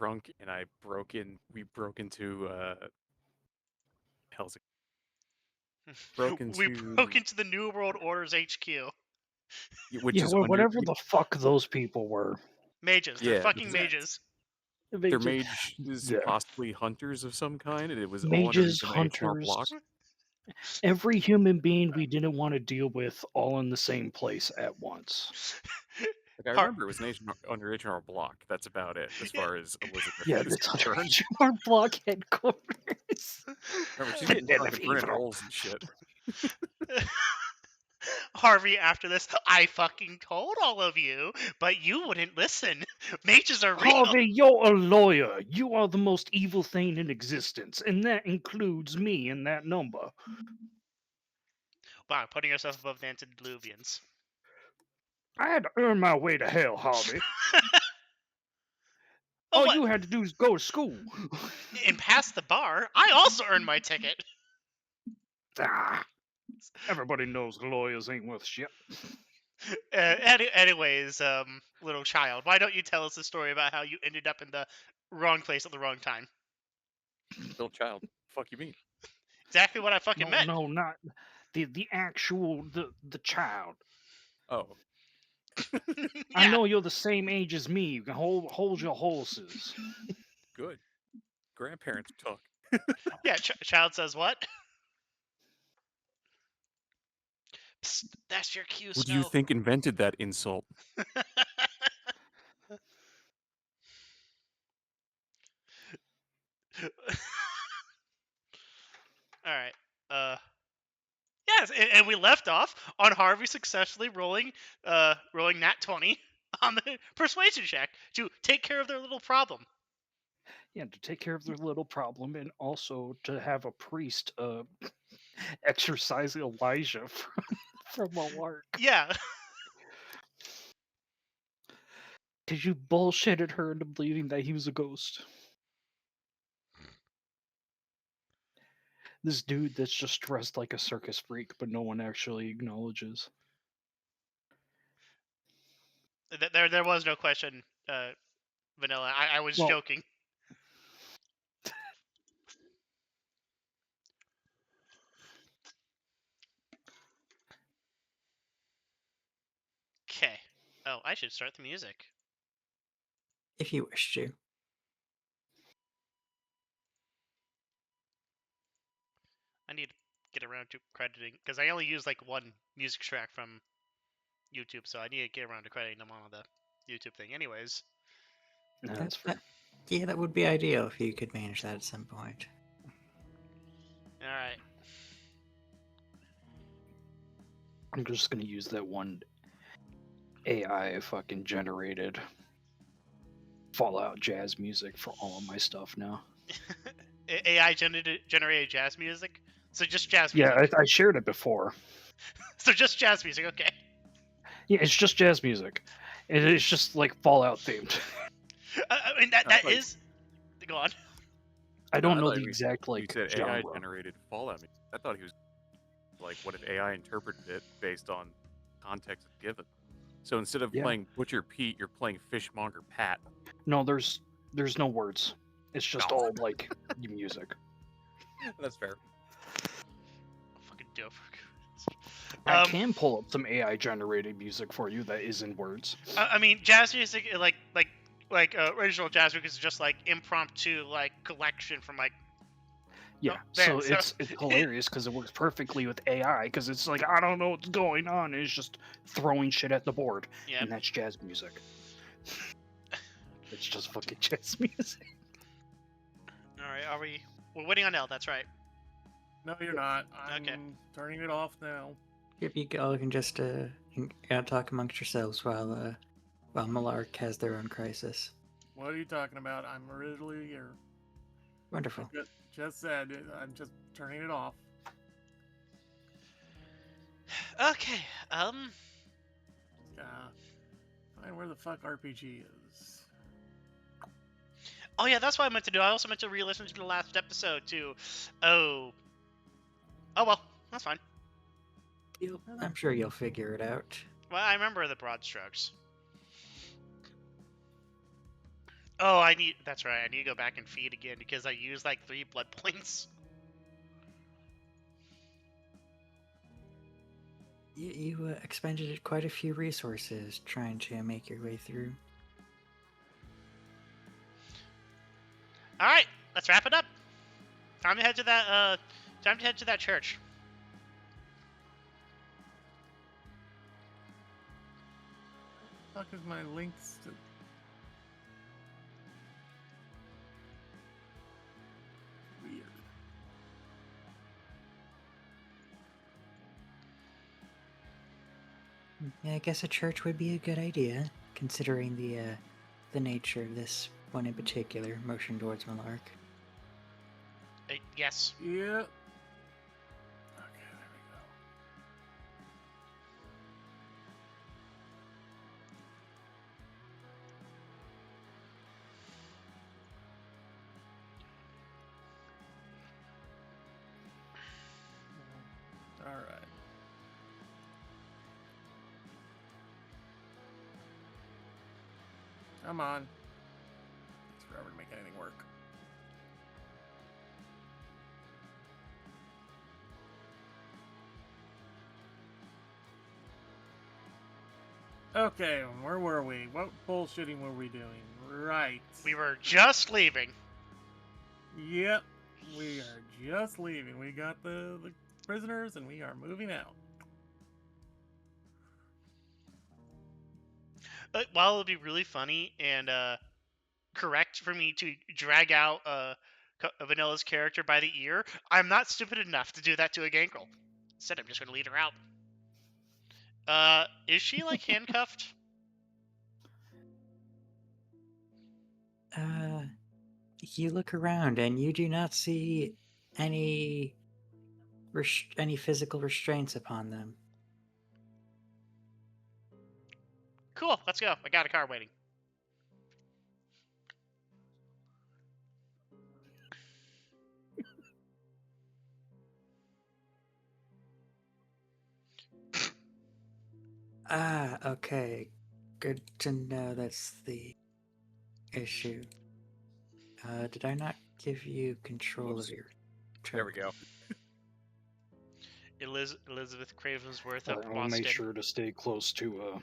trunk and we broke into hell's it? We broke into the New World Order's HQ. Which Yeah, is whatever the fuck those people were. Mages. They're fucking because mages. they're mages, Yeah. possibly hunters of some kind, and it was all Mages, underneath an H&R block. hunters, every human being we didn't want to deal with, all in the same place at once. Like, I remember it was under H&R block. That's about it, as far as Elizabeth Yeah, is that's under concerned. H&R block headquarters. Remember, she's And getting then fucking burning holes and shit. Harvey, after this, I fucking told all of you, but you wouldn't listen. Mages are real. Harvey, you're a lawyer. You are the most evil thing in existence, and that includes me in that number. Wow, putting yourself above the antediluvians. I had to earn my way to hell, Harvey. Oh, All what? you had to do is go to school. And past the bar, I also earned my ticket. Everybody knows lawyers ain't worth shit. Anyways, little child, why don't you tell us the story about how you ended up in the wrong place at the wrong time? Little child. Fuck you mean? Exactly what I fucking meant. No, not the actual the child. Oh. Yeah. I know you're the same age as me. You can hold your horses. Good. Grandparents talk. Yeah, child says what? Psst, that's your cue, Who do Snow. you think invented that insult? Alright, yes, and we left off on Harvey successfully rolling nat 20 on the persuasion check to take care of their little problem. Yeah, to take care of their little problem, and also to have a priest exorcise Elijah from Millarc. Yeah. Because you bullshitted her into believing that he was a ghost. This dude that's just dressed like a circus freak, but no one actually acknowledges. There was no question, Vanilla. I was joking. Okay. Oh, I should start the music. If you wish to. I need to get around to crediting, because I only use like one music track from YouTube, so I need to get around to crediting them on the YouTube thing. Anyways. No, that's fair. Yeah, that would be ideal if you could manage that at some point. Alright. I'm just gonna use that one AI fucking generated Fallout jazz music for all of my stuff now. AI generated jazz music? So just jazz music? Yeah, I shared it before. So just jazz music, okay. Yeah, it's just jazz music. It's just like Fallout themed. I mean, that is... Go on. I don't know the exact, like, you said genre. AI-generated Fallout. I thought he was, like, what if AI interpreted it based on context given? So instead of playing Butcher Pete, you're playing Fishmonger Pat. No, there's no words. It's just all, like, music. That's fair. Fucking dope. I can pull up some AI-generated music for you that is in words. I mean, jazz music, like original jazz music is just like impromptu, like collection from like. Yeah, so it's hilarious because it works perfectly with AI because it's like I don't know what's going on. And it's just throwing shit at the board, and that's jazz music. It's just fucking jazz music. All right, we're waiting on L. That's right. No, you're not. I'm turning it off now. If you all can just talk amongst yourselves while Millarc has their own crisis. What are you talking about? I'm originally here. Wonderful. Just said it. I'm just turning it off. Okay. Find where the fuck RPG is. Oh yeah, that's what I meant to do. I also meant to re-listen to the last episode too. Oh well, that's fine. I'm sure you'll figure it out. Well, I remember the broad strokes. Oh, that's right. I need to go back and feed again because I used like 3 blood points. You expended quite a few resources trying to make your way through. All right, let's wrap it up. Time to head to that. Time to head to that church. Fuck is my links to... Weird. Yeah, I guess a church would be a good idea, considering the nature of this one in particular. Motion towards Millarc. Yes. Yeah. Okay, there we go. All right. Come on. Takes forever to make anything work. Okay, where were we? What bullshitting were we doing? Right. We were just leaving. Yep. We are just leaving. We got the prisoners and we are moving out. While it would be really funny and correct for me to drag out Vanilla's character by the ear, I'm not stupid enough to do that to a Gangrel. Instead, I'm just going to lead her out. Is she like handcuffed? You look around and you do not see any physical restraints upon them. Cool, let's go. I got a car waiting. Okay. Good to know that's the issue. Did I not give you control of your truck? There we go. Elizabeth Cravensworth of I'll Boston. make sure to stay close to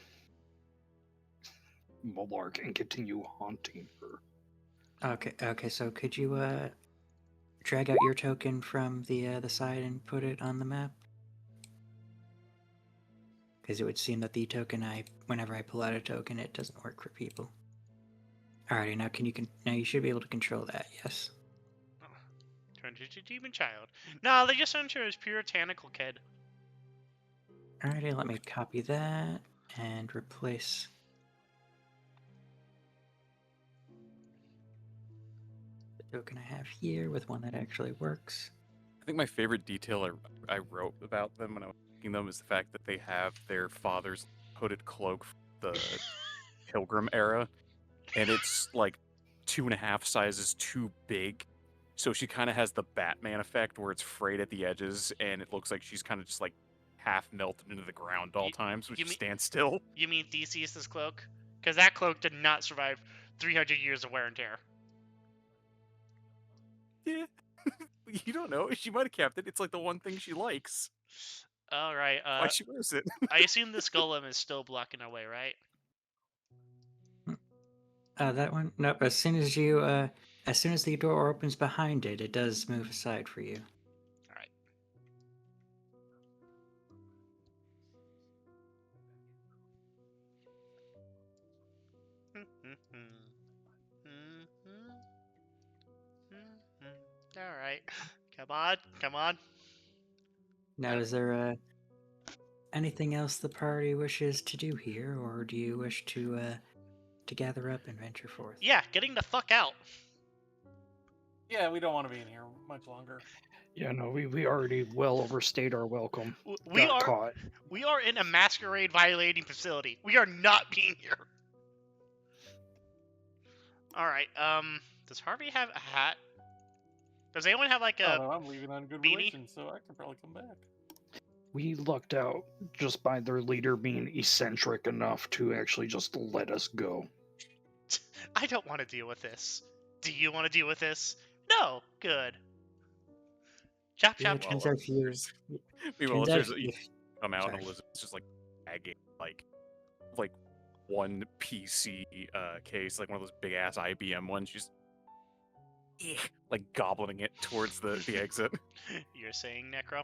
Millarc and continue haunting her. Okay, so could you drag out your token from the side and put it on the map? Because it would seem that the token whenever I pull out a token, it doesn't work for people. Alrighty, now you should be able to control that, yes. Oh, turned into a demon child. No, they just sent her as puritanical kid. Alrighty, let me copy that and replace the token I have here with one that actually works. I think my favorite detail I wrote about them when I was making them is the fact that they have their father's hooded cloak from the Pilgrim era, and it's like 2.5 sizes too big. So she kind of has the Batman effect where it's frayed at the edges, and it looks like she's kind of just like half melted into the ground all times, so she stands still. You mean Theseus' cloak? Because that cloak did not survive 300 years of wear and tear. Yeah. You don't know. She might have kept it. It's like the one thing she likes. All right. Why she wears it? I assume this golem is still blocking our way, right? That one? Nope. As soon as the door opens behind it, it does move aside for you. All right. All right. Come on. Now, is there anything else the party wishes to do here, or do you wish to gather up and venture forth? Yeah, getting the fuck out. Yeah, we don't want to be in here much longer. Yeah, no, we already well overstayed our welcome. We Got caught. We are in a masquerade violating facility. We are not being here. All right. Does Harvey have a hat? Does anyone have like a? Oh, I'm leaving on good beanie? relations, so I can probably come back. We lucked out just by their leader being eccentric enough to actually just let us go. I don't want to deal with this. Do you want to deal with this? No. Good. Chop Yeah, chop. it turns Well, out if you're. Meanwhile, Turns out as you come out, Sorry. and Elizabeth's just like gagging, like one PC case, like one of those big ass IBM ones, just like gobbling it towards the exit. You're saying Necro?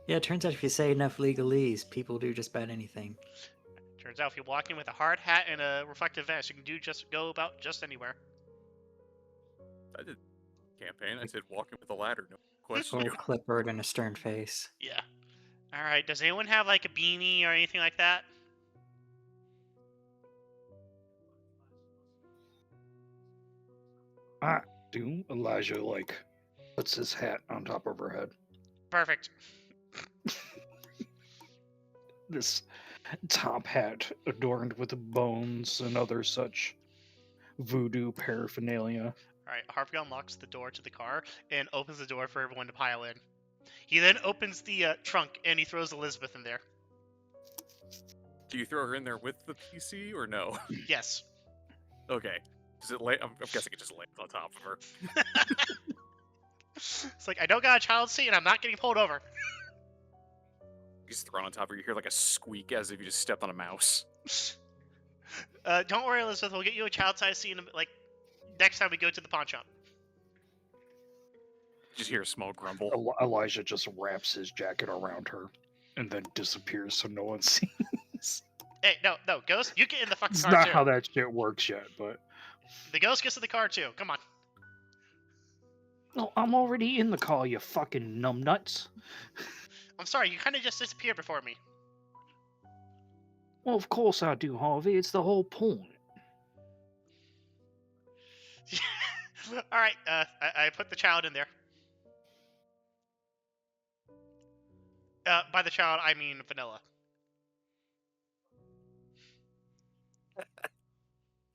Yeah, it turns out if you say enough legalese, people do just about anything. Turns out if you walk in with a hard hat and a reflective vest, you can go about just anywhere. I did campaign. I said walking with a ladder, no question. Or a clipboard and a stern face. Yeah. All right. Does anyone have like a beanie or anything like that? I do. Elijah, like, puts his hat on top of her head. Perfect. This top hat adorned with bones and other such voodoo paraphernalia. All right. Harvey unlocks the door to the car and opens the door for everyone to pile in. He then opens the trunk and he throws Elizabeth in there. Do you throw her in there with the PC or no? Yes. Okay. Does it lay? I'm guessing it just lands on top of her. It's like, I don't got a child seat and I'm not getting pulled over. You just throw it on top of her. You hear like a squeak as if you just stepped on a mouse. Don't worry, Elizabeth. We'll get you a child-sized seat like next time we go to the pawn shop. Just hear a small grumble. Elijah just wraps his jacket around her and then disappears so no one sees. Hey, no, Ghost, you get in the fucking It's car not too. how that shit works yet, but... The Ghost gets in the car too. Come on. No, I'm already in the car, you fucking numbnuts. I'm sorry, you kind of just disappeared before me. Well, of course I do, Harvey. It's the whole point. All right, I put the child in there. By the child, I mean Vanilla.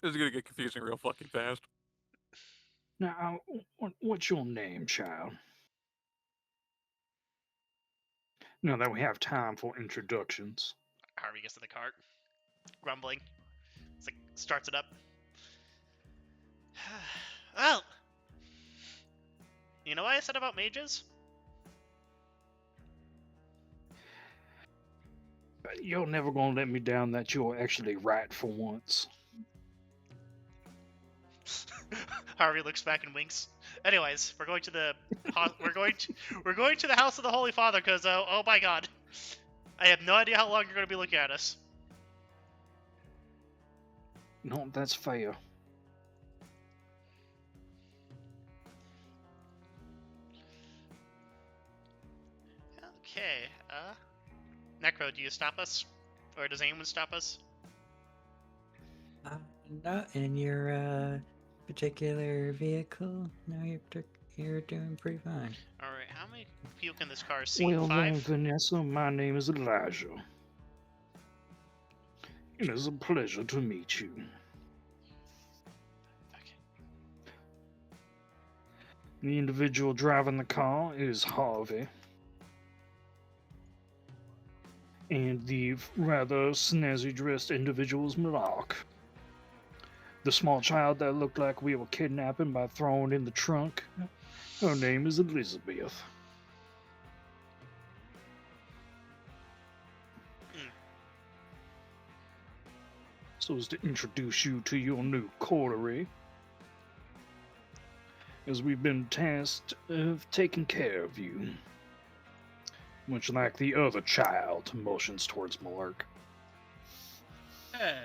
This is gonna get confusing real fucking fast. Now, what's your name, child? Now that we have time for introductions. Harvey gets in the cart, grumbling. It's like starts it up. Well, you know what I said about mages? You're never gonna let me down that you're actually right for once. Harvey looks back and winks. Anyways, we're going to the we're going to the house of the Holy Father because oh my God, I have no idea how long you're going to be looking at us. No, that's fair. Okay, Necro, do you stop us, or does anyone stop us? Not in your particular vehicle. No, you're doing pretty fine. All right, how many people can this car seat? Well then, 5. Vanessa, my name is Elijah. It is a pleasure to meet you. Okay. The individual driving the car is Harvey. And the rather snazzy dressed individual is Millarc. The small child that looked like we were kidnapping by throwing in the trunk, her name is Elizabeth. So as to introduce you to your new coterie, as we've been tasked of taking care of you. Much like the other child motions towards Millarc. Hey.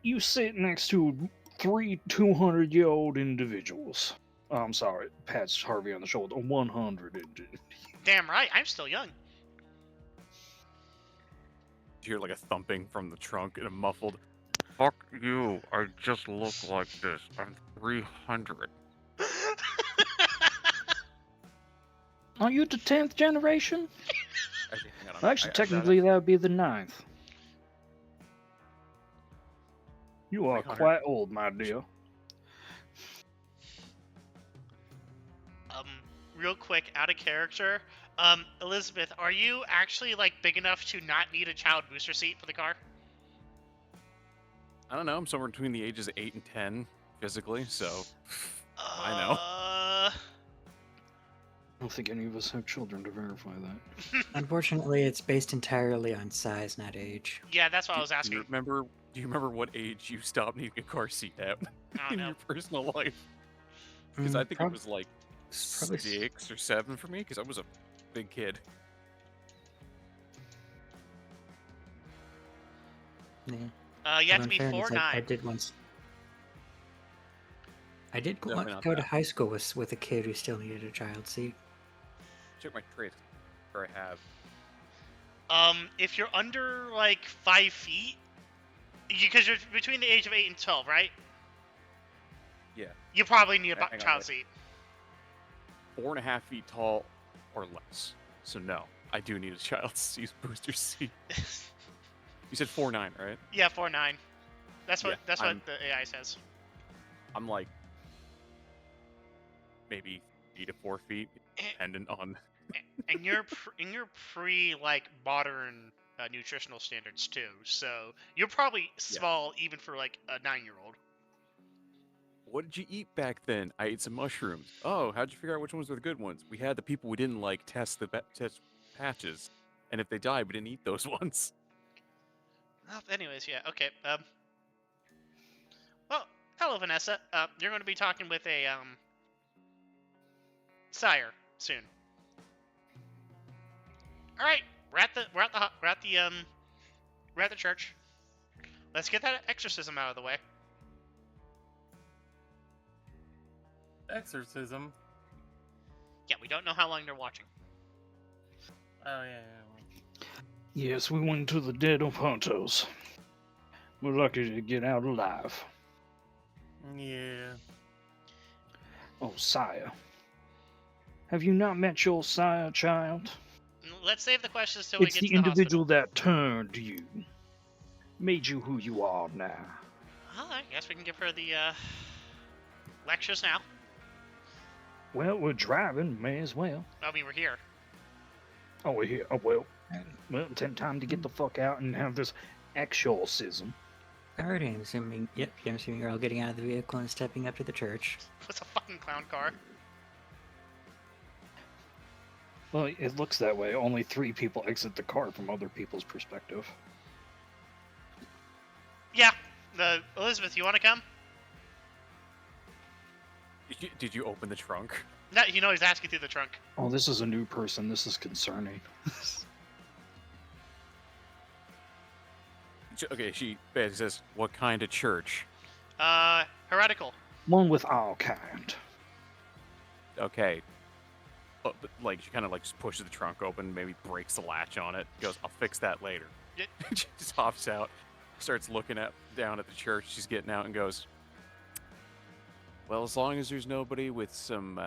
You sit next to 3 200-year-old individuals. Oh, I'm sorry, pats Harvey on the shoulder. 100 Damn right, I'm still young. You hear like a thumping from the trunk and a muffled, "Fuck you, I just look like this. I'm 300. Are you the 10th generation? Actually, hang on, Actually, I got technically, that would be the 9th. You are 300. quite old, my dear. Real quick, out of character. Elizabeth, are you actually like big enough to not need a child booster seat for the car? I don't know. I'm somewhere between the ages of 8 and 10 physically, so I know. I don't think any of us have children to verify that. Unfortunately, it's based entirely on size, not age. Yeah, that's what I was Do asking. you remember what age you stopped needing a car seat at I don't in know. your personal life? Because I think it was like probably 6 or 7 for me, because I was a big kid. Yeah. You have Well, to be in fairness, 4'9". I did once. I did Definitely not go to that. high school with a kid who still needed a child seat. Check my traits, or I have. If you're under like 5 feet, because you're between the age of 8 and 12, right? Yeah. You probably need a Hang on, child wait. seat. 4.5 feet tall or less. So no, I do need a child seat booster seat. You said 4'9", right? Yeah, 4'9". That's what Yeah, what the AI says. I'm like maybe 3 to 4 feet, dependent on. And you're pre like modern nutritional standards too, so you're probably small even for like a 9-year-old. What did you eat back then? I ate some mushrooms. Oh, how'd you figure out which ones were the good ones? We had the people we didn't like test test patches, and if they died, we didn't eat those ones. Well, anyways, yeah, okay. Well, hello, Vanessa. You're going to be talking with a sire soon. All right, we're at the church. Let's get that exorcism out of the way. Exorcism. Yeah, we don't know how long they're watching. Oh yeah. Yes, we went to the Dead of Pontos. We're lucky to get out alive. Yeah. Oh, sire. Have you not met your sire, child? Let's save the questions till we It's get the to the individual hospital. that turned you. Made you who you are now. Well, I guess we can give her the lectures now. Well, we're driving, may as well. I mean, we're here. Oh, we're here. Oh, well, it's time to get the fuck out and have this exorcism. Alrighty, I'm assuming. Yep, I'm assuming you're all getting out of the vehicle and stepping up to the church. What's a fucking clown car? Well, it looks that way. Only 3 people exit the car from other people's perspective. Yeah, Elizabeth, you want to come? Did you open the trunk? No, he's asking through the trunk. Oh, this is a new person. This is concerning. Okay, she basically says, "What kind of church?" Heretical. One with all kind. Okay. But, like, she kind of like just pushes the trunk open, maybe breaks the latch on it. Goes, "I'll fix that later." Yeah. She just hops out, starts looking down at the church. She's getting out and goes, "Well, as long as there's nobody with some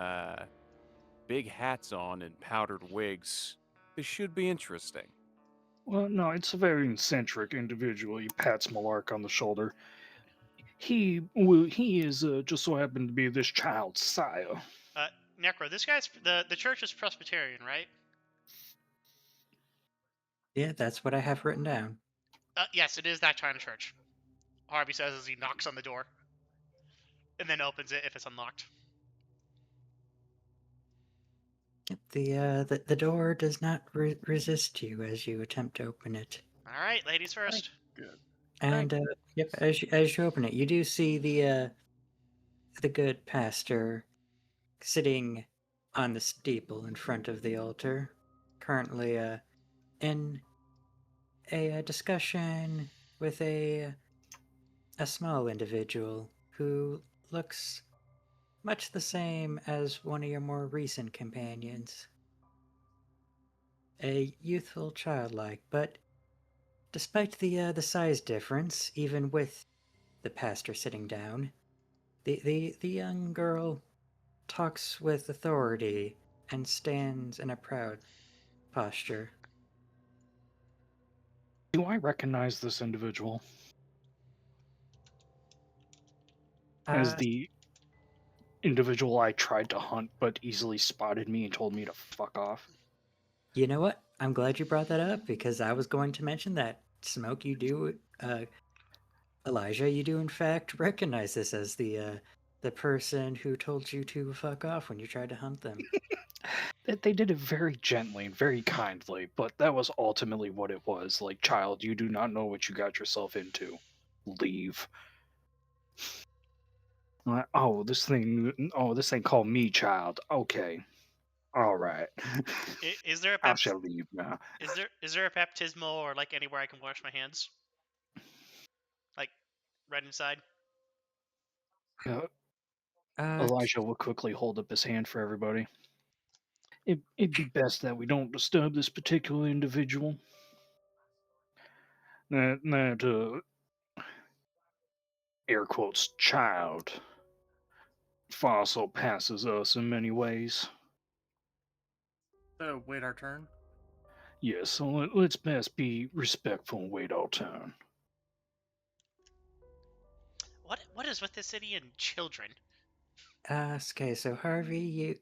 big hats on and powdered wigs, this should be interesting." Well, no, it's a very eccentric individual. He pats Millarc on the shoulder. He is just so happened to be this child's sire. Necro, this guy's the church is Presbyterian, right? Yeah, that's what I have written down. Yes, it is that kind of church. Harvey says as he knocks on the door, and then opens it if it's unlocked. Yep, the door does not resist you as you attempt to open it. All right, ladies first. Good. And yep, as you open it, you do see the good pastor sitting on the steeple in front of the altar, currently in a discussion with a small individual who looks much the same as one of your more recent companions. A youthful childlike, but despite the size difference, even with the pastor sitting down, the young girl talks with authority and stands in a proud posture. Do I recognize this individual as the individual I tried to hunt but easily spotted me and told me to fuck off? You know what? I'm glad you brought that up because I was going to mention that. Smoke, you do Elijah, you do in fact recognize this as the person who told you to fuck off when you tried to hunt them. They did it very gently and very kindly, but that was ultimately what it was. Like, child, you do not know what you got yourself into. Leave. Oh, this thing called me child. Okay. All right. Is there a I shall leave now. is there a baptismal or like anywhere I can wash my hands? Like right inside. Elijah will quickly hold up his hand for everybody. It'd be best that we don't disturb this particular individual. That air quotes child far surpasses us in many ways. So, wait our turn. Yes, so let's best be respectful and wait our turn. What is with the city and children? Okay, so Harvey,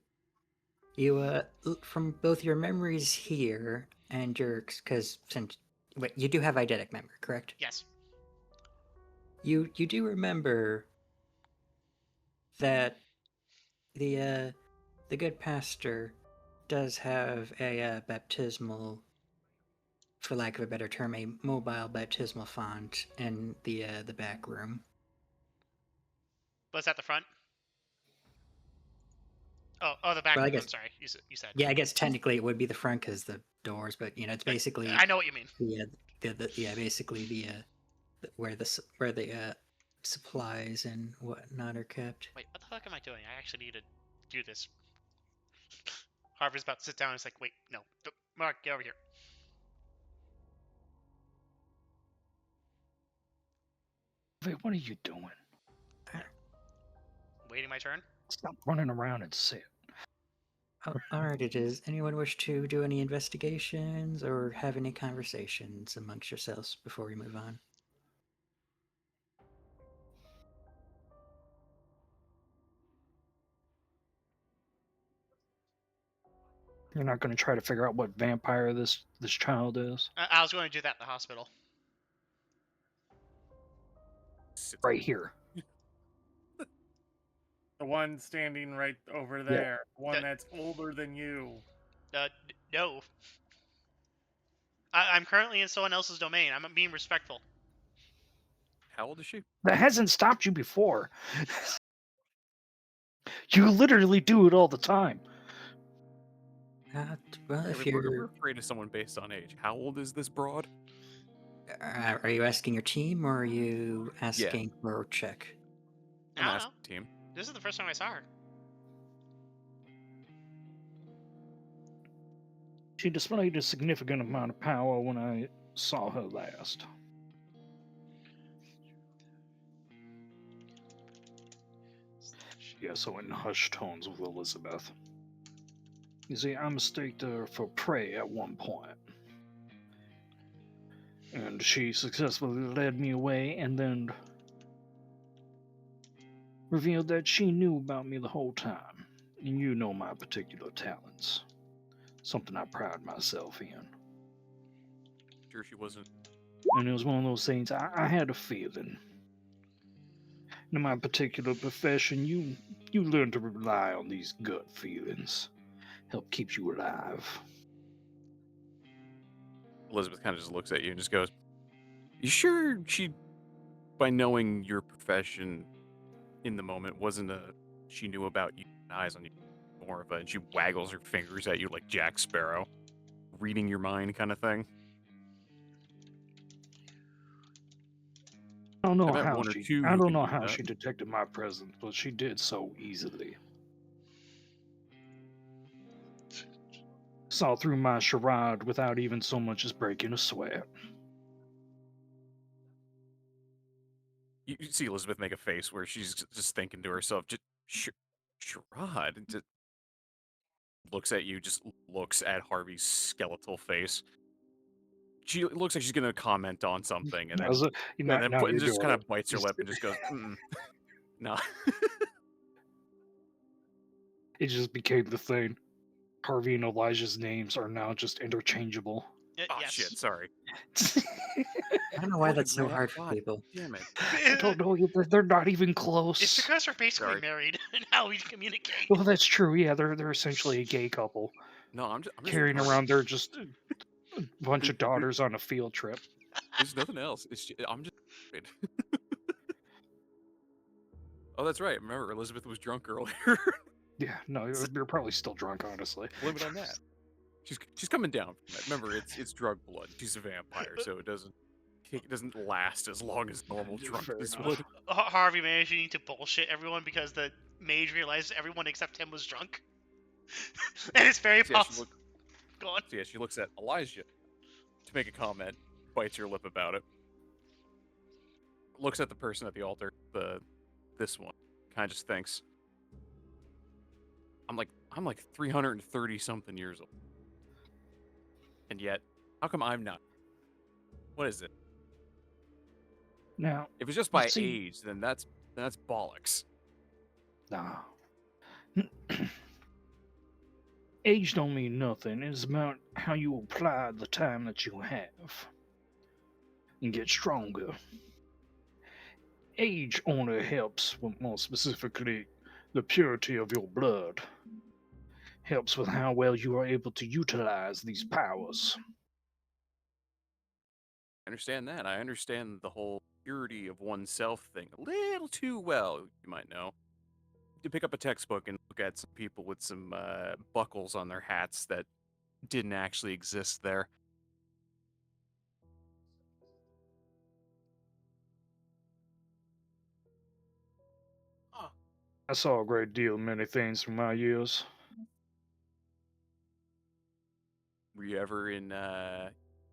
you from both your memories here and your, because since wait, you do have eidetic memory, correct? Yes. You do remember that the good pastor does have a baptismal, for lack of a better term, a mobile baptismal font in the back room. Was that the front? Oh, the back Well, I room. guess I'm sorry. You said. yeah, I guess technically it would be the front because the doors, but it's basically I know what you mean. basically the where the supplies and whatnot are kept. Wait, what the fuck am I doing? I actually need to do this. Harvey's about to sit down. And it's like, wait, no, Mark, get over here. Wait, what are you doing? Waiting my turn. Stop running around and sit. Alrighty, does anyone wish to do any investigations or have any conversations amongst yourselves before we move on? You're not going to try to figure out what vampire this child is? I was going to do that at the hospital. Right here. The one standing right over there. The one that's older than you. No. I'm currently in someone else's domain. I'm being respectful. How old is she? That hasn't stopped you before. You literally do it all the time. Well, if We're you're... afraid of someone based on age. How old is this broad? are you asking your team or are you asking for a check? I'm asking team. This is the first time I saw her. She displayed a significant amount of power when I saw her last. Yeah, so in hushed tones with Elizabeth. You see, I mistaked her for prey at one point. And she successfully led me away and then revealed that she knew about me the whole time. And you know my particular talents. Something I pride myself in. Sure she wasn't. And it was one of those things, I had a feeling. In my particular profession, you learn to rely on these gut feelings. Help keep you alive. Elizabeth kind of just looks at you and just goes, "You sure she, by knowing your profession in the moment, wasn't she knew about you, eyes on you, more of a, and she waggles her fingers at you like Jack Sparrow, reading your mind kind of thing?" I don't know I've met how one or she. two I who don't can know do how that. she detected my presence, but she did so easily. Saw through my charade without even so much as breaking a sweat. You see Elizabeth make a face where she's just thinking to herself, just charade. And just looks at you, just looks at Harvey's skeletal face. She looks like she's gonna comment on something, and then and just kind of bites her lip and just goes, "No." It just became the thing. Harvey and Elijah's names are now just interchangeable. Yeah, Yes. shit, sorry. I don't know why Fucking that's so rat, hard for God people. Damn it. I don't know. They're not even It's close. because we're basically Sorry. married and how we communicate. Well, that's true. Yeah, they're essentially a gay couple No, I'm just carrying retarded. around their just a bunch of daughters on a field trip. There's nothing else. I'm just stupid. Oh, that's right. Remember, Elizabeth was drunk earlier. Yeah, no, you're probably still drunk, honestly. Blame it on that. She's coming down from it. Remember, it's drug blood. She's a vampire, so it doesn't last as long as normal Fair drunkenness enough. would. Harvey managing to bullshit everyone because the mage realized everyone except him was drunk. And it's very So yeah, possible. Go on. she looks at Elijah to make a comment, bites her lip about it. Looks at the person at the altar, this one, kind of just thinks, I'm like 330 something years old. And yet, how come I'm not? What is it? Now, If it's just by let's see. age, then that's bollocks. Nah. Age don't mean nothing. It's about how you apply the time that you have and get stronger. Age only helps with, more specifically, the purity of your blood. Helps with how well you are able to utilize these powers. I understand that. I understand the whole purity of oneself thing a little too well, you might know. To pick up a textbook and look at some people with some buckles on their hats that didn't actually exist there. I saw a great deal of many things from my years. Were you ever in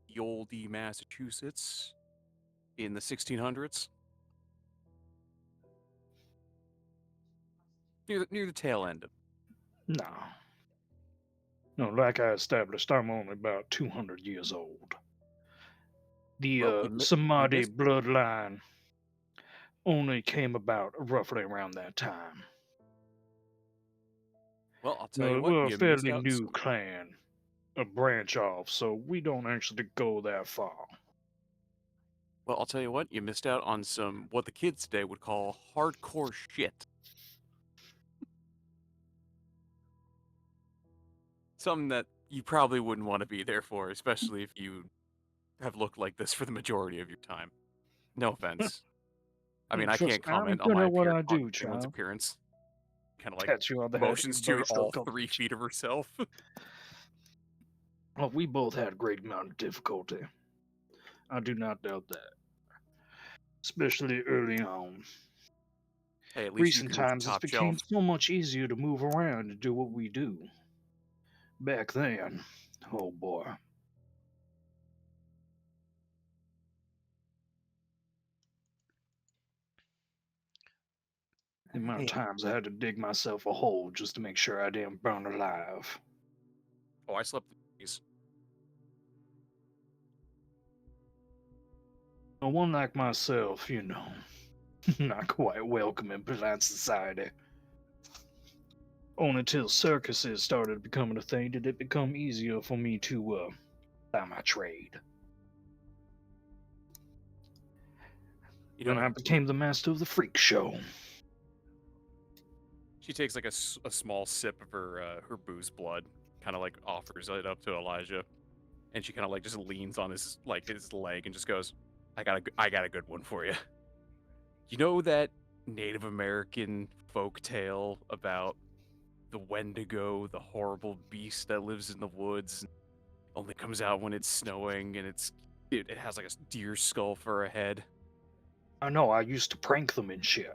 Yolde, Massachusetts in the 1600s? Near the tail end of it. No. No, like I established, I'm only about 200 years old. The Well, you Samedi missed- bloodline only came about roughly around that time. Well, I'll tell you what, We're a you missed fairly out. new clan, a branch off, so we don't actually go that far. Well, I'll tell you what, you missed out on some what the kids today would call hardcore shit. Something that you probably wouldn't want to be there for, especially if you have looked like this for the majority of your time. No offense. I mean, I Trust can't me, I'm comment on good my at what I on do, anyone's child. appearance. Kind of like Pat you on the head. motions You're to very all self-conscious. 3 feet of herself. Well, we both had a great amount of difficulty. I do not doubt that. Especially early on. Hey, at least you Recent can reach times, the it's top became shelf. so much easier to move around and do what we do. Back then, oh boy. The amount of Hey, times I had to dig myself a hole just to make sure I didn't burn alive. Oh, I slept in these. One like myself, you know, not quite welcome in polite society. Only till circuses started becoming a thing did it become easier for me to buy my trade. You Then know, I became the master of the freak show. she takes like a small sip of her booze blood, kind of like offers it up to Elijah, and she kind of like just leans on his leg and just goes, I got a good one for you. You know that Native American folk tale about the Wendigo, the horrible beast that lives in the woods, only comes out when it's snowing, and it has like a deer skull for a head. I know, I used to prank them and shit.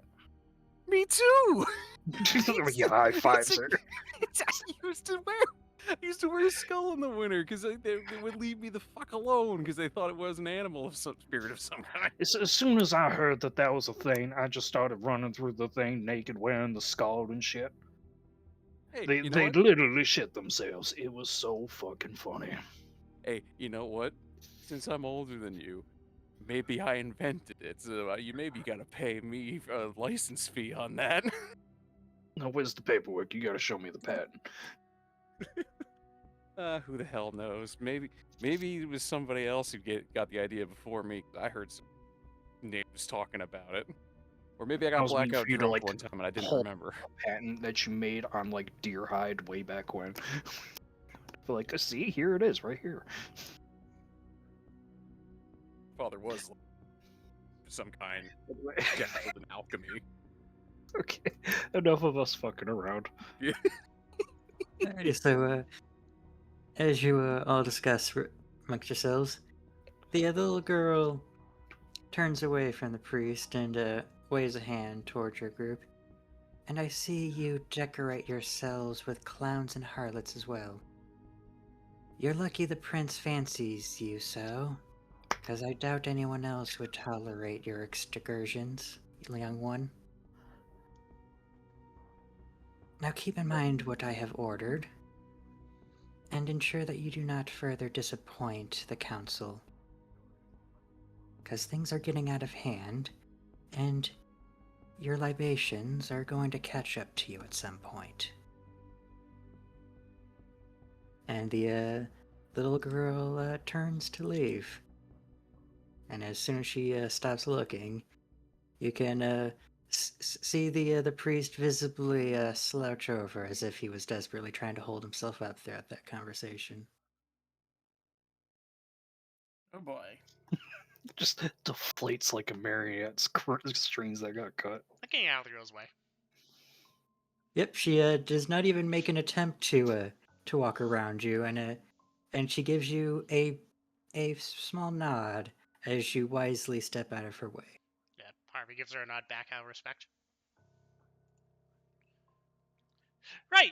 Me too. He high fives It's her. I used to wear a skull in the winter because they would leave me the fuck alone because they thought it was an animal of some spirit of some kind. As soon as I heard that that was a thing, I just started running through the thing naked, wearing the skull and shit. Hey, They you know what? literally shit themselves. It was so fucking funny. Hey, you know what? Since I'm older than you, maybe I invented it, so you maybe gotta pay me a license fee on that. Now, where's the paperwork? You gotta show me the patent. Who the hell knows? Maybe it was somebody else who got the idea before me. I heard some names talking about it. Or maybe I I got was waiting for blackout you to, drunk like, one time and I didn't pull remember. a patent that you made on like deer hide way back when. But like, see, here it is, right here. Father was some kind dabbled in alchemy. Okay, enough of us fucking around. Yeah. Alrighty, so as you all discuss amongst yourselves, the little girl turns away from the priest and waves a hand towards your group. And I see you decorate yourselves with clowns and harlots as well. You're lucky the prince fancies you so, because I doubt anyone else would tolerate your excursions, young one. Now keep in mind what I have ordered, and ensure that you do not further disappoint the council. Because things are getting out of hand, and your libations are going to catch up to you at some point. And the little girl turns to leave. And as soon as she stops looking, you can see the priest visibly slouch over as if he was desperately trying to hold himself up throughout that conversation. Oh boy. Just deflates like a marionette's strings that got cut. Getting out of the girl's way. Yep, she does not even make an attempt to walk around you, and she gives you a small nod as you wisely step out of her way. Yeah, Harvey gives her a nod back out of respect. Right.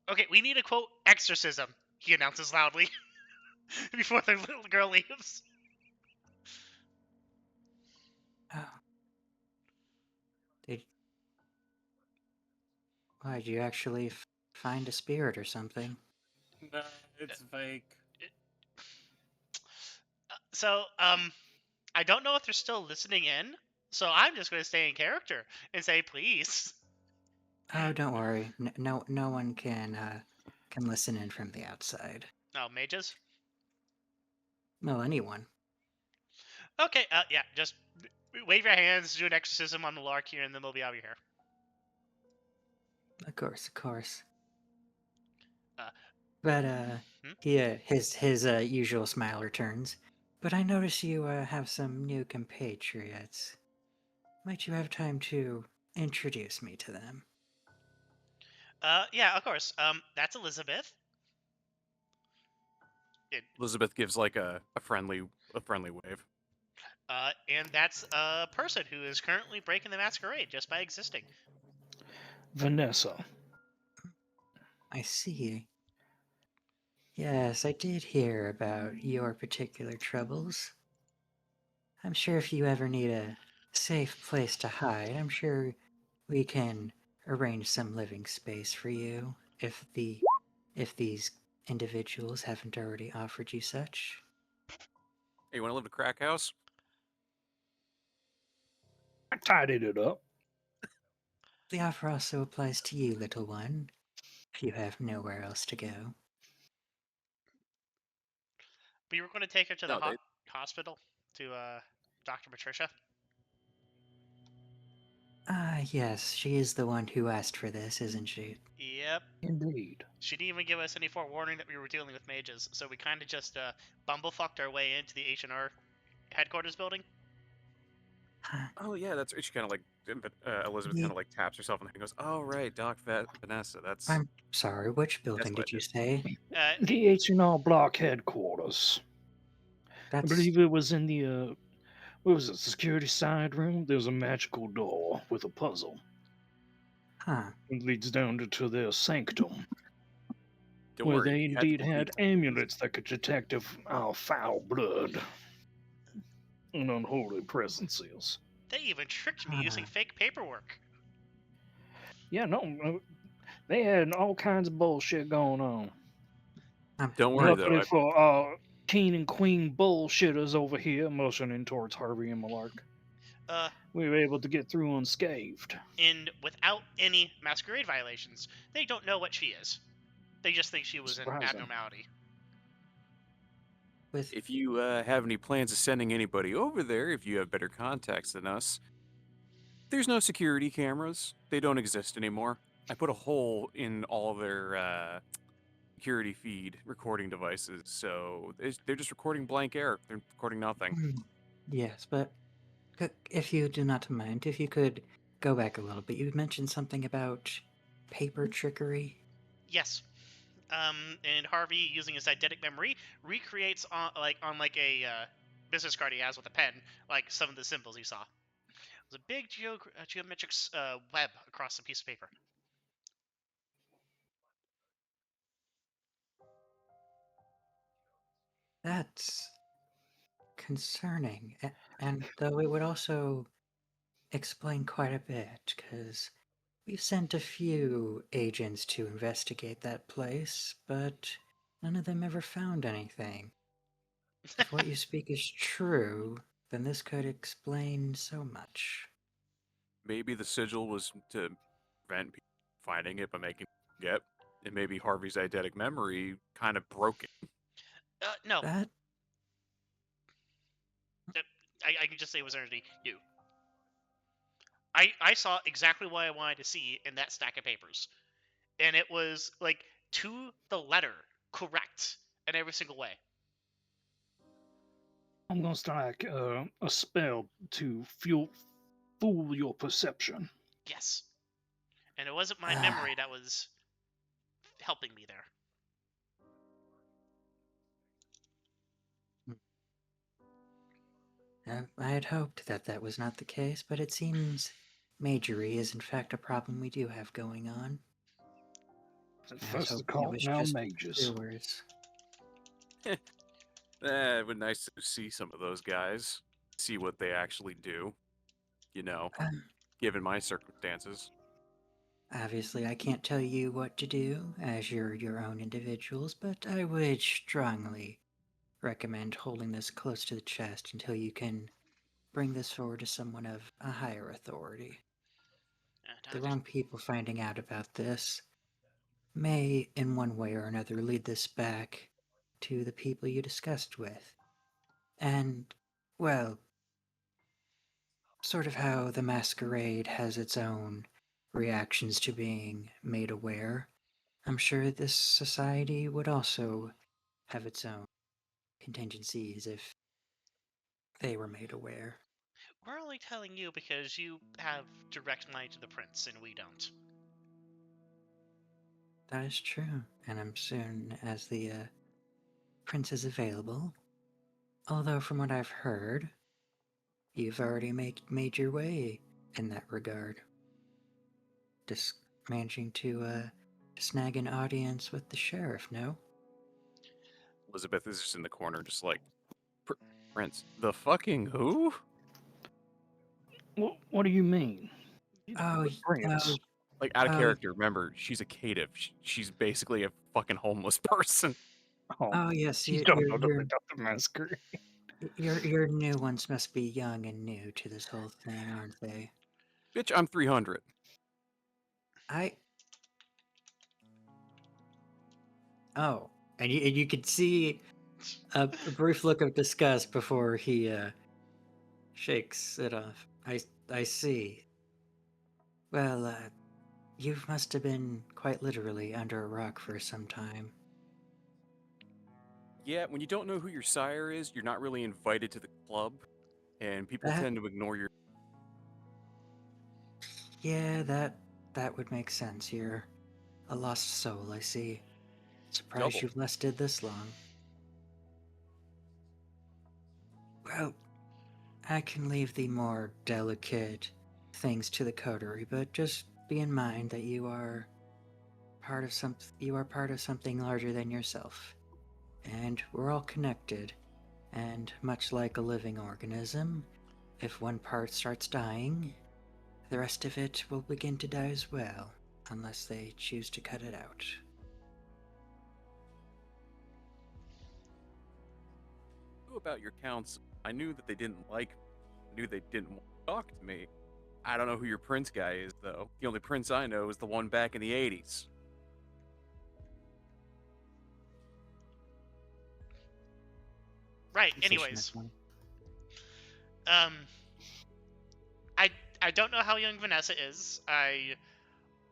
Okay, we need a quote exorcism. He announces loudly before the little girl leaves. Oh. Did you actually find a spirit or something? No, it's fake. So, I don't know if they're still listening in, so I'm just going to stay in character and say, please. Oh, don't worry. No one can listen in from the outside. No, mages? Well, anyone. Okay, yeah, just wave your hands, do an exorcism on Millarc here, and then we'll be out of here. Of course. Uh, But hmm? his usual smile returns. But I notice you have some new compatriots. Might you have time to introduce me to them? Yeah, of course. That's Elizabeth. Elizabeth gives like a friendly wave. And that's a person who is currently breaking the masquerade just by existing. Vanessa. I see. Yes, I did hear about your particular troubles. I'm sure if you ever need a safe place to hide, I'm sure we can arrange some living space for you if these individuals haven't already offered you such. Hey, you want to live in a crack house? I tidied it up. The offer also applies to you, little one, if you have nowhere else to go. But you were going to take her to the No, hospital to Dr. Patricia. Ah, yes, she is the one who asked for this, isn't she? Yep. Indeed. She didn't even give us any forewarning that we were dealing with mages, so we kind of just bumblefucked our way into the H&R headquarters building. Huh. Oh yeah, that's she kind of like Elizabeth Ye- kind of like taps herself on the head and goes, "Oh right, Vanessa. That's I'm sorry, which that's building what I did you did." say? The H&R Block headquarters. I That's... believe it was in the what was it, security side room? There's a magical door with a puzzle. Huh. It leads down to their sanctum, Don't where worry, they if you had indeed the key had to amulets that could detect our foul blood and unholy presences. They even tricked me Huh. using fake paperwork. Yeah, no, they had all kinds of bullshit going on. Don't worry Luckily though. for king and queen bullshitters over here, motioning towards Harvey and Millarc, we were able to get through unscathed. And without any masquerade violations, they don't know what she is. They just think she was an Surprising. abnormality. With If you have any plans of sending anybody over there, if you have better contacts than us, there's no security cameras. They don't exist anymore. I put a hole in all their security feed recording devices, so they're just recording blank air. They're recording nothing. yes, but if you do not mind, if you could go back a little bit, you mentioned something about paper trickery. Yes. And Harvey, using his eidetic memory, recreates on a business card he has with a pen, like some of the symbols he saw. It was a big geometric web across a piece of paper. That's concerning, and though it would also explain quite a bit, because we've sent a few agents to investigate that place, but none of them ever found anything. If what you speak is true, then this could explain so much. Maybe the sigil was to prevent people finding it by making people get, and maybe Harvey's eidetic memory kind of broke it. No. That I can just say it was energy. No. I saw exactly what I wanted to see in that stack of papers. And it was, like, to the letter, correct in every single way. I'm gonna strike a spell to fool your perception. Yes. And it wasn't my memory that was helping me there. I had hoped that that was not the case, but it seems magery is in fact a problem we do have going on. At I was first, it's hoping it called was now just mages. sewers. It would be nice to see some of those guys, see what they actually do. You know, Um, given my circumstances. Obviously, I can't tell you what to do, as you're your own individuals, but I would strongly recommend holding this close to the chest until you can bring this forward to someone of a higher authority. The wrong people finding out about this may, in one way or another, lead this back to the people you discussed with. And, well, sort of how the Masquerade has its own reactions to being made aware, I'm sure this society would also have its own contingencies if they were made aware. We're only telling you because you have direct line to the prince, and we don't. That is true, and as soon as the prince is available, although from what I've heard, you've already made your way in that regard. Just managing to snag an audience with the sheriff, no? Elizabeth is just in the corner, just like, Prince, the fucking who? What do you mean? Oh, The prince. Like, out of Oh, character, remember, she's a caitiff. She's basically a fucking homeless person. oh yes, You you, don't you're, know you're, the Dr. Masquerade. your new ones must be young and new to this whole thing, aren't they? Bitch, I'm 300. Oh, and you could see a brief look of disgust before he shakes it off. I see. Well, you must have been quite literally under a rock for some time. Yeah, when you don't know who your sire is, you're not really invited to the club, and people That- tend to ignore your... Yeah, that would make sense. You're a lost soul, I see. Surprised Double. you've lasted this long. Well, I can leave the more delicate things to the coterie, but just be in mind that you are part of something larger than yourself. And we're all connected. And much like a living organism, if one part starts dying, the rest of it will begin to die as well, unless they choose to cut it out. About your council. I knew that they didn't like me. I knew they didn't want to talk to me. I don't know who your prince guy is, though. The only prince I know is the one back in the 80s. Right. Position Anyways, of one. I don't know how young Vanessa is. I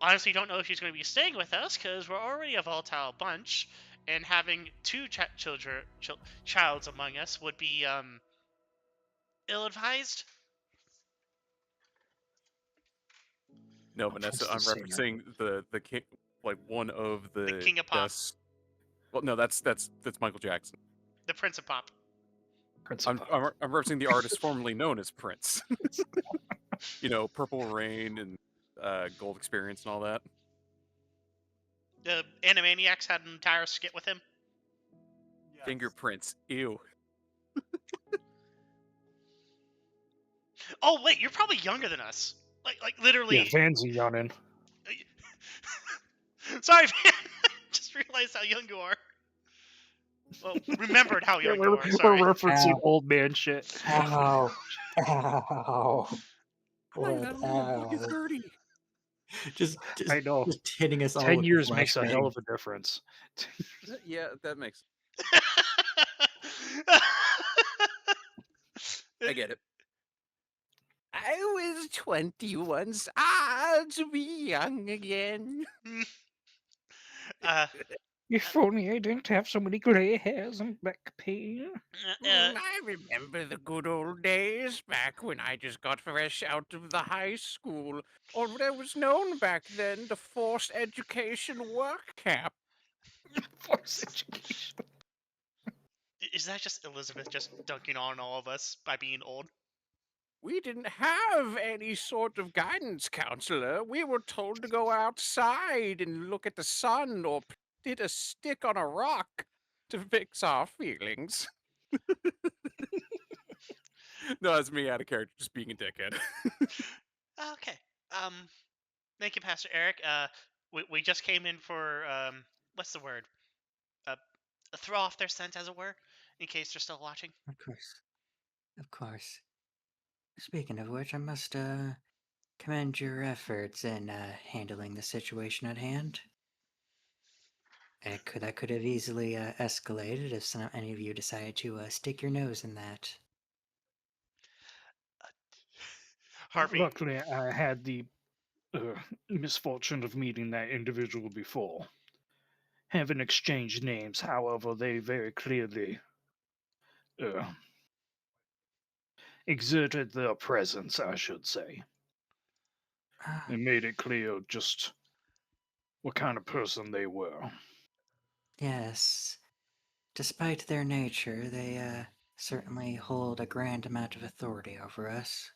honestly don't know if she's going to be staying with us because we're already a volatile bunch, and having two childs among us would be ill-advised. No, I'll Vanessa, trust I'm the singer. referencing the king, like one of the King of Pop. best. Well, no, that's Michael Jackson. The Prince of Pop. Prince I'm of Pop. I'm referencing the artist formerly known as Prince. You know, Purple Rain and Gold Experience and all that. The Animaniacs had an entire skit with him. Yes. Fingerprints. Ew. Oh wait, you're probably younger than us. Like literally. Yeah, Van's a youngin'. Sorry, man. Just realized how young you are. Well, remembered how Yeah, young you we're are. Sorry. referencing Ow. old man shit. Ow. Ow. I'm What? not only fucking Ow. 30. I know. Just hitting us all 10 with years the makes a hell flashbang. of a difference. Yeah, that makes. I get it. I was 20 once. To be young again. uh, If only I didn't have so many gray hairs and back pain. I remember the good old days back when I just got fresh out of the high school, or what was known back then, the forced education work camp. Force education. is that just Elizabeth just dunking on all of us by being old? We didn't have any sort of guidance counselor. We were told to go outside and look at the sun or hit a stick on a rock to fix our feelings. No, that's me out of character, just being a dickhead. Okay. Thank you, Pastor Eric. We just came in for what's the word? Throw off their scent, as it were, in case they're still watching. Of course. Of course. Speaking of which, I must commend your efforts in handling the situation at hand. That could have easily escalated if any of you decided to stick your nose in that. Harvey. Luckily, I had the misfortune of meeting that individual before. Haven't exchanged names, however, they very clearly exerted their presence, I should say. Ah, And made it clear just what kind of person they were. yes. Despite their nature, they certainly hold a grand amount of authority over us.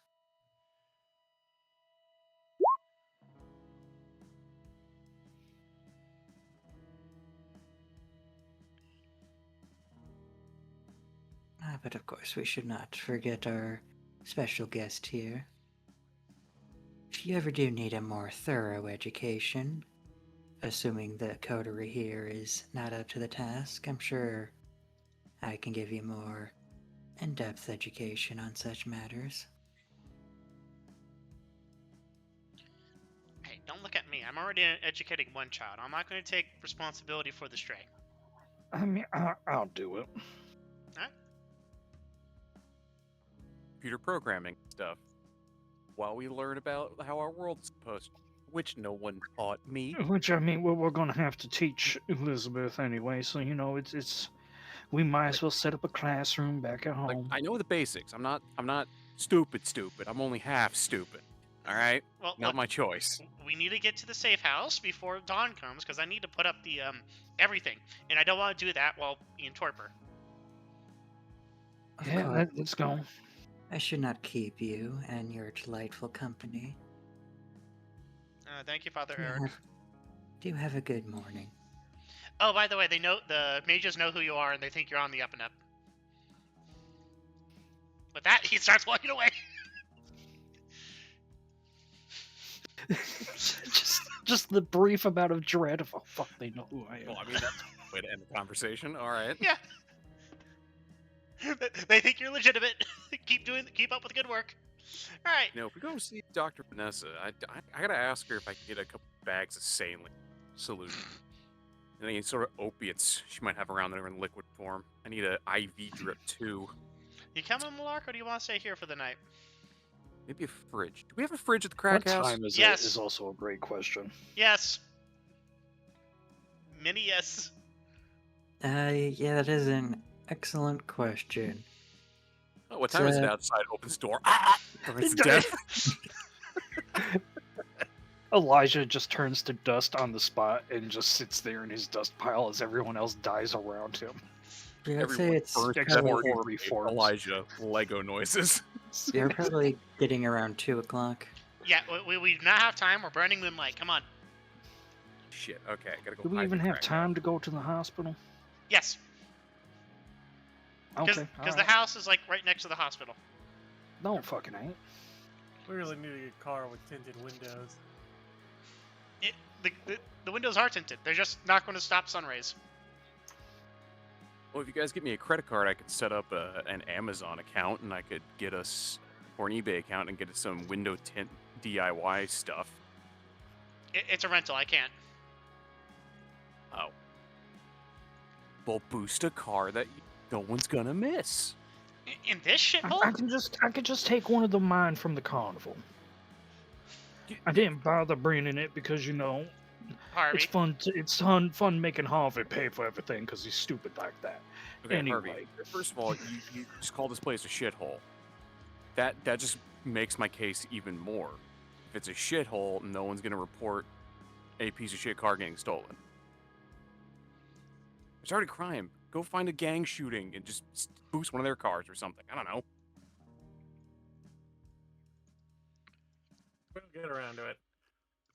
But of course, we should not forget our special guest here. If you ever do need a more thorough education, assuming the coterie here is not up to the task, I'm sure I can give you more in-depth education on such matters. Hey, don't look at me. I'm already educating one child. I'm not going to take responsibility for the stray. I mean, I'll do it. Alright? Computer programming stuff. While we learn about how our world's supposed to, which no one taught me. Which, I mean, we're going to have to teach Elizabeth anyway, so, you know, it's we might as well set up a classroom back at Like, home. I know the basics. I'm not stupid. I'm only half stupid. All right? Well, Not look, my choice. we need to get to the safe house before dawn comes because I need to put up the everything, and I don't want to do that while in torpor. Of Yeah, course, let's go. I should not keep you and your delightful company. Thank you, Father Do you Eric. do have a good morning. Oh, by the way, they know the mages know who you are, and they think you're on the up and up. With that, he starts walking away. just the brief amount of dread of, oh fuck, they know who I am. Well, I mean, that's a way to end the conversation. All right. Yeah. They think you're legitimate. Keep up with the good work. All right. You know, if we go see Dr. Vanessa, I gotta ask her if I can get a couple bags of saline solution. And any sort of opiates she might have around that are in liquid form. I need an IV drip too. You coming, Millarc, or do you want to stay here for the night? Maybe a fridge. Do we have a fridge at the crack What house? time is Yes. it is also a great question. Yes. Mini yes. Yeah, that is an excellent question. Oh, what time is it outside? Opens door. Ah! Burns to death. Elijah just turns to dust on the spot and just sits there in his dust pile as everyone else dies around him. Yeah, I'd say Everyone it's burns to except death for before Horby you forms. Elijah Lego noises. They're probably getting around 2 o'clock. Yeah, we do not have time. We're burning moonlight. Come on. Shit. Okay, I gotta go. Do we hide even the have crack time to go to the hospital? Yes. Okay, Because the house is like right next to the hospital. No, fucking ain't. We really need to get a car with tinted windows. The windows are tinted. They're just not going to stop sun rays. Well, if you guys give me a credit card, I could set up an Amazon account, and I could get us, or an eBay account, and get us some window tint DIY stuff. It's a rental. I can't. Oh. Well, boost a car that no one's gonna miss. In this I shithole? could just take one of the mine from the carnival. I didn't bother bringing it because Harvey. it's fun making Harvey pay for everything because he's stupid like that. Okay, Anyway. Harvey. First of all, you just call this place a shithole. That just makes my case even more. If it's a shithole, no one's gonna report a piece of shit car getting stolen. There's already crime. Go find a gang shooting and just boost one of their cars or something. I don't know. We'll get around to it.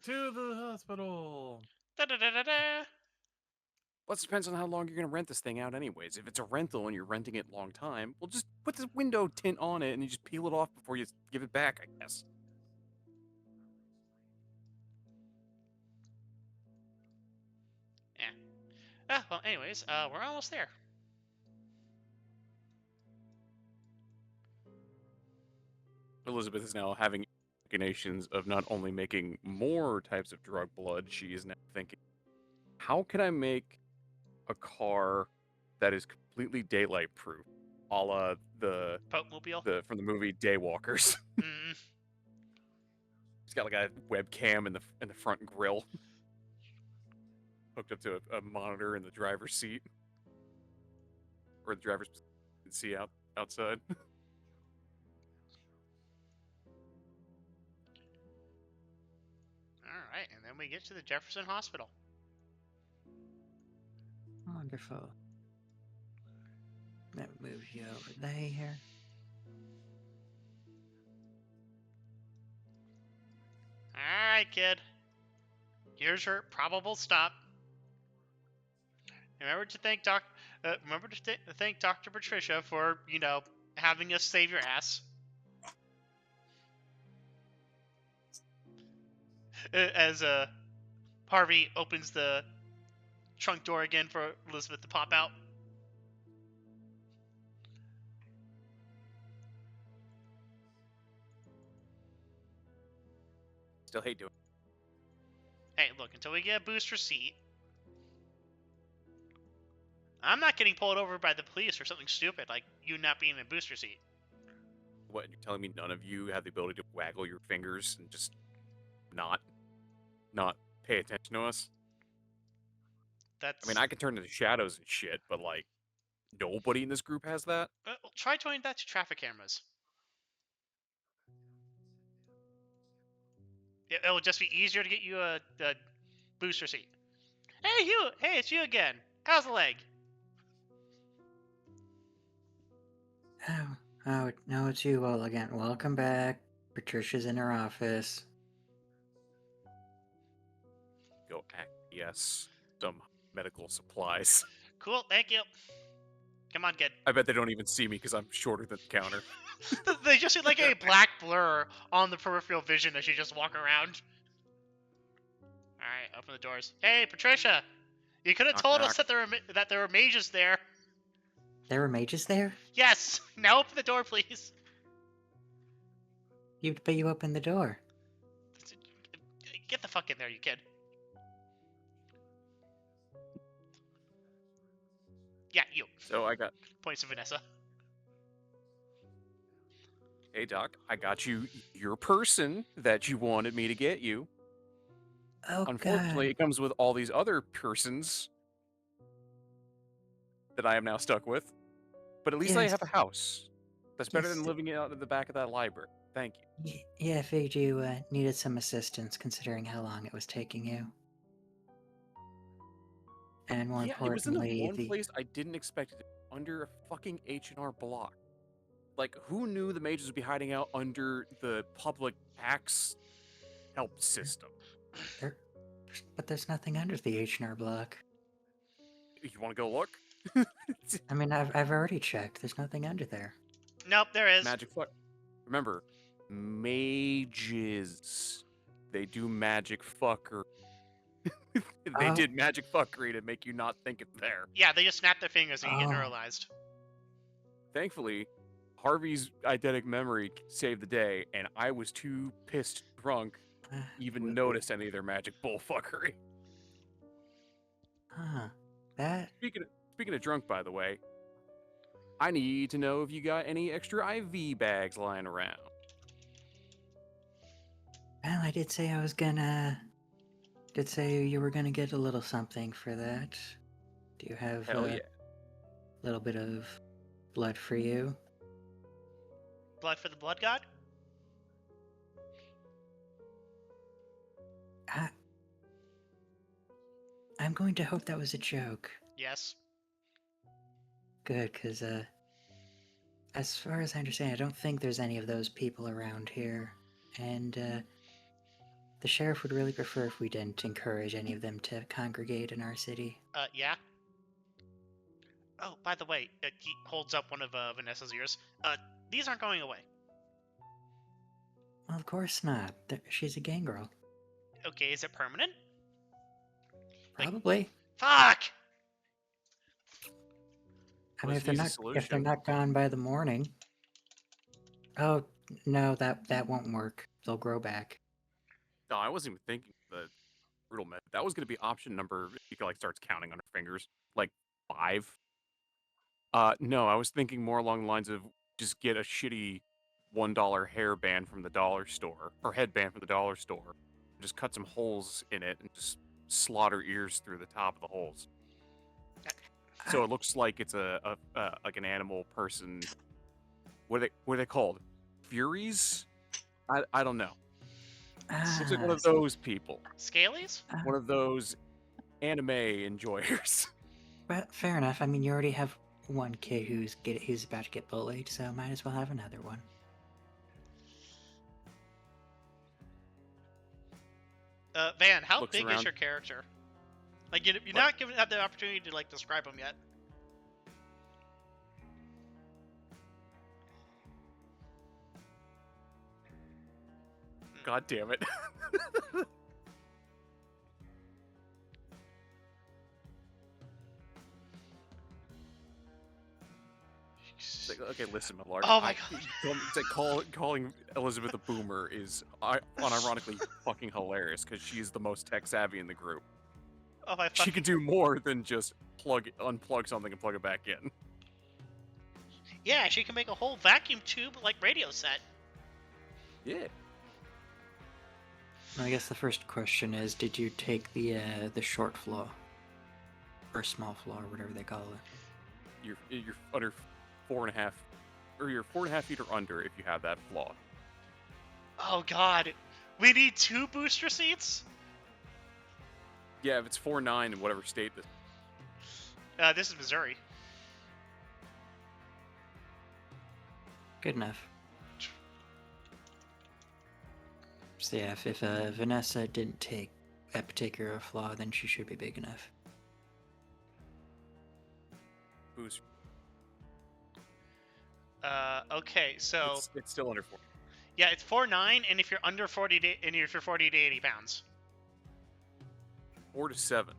To the hospital. Da-da-da-da-da. Well, it depends on how long you're going to rent this thing out anyways. If it's a rental and you're renting it a long time, well, just put the window tint on it and you just peel it off before you give it back, I guess. Yeah. Well, anyways, we're almost there. Elizabeth is now having machinations of not only making more types of drug blood, she is now thinking, how can I make a car that is completely daylight proof, a la the Pope-mobile? from the movie Daywalkers? Mm. He's got like a webcam in the front grill, hooked up to a monitor in the driver's seat, or the driver's seat outside. Alright, and then we get to the Jefferson Hospital. Wonderful. That moves you over there. Alright, kid. Here's your probable stop. Remember to thank thank Dr. Patricia for, having us save your ass. As Harvey opens the trunk door again for Elizabeth to pop out. Still hate doing it. Hey, look, until we get a booster seat, I'm not getting pulled over by the police for something stupid like you not being in a booster seat. What, you're telling me none of you have the ability to waggle your fingers and just not pay attention to us? That's. I mean, I can turn into shadows and shit, but like, nobody in this group has that? Try joining that to traffic cameras. It'll just be easier to get you a booster seat. Hey, you! Hey, it's you again. How's the leg? Oh, no, it's you all again. Welcome back. Patricia's in her office. Go acquiesce some medical supplies. Cool, thank you. Come on, kid. I bet they don't even see me because I'm shorter than the counter. They just see like a black blur on the peripheral vision as you just walk around. Alright, open the doors. Hey, Patricia! You could have Knock, told knock. us that there were mages there. There were mages there? Yes! Now open the door, please. But you opened the door. Get the fuck in there, you kid. Yeah, you. So I got. Points to Vanessa. Hey, Doc, I got you your person that you wanted me to get you. Oh Unfortunately, God. it comes with all these other persons that I am now stuck with. But at least I Yes. have a house. That's better Yes. than living out at the back of that library. Thank you. Yeah, I figured you needed some assistance considering how long it was taking you. And more Yeah, it was in the importantly, one place I didn't expect it, under a fucking H&R Block. Like, who knew the mages would be hiding out under the public tax help system? but there's nothing under the H&R Block. You want to go look? I mean, I've already checked. There's nothing under there. Nope, there is. Magic fuck. Remember, mages. They do magic fucker. They Oh. did magic fuckery to make you not think it's there. Yeah, they just snap their fingers and you get Oh. neuralized. Thankfully, Harvey's eidetic memory saved the day, and I was too pissed drunk even notice any of their magic bullfuckery. Huh. That. Speaking of drunk, by the way, I need to know if you got any extra IV bags lying around. Well, I did say I was gonna. Did say you were gonna get a little something for that. Do you have Hell yeah. a little bit of blood for you? Blood for the blood god? I'm going to hope that was a joke. Yes. Good, because as far as I understand, I don't think there's any of those people around here, and the sheriff would really prefer if we didn't encourage any of them to congregate in our city. Yeah. Oh, by the way, he holds up one of Vanessa's ears. These aren't going away. Well, of course not. She's a gangrel. Okay, is it permanent? Probably. Fuck! I mean, Let's if they're use a not solution. gone by the morning. Oh no, that won't work. They'll grow back. No, I wasn't even thinking the brutal method. That was going to be option number. You could like starts counting on her fingers, like 5. No, I was thinking more along the lines of just get a shitty $1 hairband from the dollar store or headband from the dollar store. Just cut some holes in it and just slaughter ears through the top of the holes. So it looks like it's a like an animal person. What are they called? Furies? I don't know. Looks like one of those people. Scalies? One of those anime enjoyers. But fair enough. I mean, you already have one kid who's about to get bullied, so might as well have another one. Van, how Looks big is around. your character? Like, you're not given the opportunity to like describe him yet. God damn it. It's like, okay, listen, Millarc. Oh my God. It's like calling Elizabeth a boomer is unironically fucking hilarious because she's the most tech savvy in the group. Oh my She fucking... can do more than just unplug something and plug it back in. Yeah, she can make a whole vacuum tube like radio set. Yeah. I guess the first question is, did you take the short flaw? Or small flaw, or whatever they call it. You're under 4.5, or you're 4.5 feet or under if you have that flaw. Oh God, we need 2 booster seats. Yeah, if it's 4.9 in whatever state this. This is Missouri. Good enough. So yeah, if Vanessa didn't take that particular flaw, then she should be big enough. Boost. Okay, so It's still under 4. yeah, it's 4'9", and if you're under 40 if you're 40 to 80 pounds. 4 to 7.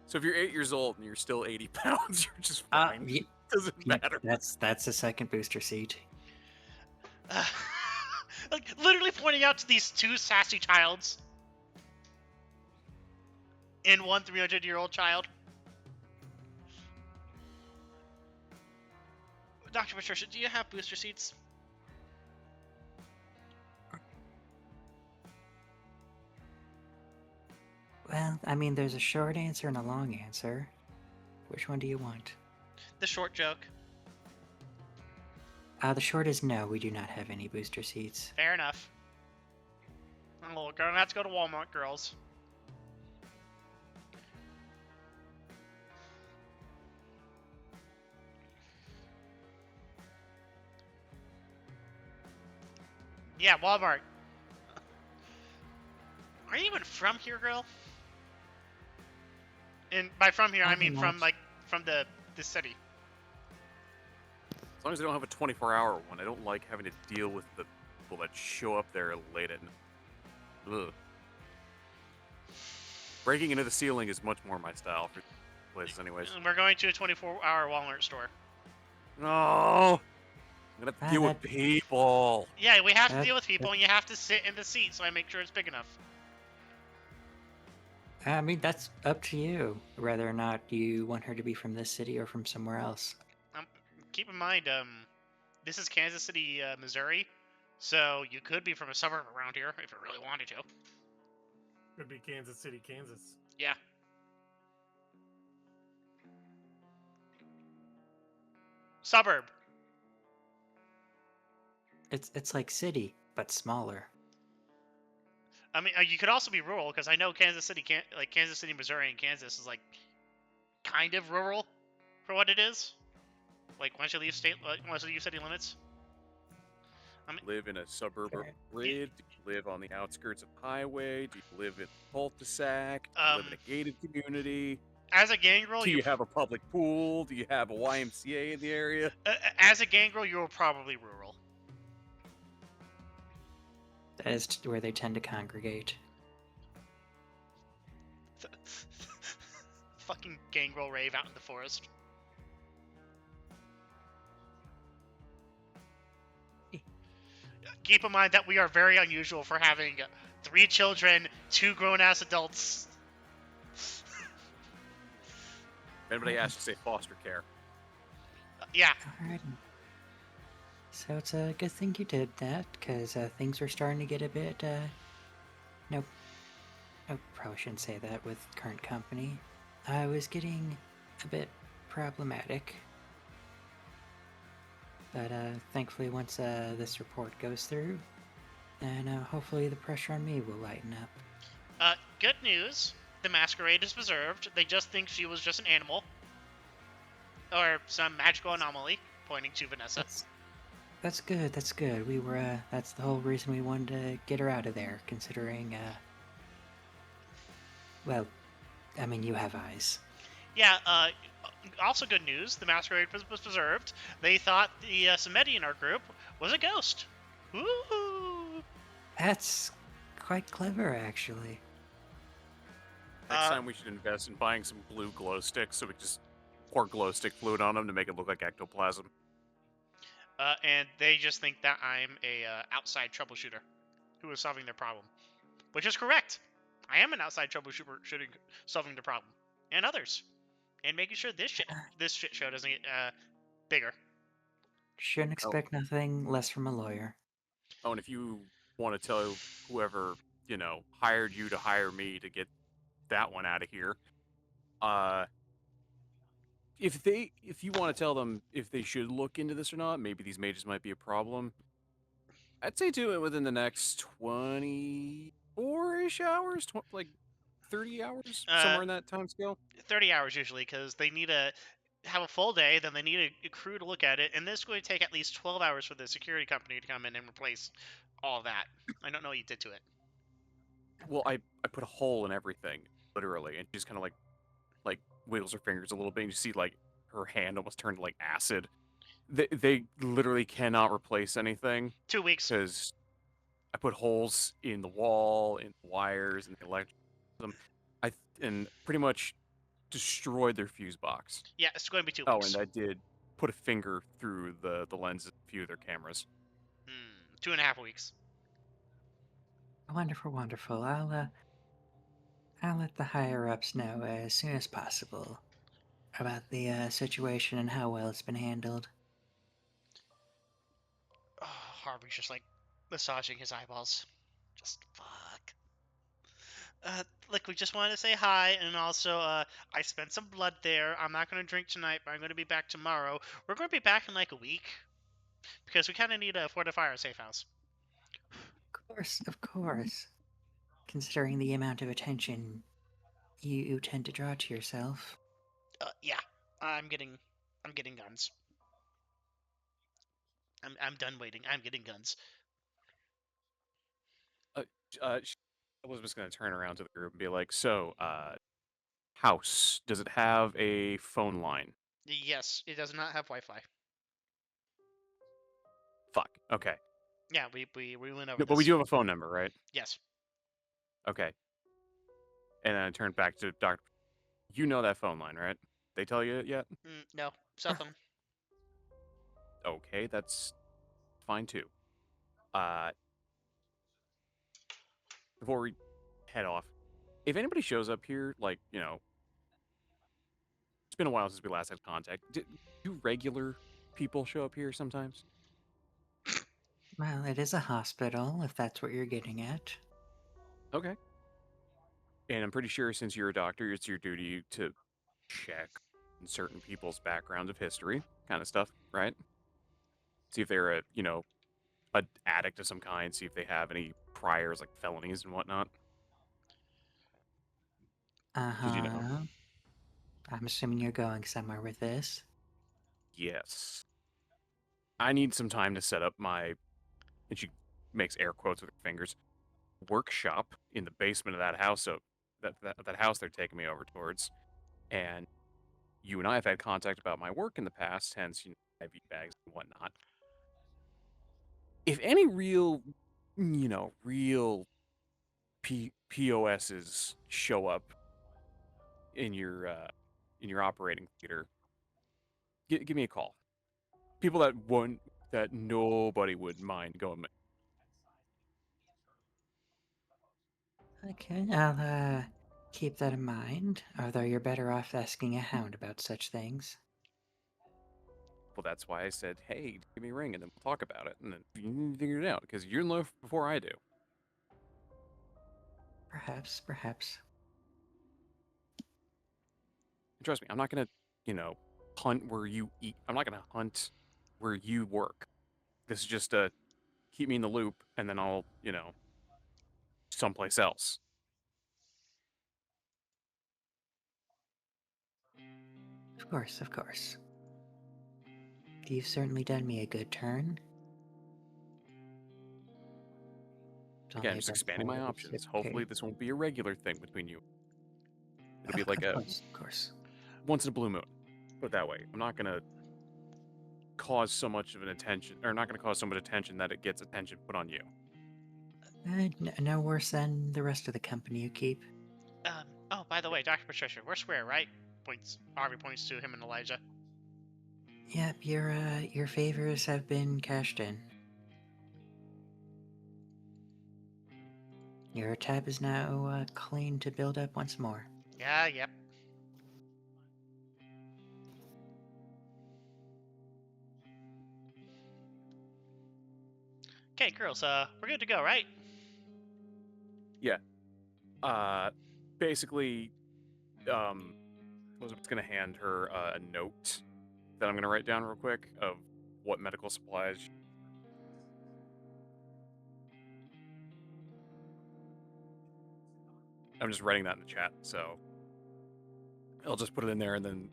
So if you're 8 years old and you're still 80 pounds, you're just fine. Doesn't matter. That's the second booster seat. Like literally pointing out to these 2 sassy childs and one 300-year-old child. Dr. Patricia, do you have booster seats? Well, I mean, there's a short answer and a long answer. Which one do you want? The short joke. The short is no, we do not have any booster seats. Fair enough. Oh, we're gonna have to go to Walmart, girls. Yeah, Walmart. Are you even from here, girl? And by from here, I mean from the city. As long as I don't have a 24-hour one, I don't like having to deal with the people that show up there late at night. Ugh. Breaking into the ceiling is much more my style for places, anyways. We're going to a 24-hour Walmart store. No, I'm gonna have to deal that- with people. Yeah, we have to That- deal with people, and you have to sit in the seat, so I make sure it's big enough. I mean, that's up to you, whether or not you want her to be from this city or from somewhere else. Keep in mind, this is Kansas City, Missouri, so you could be from a suburb around here if you really wanted to. Could be Kansas City, Kansas. Yeah. Suburb. It's like city, but smaller. I mean, you could also be rural, because I know Kansas City, Kansas City, Missouri, and Kansas is like kind of rural for what it is. Like once you leave city limits. Live in a suburb or Right. grid? Do you live on the outskirts of highway? Do you live in a cul-de-sac? Do you live in a gated community? As a gangrel, Do you have a public pool? Do you have a YMCA in the area? as a gangrel, you're probably rural. That is where they tend to congregate. Fucking gangrel rave out in the forest. Keep in mind that we are very unusual for having 3 children, 2 grown-ass adults. If anybody asks, you say foster care. Yeah. Alright. So it's a good thing you did that, because things are starting to get a bit, Nope. I probably shouldn't say that with current company. I was getting a bit problematic. But, thankfully once, this report goes through, then, hopefully the pressure on me will lighten up. Good news. The Masquerade is preserved. They just think she was just an animal. Or some magical anomaly, pointing to Vanessa. That's good, that's good. We were, that's the whole reason we wanted to get her out of there, considering, well, I mean, you have eyes. Yeah, also good news. The Masquerade was preserved. They thought the Samedi in our group was a ghost. Woo! That's quite clever, actually. Next time we should invest in buying some blue glow sticks so we just pour glow stick fluid on them to make it look like ectoplasm. And they just think that I'm a outside troubleshooter who is solving their problem, which is correct. I am an outside troubleshooter solving the problem, and others, and making sure this shit show doesn't get bigger. Shouldn't expect nothing less from a lawyer. Oh, and if you want to tell whoever, hired you to hire me to get that one out of here, if you want to tell them if they should look into this or not, maybe these mages might be a problem, I'd say do it within the next 24-ish hours, like 30 hours, somewhere in that time scale. 30 hours usually, because they need to have a full day, then they need a crew to look at it, and this is going to take at least 12 hours for the security company to come in and replace all of that. I don't know what you did to it. Well, I put a hole in everything, literally, and she just kind of like wiggles her fingers a little bit, and you see like her hand almost turned to like acid. They literally cannot replace anything 2 weeks. because I put holes in the wall, in the wires, and the electric. And pretty much destroyed their fuse box. Yeah, it's going to be 2 Oh, weeks. and I did put a finger through the lenses of a few of their cameras. 2.5 weeks. Wonderful, wonderful. I'll let the higher ups know as soon as possible about the situation and how well it's been handled. Harvey's just like massaging his eyeballs. Just fuck. Look, we just wanted to say hi, and also, I spent some blood there. I'm not gonna drink tonight, but I'm gonna be back tomorrow. We're gonna be back in like a week because we kind of need to fortify our safe house. Of course, of course. Considering the amount of attention you tend to draw to yourself. Yeah, I'm getting guns. I'm done waiting. I'm getting guns. Elizabeth's gonna turn around to the group and be like, "So, house, does it have a phone line?" Yes, it does not have Wi-Fi. Fuck. Okay. Yeah, we went over No, this. but we do have a phone number, right? Yes. Okay. And then I turned back to Doctor. You know that phone line, right? They tell you it yet? No, cell phone. Okay, that's fine too. Before we head off, if anybody shows up here, like, it's been a while since we last had contact. Do regular people show up here sometimes? Well, it is a hospital, if that's what you're getting at. Okay. And I'm pretty sure since you're a doctor, it's your duty to check certain people's backgrounds of history, kind of stuff, right? See if they're an addict of some kind, see if they have any priors like felonies and whatnot. Because I'm assuming you're going somewhere with this. yes. I need some time to set up my, and she makes air quotes with her fingers, workshop in the basement of that house. So that house they're taking me over towards, and you and I have had contact about my work in the past, hence IV bags and whatnot. If any real, real POSs show up in your operating theater, give me a call. People that nobody would mind going. Okay, I'll keep that in mind, although you're better off asking a hound about such things. Well, that's why I said, hey, give me a ring, and then we'll talk about it, and then you can figure it out, because you're in love before I do. Perhaps. And trust me, I'm not gonna, hunt where you eat. I'm not gonna hunt where you work. This is just to keep me in the loop, and then I'll, someplace else. Of course. You've certainly done me a good turn. Again, just expanding my options. Hopefully, this won't be a regular thing between you. It'll be like of course. once in a blue moon. Put it that way. I'm not gonna cause so much of an attention, or not gonna cause so much attention that it gets attention put on you. No worse than the rest of the company you keep. Oh, by the way, Dr. Patricia, we're square, right? Harvey points to him and Elijah. Yep, your favors have been cashed in. Your tab is now clean to build up once more. Yeah, yep. Okay, girls, we're good to go, right? Yeah. Basically, Elizabeth's gonna hand her a note that I'm gonna write down real quick of what medical supplies. I'm just writing that in the chat, so I'll just put it in there, and then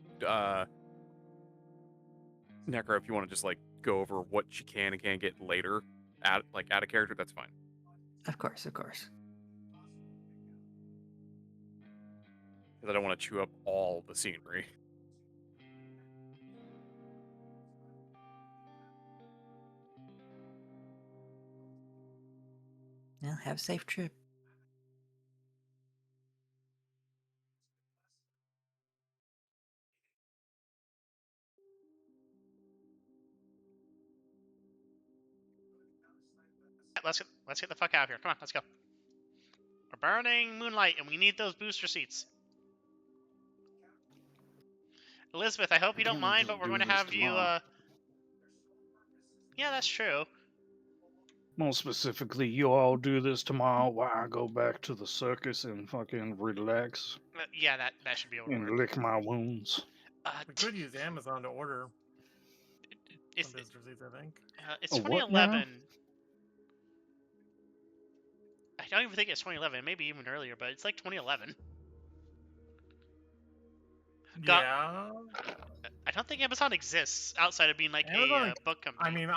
Necro, if you want to just like go over what she can and can't get later, out of character, that's fine. Of course. Because I don't want to chew up all the scenery. Well, have a safe trip. Let's get the fuck out of here. Come on, let's go. We're burning moonlight, and we need those booster seats. Elizabeth, I hope you don't mind, but we're going to have you. Yeah, that's true. More specifically, you all do this tomorrow while I go back to the circus and fucking relax Yeah, that should be over and with. lick my wounds. We could use Amazon to order It's some visitor seats, I think. it's A what now? 2011. I don't even think it's 2011. Maybe even earlier, but it's like 2011. Got- Yeah. I don't think Amazon exists outside of being like Amazon a book company. I mean,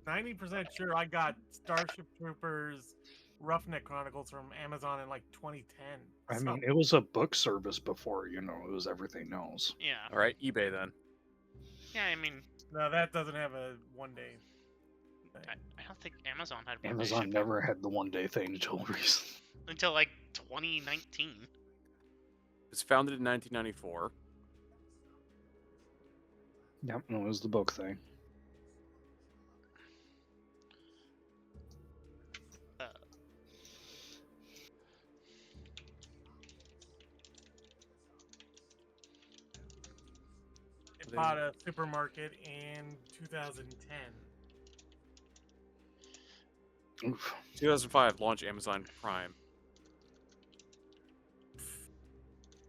90% sure I got Starship Troopers, Roughneck Chronicles from Amazon in like 2010. I so- mean, it was a book service before, it was everything else. Yeah. All right, eBay then. Yeah, I mean, no, that doesn't have a 1 day. I don't think Amazon had one-day Amazon shipping never had the one-day thing until recently. until like 2019. It was founded in 1994. Yep, no, it was the book thing. It bought a supermarket in 2010. Oof. 2005, launch Amazon Prime.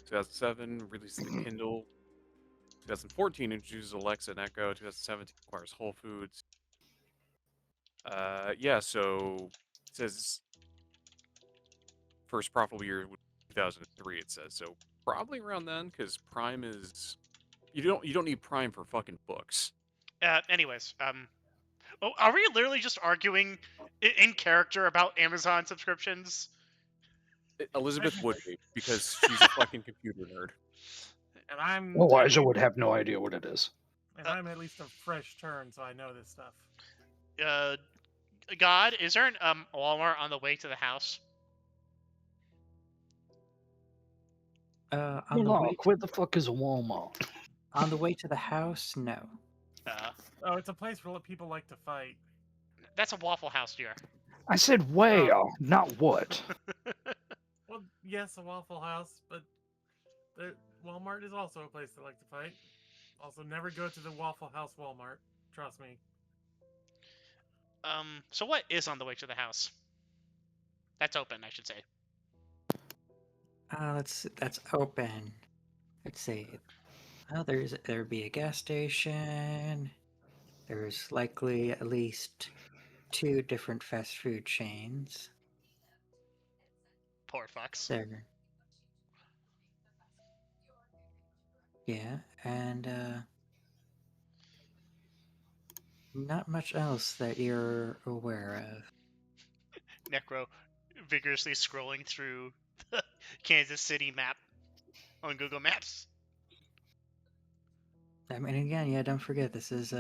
2007, release the Kindle. 2014, introduces Alexa and Echo. 2017, acquires Whole Foods. Yeah, so it says first profitable year was 2003. It says so, probably around then, because Prime is you don't need Prime for fucking books. Anyways, oh, are we literally just arguing in character about Amazon subscriptions? Elizabeth would be because she's a fucking computer nerd. And I'm Elijah would have no idea what it is. and I'm at least a fresh turn, so I know this stuff. God, is there an Walmart on the way to the house? On the way Millarc, where the fuck is a Walmart? on the way to the house, no. Oh, it's a place where people like to fight. That's a Waffle House, dear. I said where, not what. Well, yes, a Waffle House, but Walmart is also a place that like to fight. Also, never go to the Waffle House Walmart. Trust me. So what is on the way to the house? That's open, I should say. That's open. Let's see. Well, there'd be a gas station. There's likely at least 2 different fast food chains. Poor fucks. There. Yeah, and not much else that you're aware of. Necro vigorously scrolling through the Kansas City map on Google Maps. I mean, again, yeah, don't forget this is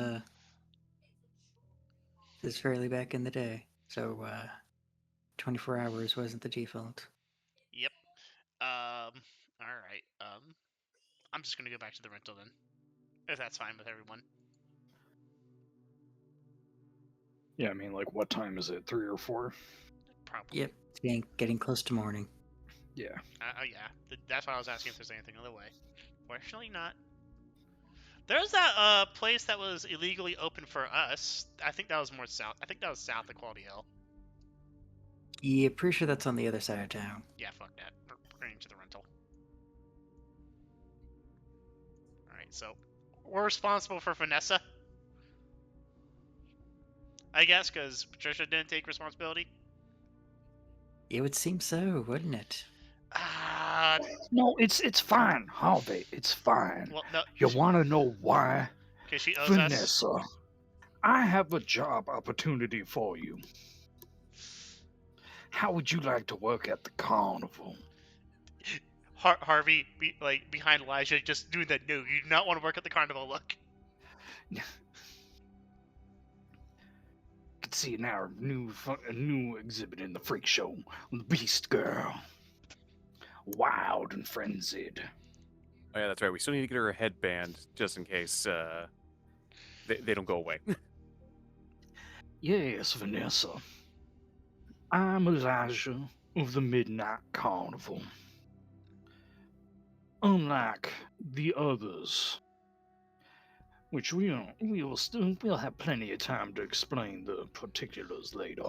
fairly back in the day, so 24 hours wasn't the default. Yep. All right. I'm just gonna go back to the rental then, if that's fine with everyone. Yeah, I mean, like, what time is it? 3 or 4? Probably. Yep, it's getting close to morning. Yeah. Yeah. That's why I was asking if there's anything other way. Fortunately, not. There's that place that was illegally open for us. I think that was more south. I think that was south of Quality Hill. Yeah, pretty sure that's on the other side of town. Yeah, fuck that. We're going to the rental. Alright, so we're responsible for Vanessa. I guess, because Patricia didn't take responsibility. It would seem so, wouldn't it? No, it's fine, Harvey. It's fine. Well, no. You want to know why? Because she owes us. Vanessa, I have a job opportunity for you. How would you like to work at the carnival? Harvey, behind Elijah, just doing that. No, you do not want to work at the carnival look. You can see now a new exhibit in the freak show, the Beast Girl, wild and frenzied. Oh yeah, that's right. We still need to get her a headband just in case they don't go away. Yes, Vanessa. I'm Elijah of the Midnight Carnival. Unlike the others, which we'll have plenty of time to explain the particulars later.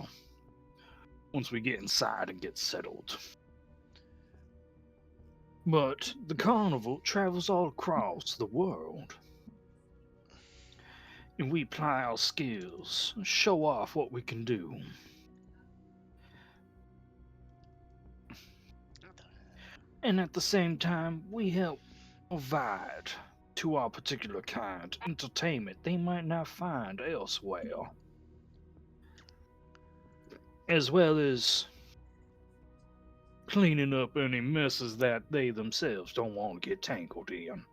Once we get inside and get settled. But the carnival travels all across the world. And we ply our skills, show off what we can do. And at the same time, we help provide to our particular kind entertainment they might not find elsewhere. As well as cleaning up any messes that they themselves don't want to get tangled in.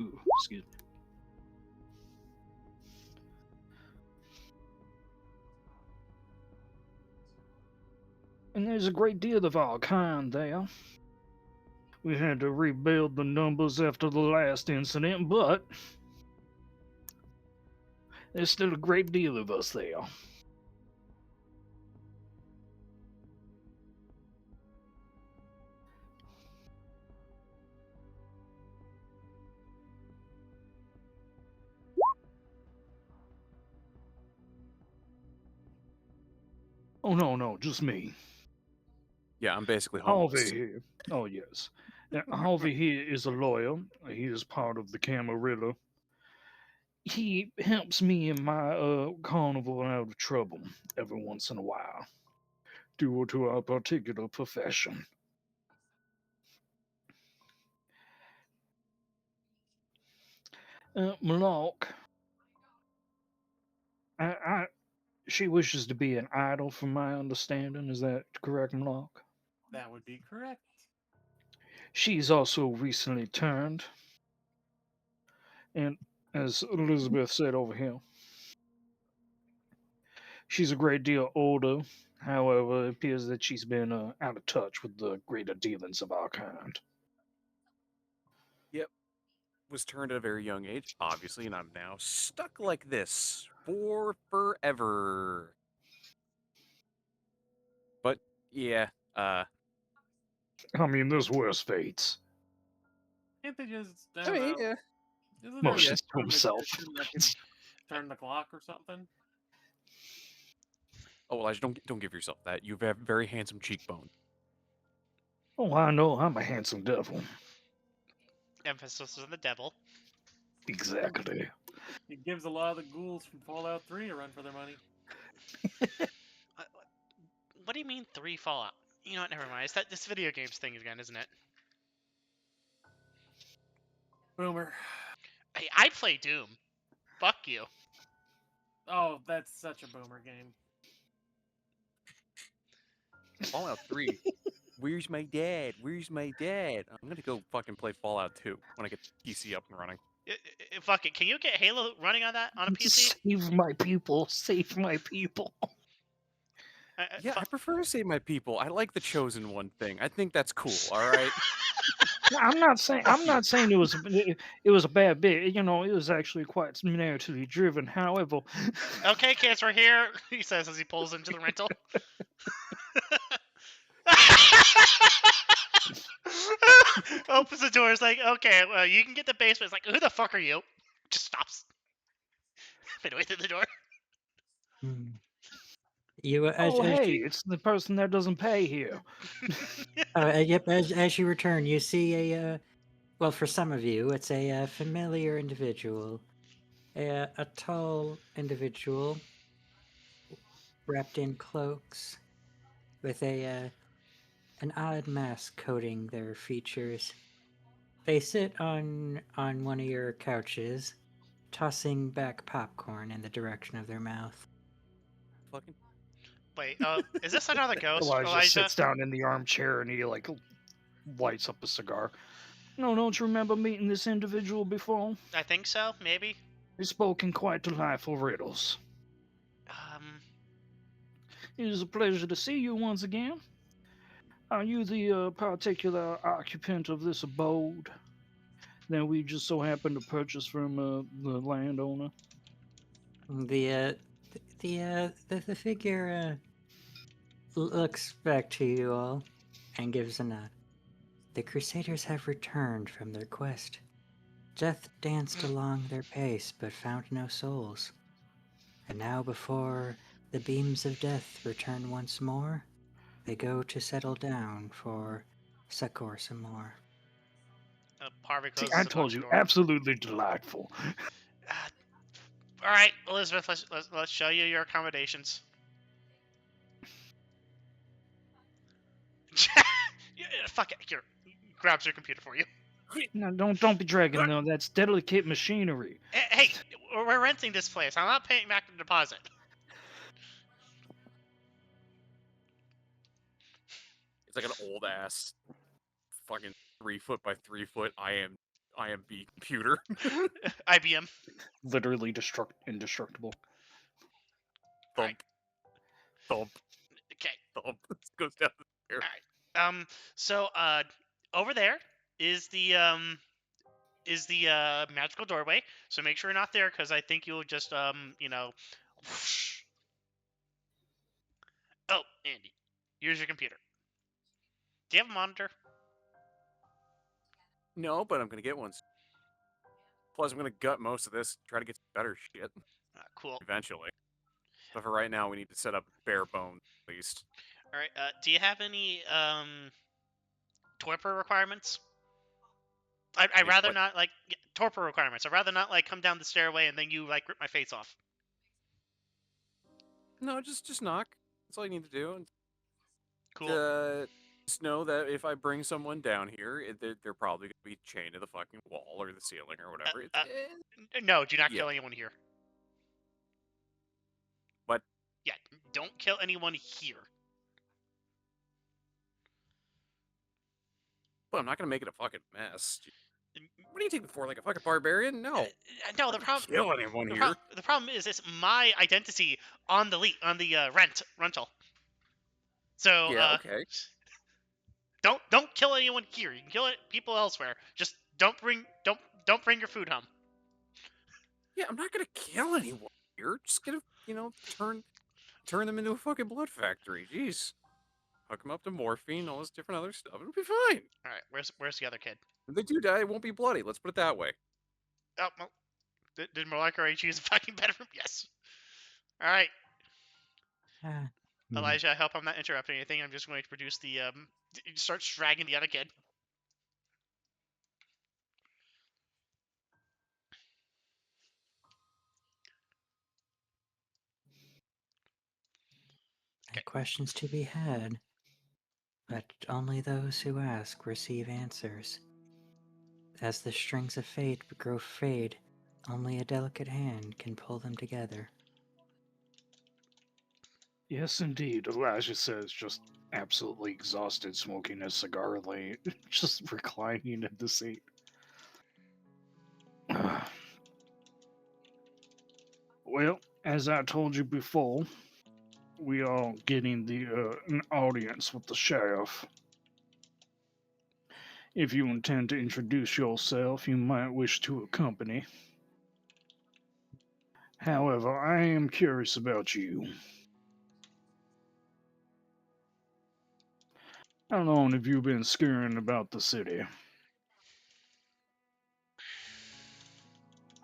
Ooh, excuse me. And there's a great deal of our kind there. We had to rebuild the numbers after the last incident, but there's still a great deal of us there. Oh, no, just me. Yeah, I'm basically Harvey homeless. here. Oh, yes. Now, Harvey here is a lawyer. He is part of the Camarilla. He helps me in my carnival out of trouble every once in a while, due to our particular profession. Millarc, she wishes to be an idol, from my understanding. Is that correct, Millarc? That would be correct. She's also recently turned, and as Elizabeth said over here, she's a great deal older. However, it appears that she's been out of touch with the greater dealings of our kind. Yep. Was turned at a very young age, obviously, and I'm now stuck like this for forever. But yeah, I mean, there's worse fates. Can't they just, I I don't mean, know, yeah. isn't there Motions to some himself. magician that can turn the clock or something? Oh, Elijah, don't give yourself that. You have very handsome cheekbone. Oh, I know, I'm a handsome devil. Emphasis on the devil. Exactly. It gives a lot of the ghouls from Fallout 3 a run for their money. What do you mean 3 Fallout? You know what? Never mind. It's that this video games thing again, isn't it? Boomer. Hey, I play Doom. Fuck you. Oh, that's such a boomer game. Fallout 3. Where's my dad? Where's my dad? I'm gonna go fucking play Fallout 2 when I get the PC up and running. Fuck it. Can you get Halo running on that on a PC? Save my people. Save my people. Yeah, I prefer to save my people. I like the chosen one thing. I think that's cool. All right. I'm not saying it was a bad bit. You know, it was actually quite narratively driven. However, Okay, kids, we're here. He says as he pulls into the rental. Opens the door. Is like, okay, well, you can get the basement. It's like, who the fuck are you? Just stops midway through the door. You oh hey, it's the person that doesn't pay here. yep. As you return, you see a well, for some of you, it's a familiar individual, a tall individual wrapped in cloaks, with an odd mask coating their features. They sit on one of your couches, tossing back popcorn in the direction of their mouth. Fucking. Wait, is this another ghost, Elijah sits down in the armchair and he like lights up a cigar. No, don't you remember meeting this individual before? I think so, maybe. He spoke in quite delightful riddles. It is a pleasure to see you once again. Are you the particular occupant of this abode that we just so happened to purchase from the landowner? The figure looks back to you all and gives a nod. The Crusaders have returned from their quest. Death danced along their pace, but found no souls. And now before the beams of death return once more, they go to settle down for succor some more. Harvey See, closes I the told box you, door. absolutely delightful. All right, Elizabeth, let's show you your accommodations. Yeah, fuck it. Here, grabs your computer for you. No, don't be dragging them. That's delicate machinery. Hey, we're renting this place. I'm not paying back the deposit. It's like an old ass, fucking 3 foot by 3 foot. IMB computer. IBM. Literally indestructible. All right. Thump, Okay. thump. It goes down the stairs. All right. So over there is the magical doorway. So make sure you're not there, because I think you'll just whoosh. Oh, Andy, here's your computer. Do you have a monitor? No, but I'm gonna get one. Plus, I'm gonna gut most of this. Try to get some better shit Cool. eventually. But for right now, we need to set up bare bones at least. All right. Do you have any torpor requirements? I'd rather What? not torpor requirements. I'd rather not come down the stairway and then you rip my face off. No, just knock. That's all you need to do. And, Cool. just know that if I bring someone down here, they're probably gonna be chained to the fucking wall or the ceiling or whatever. No, do not yeah. kill anyone here. What? Yeah, don't kill anyone here. But I'm not gonna make it a fucking mess. What do you take me for, like a fucking barbarian? No. No, the problem. Kill anyone here. The problem is it's my identity on the rental. So Yeah. Okay. don't kill anyone here. You can kill people elsewhere. Just don't bring your food home. Yeah, I'm not gonna kill anyone here. Just gonna, turn them into a fucking blood factory. Jeez. Hook them up to morphine, all this different other stuff. It'll be fine. All right, where's the other kid? If they do die, it won't be bloody. Let's put it that way. Oh, well, did Millarc already choose a fucking bedroom? Yes. All right, Elijah, I hope I'm not interrupting anything. I'm just going to produce the start dragging the other kid. Questions to be had, but only those who ask receive answers. As the strings of fate grow fade, only a delicate hand can pull them together. Yes, indeed, Elijah says, just absolutely exhausted, smoking a cigar late, just reclining in the seat. Well, as I told you before, we are getting an audience with the sheriff. If you intend to introduce yourself, you might wish to accompany. However, I am curious about you. How long have you been scurrying about the city?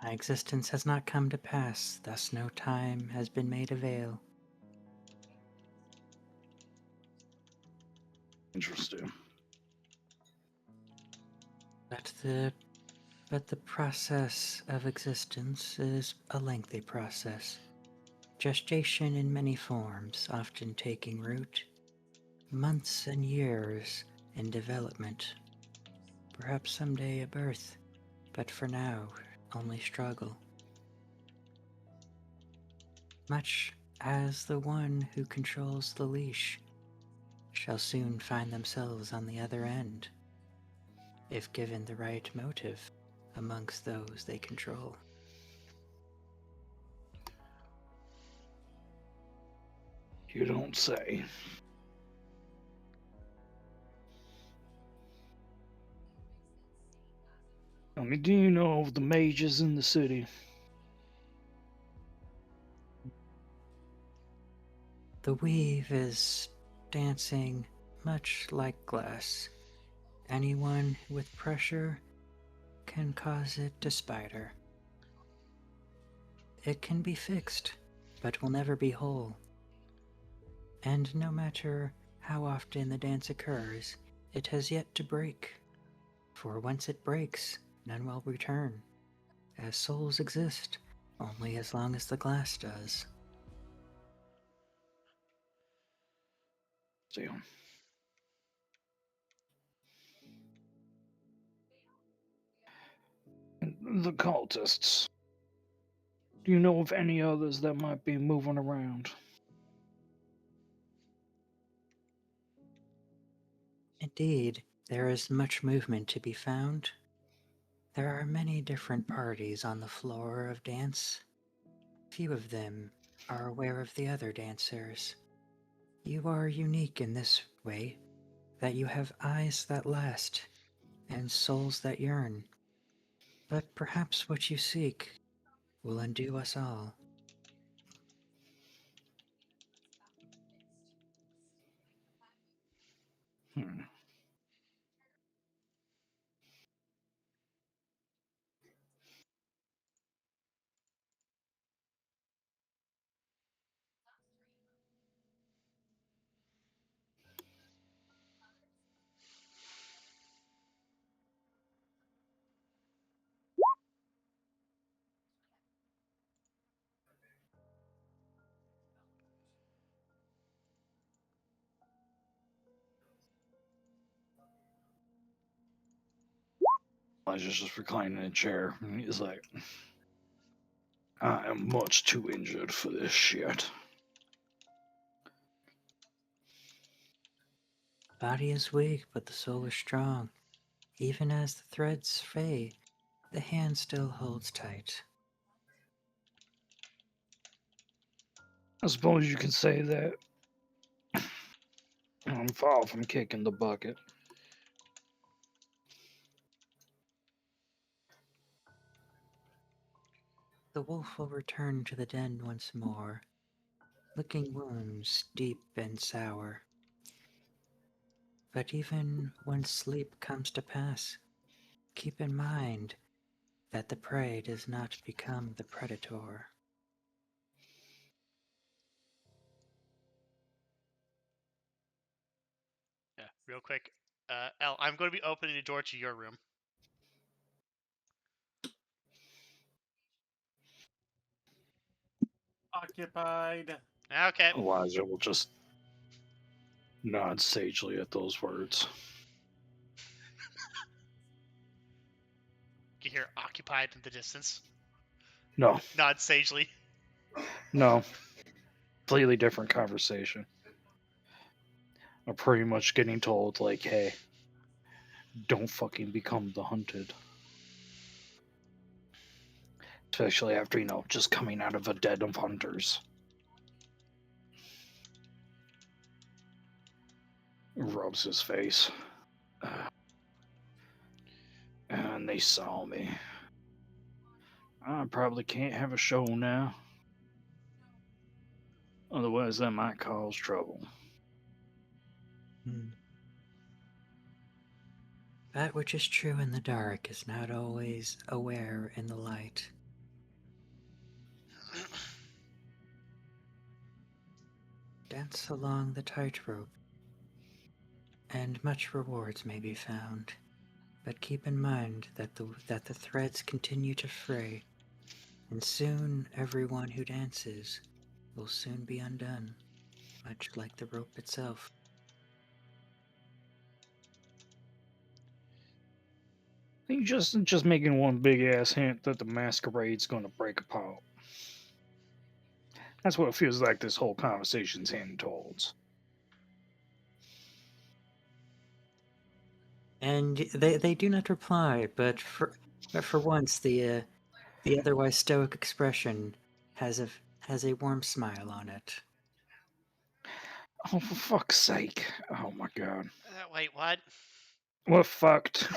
My existence has not come to pass, thus no time has been made avail. Interesting. But the process of existence is a lengthy process. Gestation in many forms, often taking root. Months and years in development. Perhaps someday a birth, but for now, only struggle. Much as the one who controls the leash shall soon find themselves on the other end, if given the right motive amongst those they control. You don't say. I mean, do you know of the mages in the city? The weave is dancing much like glass. Anyone with pressure can cause it to spider. It can be fixed, but will never be whole. And no matter how often the dance occurs, it has yet to break. For once it breaks, none will return, as souls exist only as long as the glass does. See. The cultists. Do you know of any others that might be moving around? Indeed, there is much movement to be found. There are many different parties on the floor of dance. Few of them are aware of the other dancers. You are unique in this way, that you have eyes that last, and souls that yearn. But perhaps what you seek will undo us all. Hmm. Elijah's just reclining in a chair, and he's like, I am much too injured for this shit. Body is weak, but the soul is strong. Even as the threads fray, the hand still holds tight. I suppose you could say that I'm far from kicking the bucket. The wolf will return to the den once more, licking wounds deep and sour. But even when sleep comes to pass, keep in mind that the prey does not become the predator. Yeah, real quick. Elle, I'm going to be opening the door to your room. Occupied. Okay. Elijah will just nod sagely at those words. You hear occupied in the distance. No, Nod sagely. no. Completely different conversation. I'm pretty much getting told, like, hey, don't fucking become the hunted. Especially after, just coming out of a den of hunters. Rubs his face. And they saw me. I probably can't have a show now. Otherwise, that might cause trouble. That which is true in the dark is not always aware in the light. Dance along the tightrope, and much rewards may be found. But keep in mind that the threads continue to fray, and soon everyone who dances will soon be undone, much like the rope itself. You just making one big ass hint that the masquerade's gonna break apart. That's what it feels like this whole conversation's hinting towards. And they do not reply, but for once the otherwise stoic expression has a warm smile on it. Oh, for fuck's sake. Oh my god. Wait, what? We're fucked.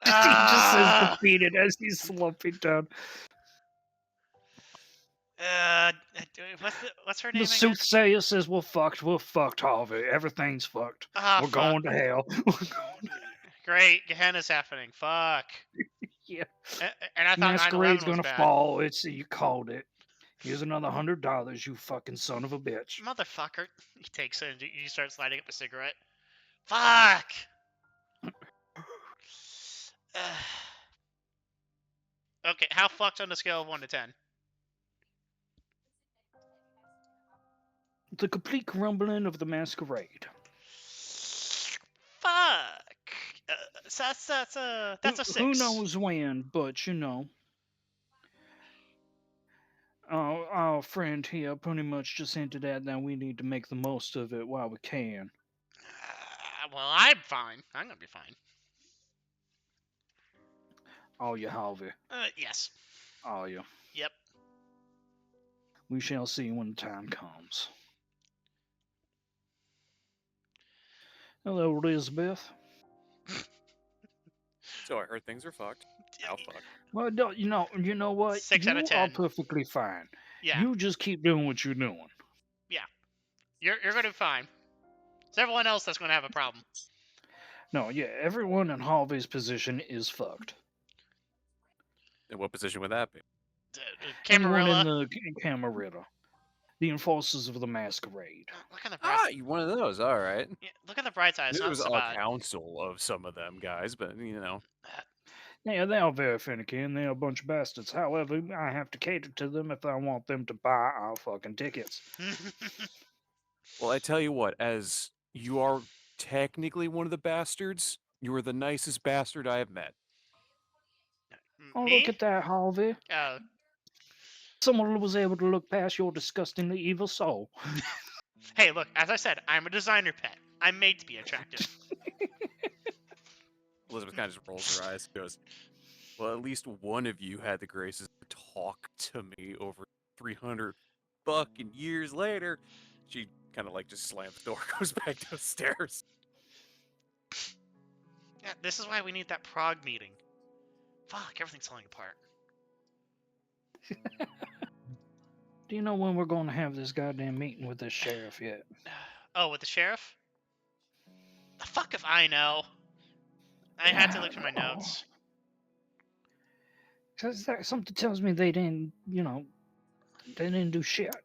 He just says defeated as he's slumping down. What's her The name again? soothsayer says we're fucked, Harvey. Everything's fucked. Ah, We're fuck. going to hell. Great, Gehenna's happening. Fuck. Yeah. And I thought 9/11 Masquerade's was gonna bad. fall. You called it. Here's another $100, you fucking son of a bitch. Motherfucker. He takes it and he starts lighting up a cigarette. Fuck! Okay, how fucked on a scale of 1 to 10? The complete crumbling of the Masquerade. Fuck! That's a Who 6. knows when, but our friend here pretty much just hinted at that we need to make the most of it while we can. Well, I'm fine. I'm gonna be fine. Are you, Harvey? Yes. Are you? Yep. We shall see when the time comes. Hello, Elizabeth. So I heard things are fucked. How fucked? Well, no, you know what? 6 out of You are 10. perfectly fine. Yeah. You just keep doing what you're doing. Yeah. You're gonna be fine. It's everyone else that's gonna have a problem. No, yeah, everyone in Harvey's position is fucked. In what position would that be? Anyone in Camarilla. the Camarilla. The enforcers of the Masquerade. Look at the bright. You one of those. All right. Yeah, look at the bright side. It's It not was so a bad. council of some of them guys, but you know. Yeah, they are very finicky and they're a bunch of bastards. However, I have to cater to them if I want them to buy our fucking tickets. Well, I tell you what, as you are technically one of the bastards, you are the nicest bastard I have met. Oh, Me? look at that, Harvey. Someone was able to look past your disgustingly evil soul. Hey, look, as I said, I'm a designer pet. I'm made to be attractive. Elizabeth kind of just rolls her eyes and goes, well, at least one of you had the graces to talk to me over 300 fucking years later. She kind of like just slams the door, goes back downstairs. Yeah, this is why we need that Prague meeting. Fuck, everything's falling apart. Do you know when we're going to have this goddamn meeting with this sheriff yet? Oh, with the sheriff? The fuck if I know. I had to look through my notes. Cause something tells me they didn't, they didn't do shit.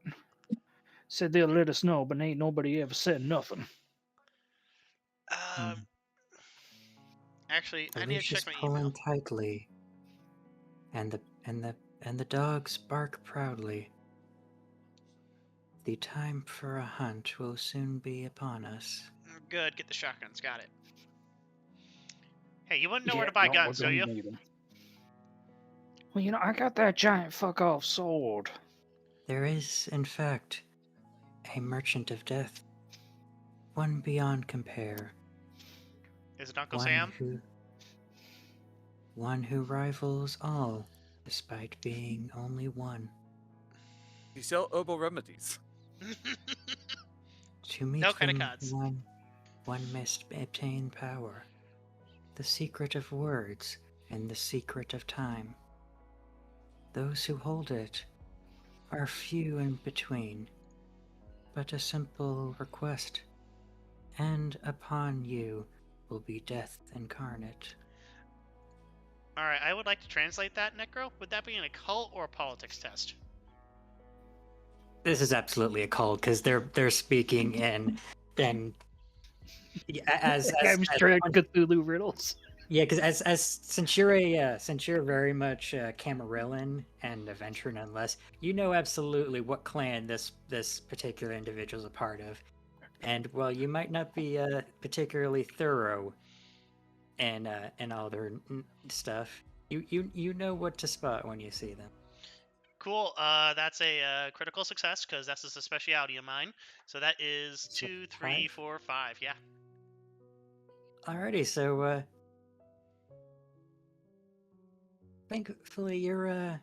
Said they'll let us know, but ain't nobody ever said nothing. Actually, The I need to leash check is my pulling email. tightly, and the dogs bark proudly. The time for a hunt will soon be upon us. Good, get the shotguns, got it. Hey, you wouldn't know where to buy guns, do you? Well, I got that giant fuck-off sword. There is, in fact, a merchant of death. One beyond compare. Is it Uncle Sam? One who rivals all, despite being only one. You sell herbal remedies. To meet No kind of them, cards. one must obtain power. The secret of words and the secret of time. Those who hold it are few in between, but a simple request, and upon you will be death incarnate. Alright, I would like to translate that, Necro. Would that be an occult or a politics test? This is absolutely a cult because they're speaking in as abstract Cthulhu riddles. Yeah, because since you're very much Camarillan and a Ventrue nonetheless, you know absolutely what clan this particular individual is a part of, and while you might not be particularly thorough in all their stuff, you know what to spot when you see them. Cool. That's a critical success because that's a specialty of mine. So that is 2, 3, 4, 5. Yeah. Alrighty, so thankfully you're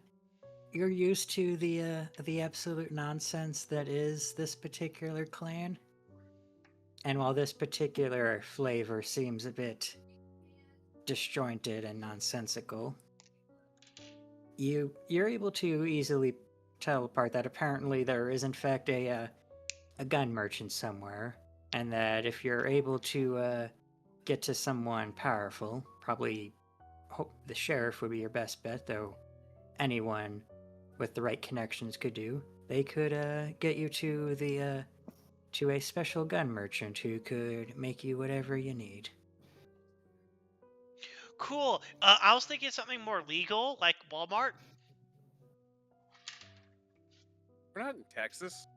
used to the absolute nonsense that is this particular clan. And while this particular flavor seems a bit disjointed and nonsensical, you're able to easily tell apart that apparently there is in fact a gun merchant somewhere, and that if you're able to get to someone powerful, probably the sheriff would be your best bet, though anyone with the right connections could do. They could get you to the to a special gun merchant who could make you whatever you need. Cool. I was thinking something more legal, like Walmart. We're not in Texas.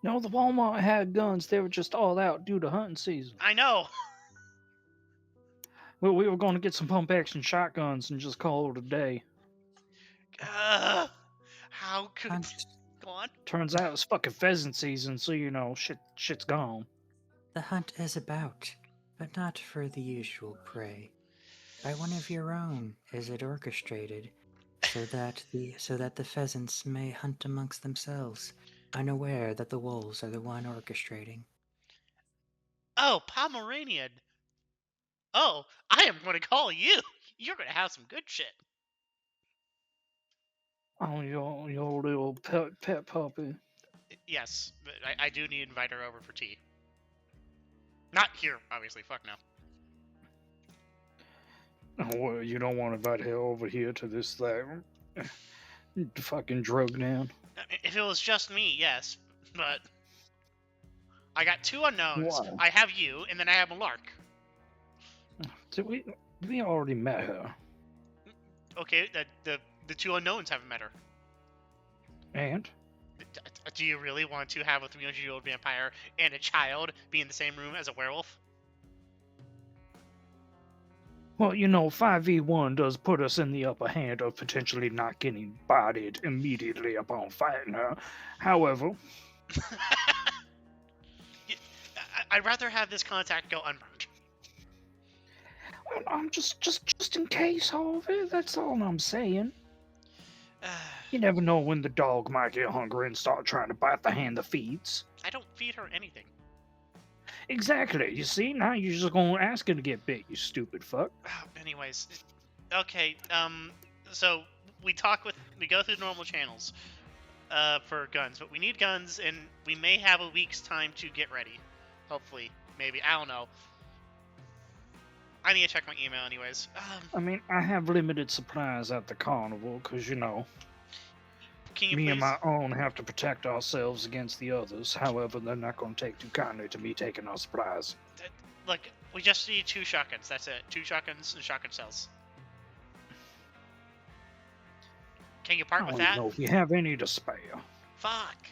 No, the Walmart had guns. They were just all out due to hunting season. I know. Well, we were going to get some pump action shotguns and just call it a day. How could... Hunt. Go on. Turns out it's fucking pheasant season, so you know, shit's gone. The hunt is about, but not for the usual prey. By one of your own is it orchestrated, so that the pheasants may hunt amongst themselves, unaware that the wolves are the one orchestrating. Oh, Pomeranian. Oh, I am going to call you. You're going to have some good shit. Oh, your little pet puppy. Yes, but I do need to invite her over for tea. Not here, obviously. Fuck no. Oh, well, you don't want to invite her over here to this fucking drug down. If it was just me, yes, but I got two unknowns. Why? I have you, and then I have Millarc. Did we already met her? Okay, the two unknowns haven't met her. And? Do you really want to have a 300-year-old vampire and a child be in the same room as a werewolf? Well, you know, 5v1 does put us in the upper hand of potentially not getting bodied immediately upon fighting her. However, I'd rather have this contact go unmarked. I'm just in case, Harvey. That's all I'm saying. You never know when the dog might get hungry and start trying to bite the hand that feeds. I don't feed her anything. Exactly. You see, now you're just gonna ask her to get bit, you stupid fuck. Anyways, okay. So we go through normal channels, for guns, but we need guns, and we may have a week's time to get ready. Hopefully, maybe, I don't know. I need to check my email, anyways. I mean, I have limited supplies at the carnival, because, you know, Can you me please... and my own have to protect ourselves against the others. However, they're not going to take too kindly to me taking our supplies. Look, we just need 2 shotguns. That's it. 2 shotguns and shotgun cells. Can you part I with don't that? know if you have any to spare. Fuck.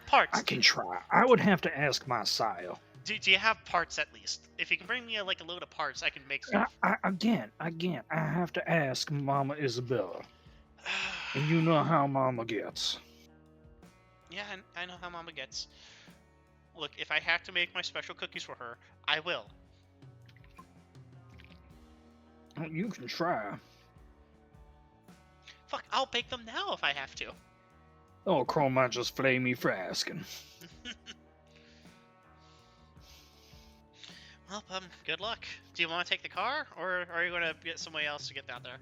Parts. I can try. I would have to ask my sire. Do you have parts at least? If you can bring me a load of parts, I can make some. Again, I have to ask Mama Isabella. And you know how Mama gets. Yeah, I know how Mama gets. Look, if I have to make my special cookies for her, I will. You can try. Fuck, I'll bake them now if I have to. Oh, Chrome might just flay me for asking. Well, good luck. Do you want to take the car, or are you going to get somebody else to get down there?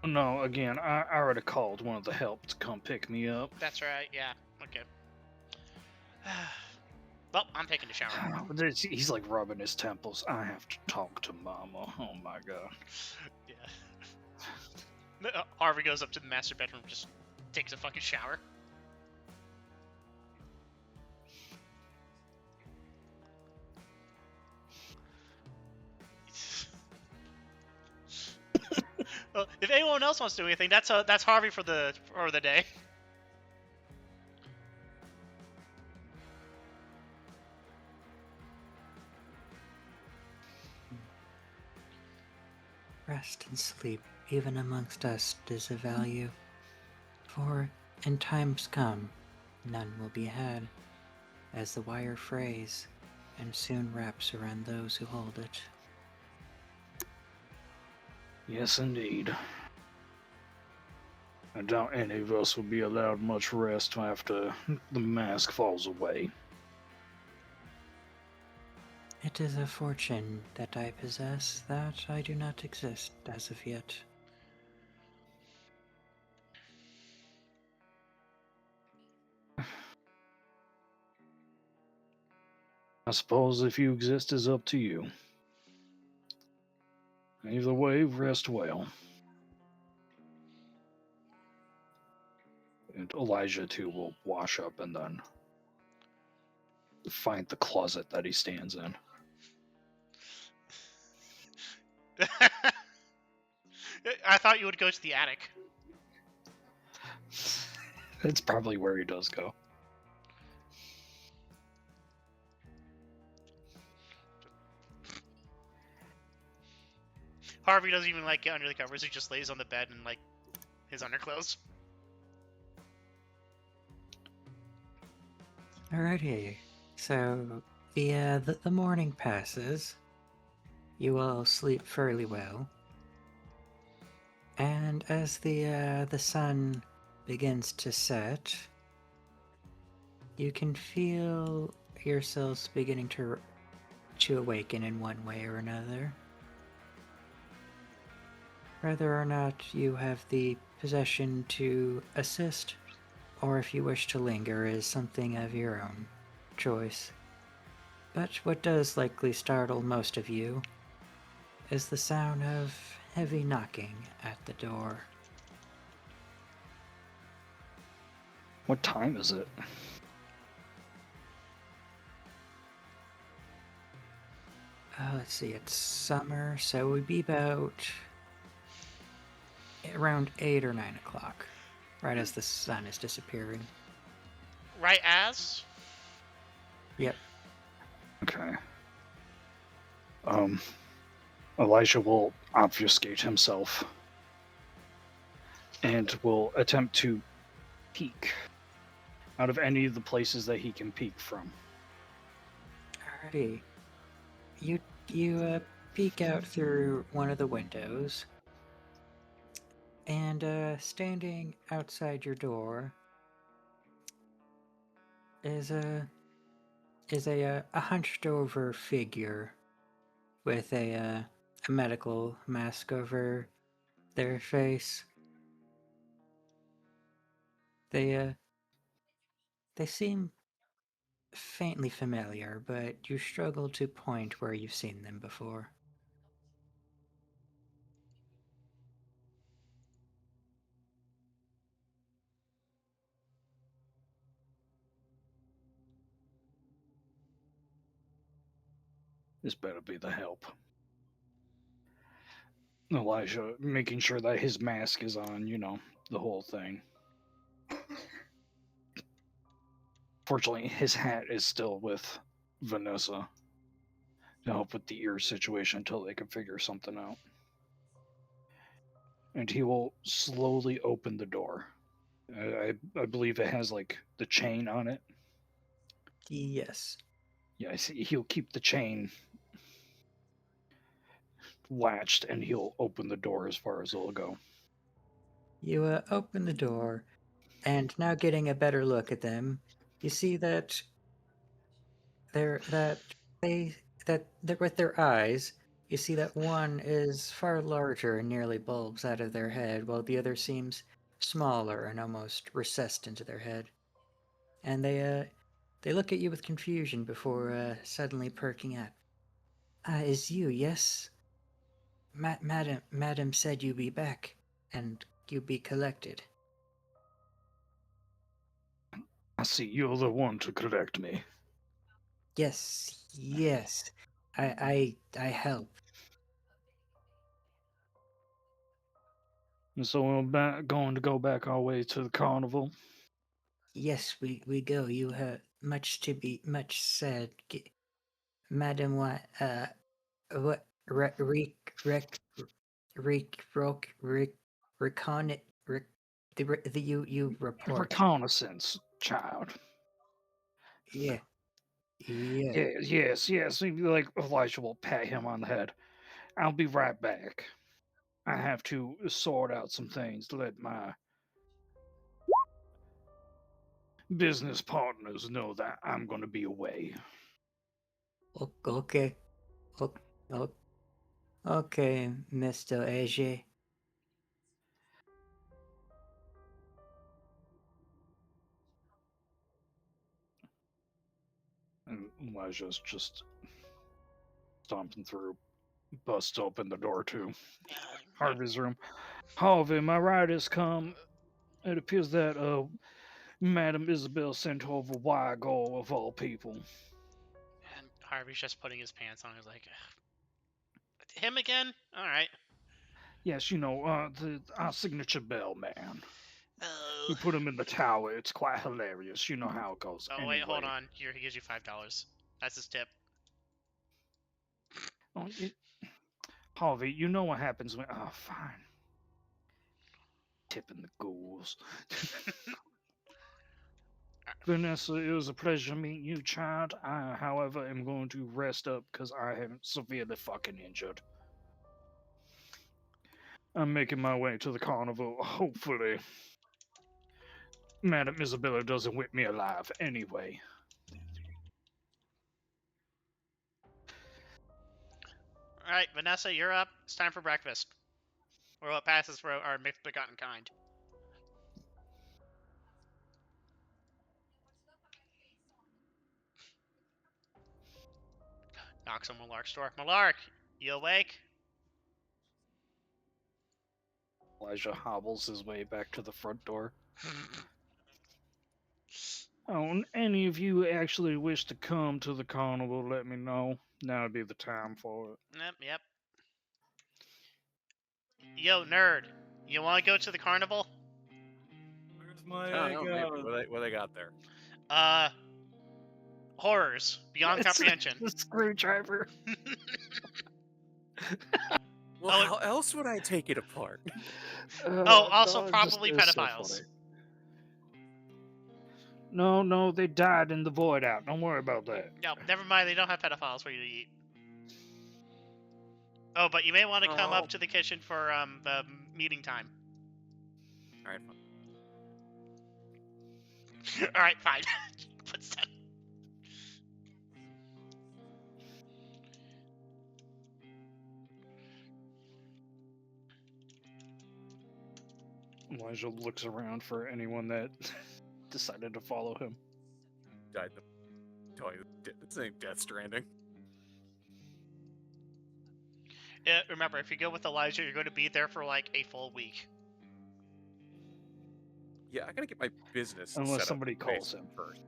No, again, I already called one of the help to come pick me up. That's right, yeah. Okay. Well, I'm taking a shower. He's like rubbing his temples. I have to talk to Mama. Oh my god. Yeah. Harvey goes up to the master bedroom, just takes a fucking shower. Well, if anyone else wants to do anything, that's Harvey for the day. Rest and sleep, even amongst us, is of value. For in times come, none will be had, as the wire frays, and soon wraps around those who hold it. Yes, indeed. I doubt any of us will be allowed much rest after the mask falls away. It is a fortune that I possess that I do not exist as of yet. I suppose if you exist is up to you. Either way, rest well. And Elijah, too, will wash up and then find the closet that he stands in. I thought you would go to the attic. That's probably where he does go. Harvey doesn't even like get under the covers. He just lays on the bed in like his underclothes. Alrighty. So the morning passes. You all sleep fairly well. And as the sun begins to set, you can feel yourselves beginning to awaken in one way or another. Whether or not you have the possession to assist, or if you wish to linger, is something of your own choice. But what does likely startle most of you is the sound of heavy knocking at the door. What time is it? Let's see, it's summer, so it would be about around 8 or 9 o'clock, right as the sun is disappearing. Right as? Yep. Okay. Elijah will obfuscate himself and will attempt to peek out of any of the places that he can peek from. Alrighty. You peek out through one of the windows, and standing outside your door is a hunched over figure with a medical mask over their face. They seem faintly familiar, but you struggle to point where you've seen them before. This better be the help. Elijah making sure that his mask is on, the whole thing. Fortunately, his hat is still with Vanessa to help with the ear situation until they can figure something out. And he will slowly open the door. I believe it has like the chain on it. Yes. Yeah, I see. He'll keep the chain latched and he'll open the door as far as it'll go. You open the door, and now getting a better look at them, you see that with their eyes, you see that one is far larger and nearly bulbs out of their head, while the other seems smaller and almost recessed into their head. And they look at you with confusion before suddenly perking up. Is you, yes? Madam said you be back, and you be collected. I see you're the one to correct me. Yes. I help. And so we're going to go back our way to the carnival. Yes, we go. You have much said. Madam, what recon the you report. Reconnaissance, child. Yeah. Yes. Like Elijah will pat him on the head. I'll be right back. I have to sort out some things to let my business partners know that I'm going to be away. Okay. Okay, Mr. AJ. And Elijah's just stomping through, Busts open the door to Yeah. Harvey's room. Harvey, my ride has come. It appears that Madam Isabel sent over Wygor of all people. And Harvey's just putting his pants on. He's like, him again? All right. Yes, our signature bell man. Oh. We put him in the tower. It's quite hilarious. You know how it goes. Oh wait, hold on. Here, he gives you $5. That's his tip. Oh, Harvey, you know what happens when... Oh, fine. Tipping the ghouls. Vanessa, it was a pleasure meeting you, child. I, however, am going to rest up because I am severely fucking injured. I'm making my way to the carnival. Hopefully, Madam Isabella doesn't whip me alive anyway. All right, Vanessa, you're up. It's time for breakfast. Or what passes for our misbegotten kind. Knocks on Millarc's door. Millarc, you awake? Elijah hobbles his way back to the front door. Oh, and any of you actually wish to come to the carnival, let me know. Now would be the time for it. Yep. Yo, nerd, you want to go to the carnival? Where's my Oh, egg? no, maybe. What they got there? Horrors beyond It's comprehension. the screwdriver. Well, how else would I take it apart? Also no, probably it's so pedophiles. funny. No, they died in the void out. Don't worry about that. No, never mind. They don't have pedophiles for you to eat. Oh, but you may want to come up to the kitchen for the meeting time. All right, fine. All right, fine. Puts that. Elijah looks around for anyone that decided to follow him. Died the toilet. It's ain't Death Stranding. Yeah, remember, if you go with Elijah, you're going to be there for like a full week. Yeah, I gotta get my business Unless set up somebody calls basically him. first.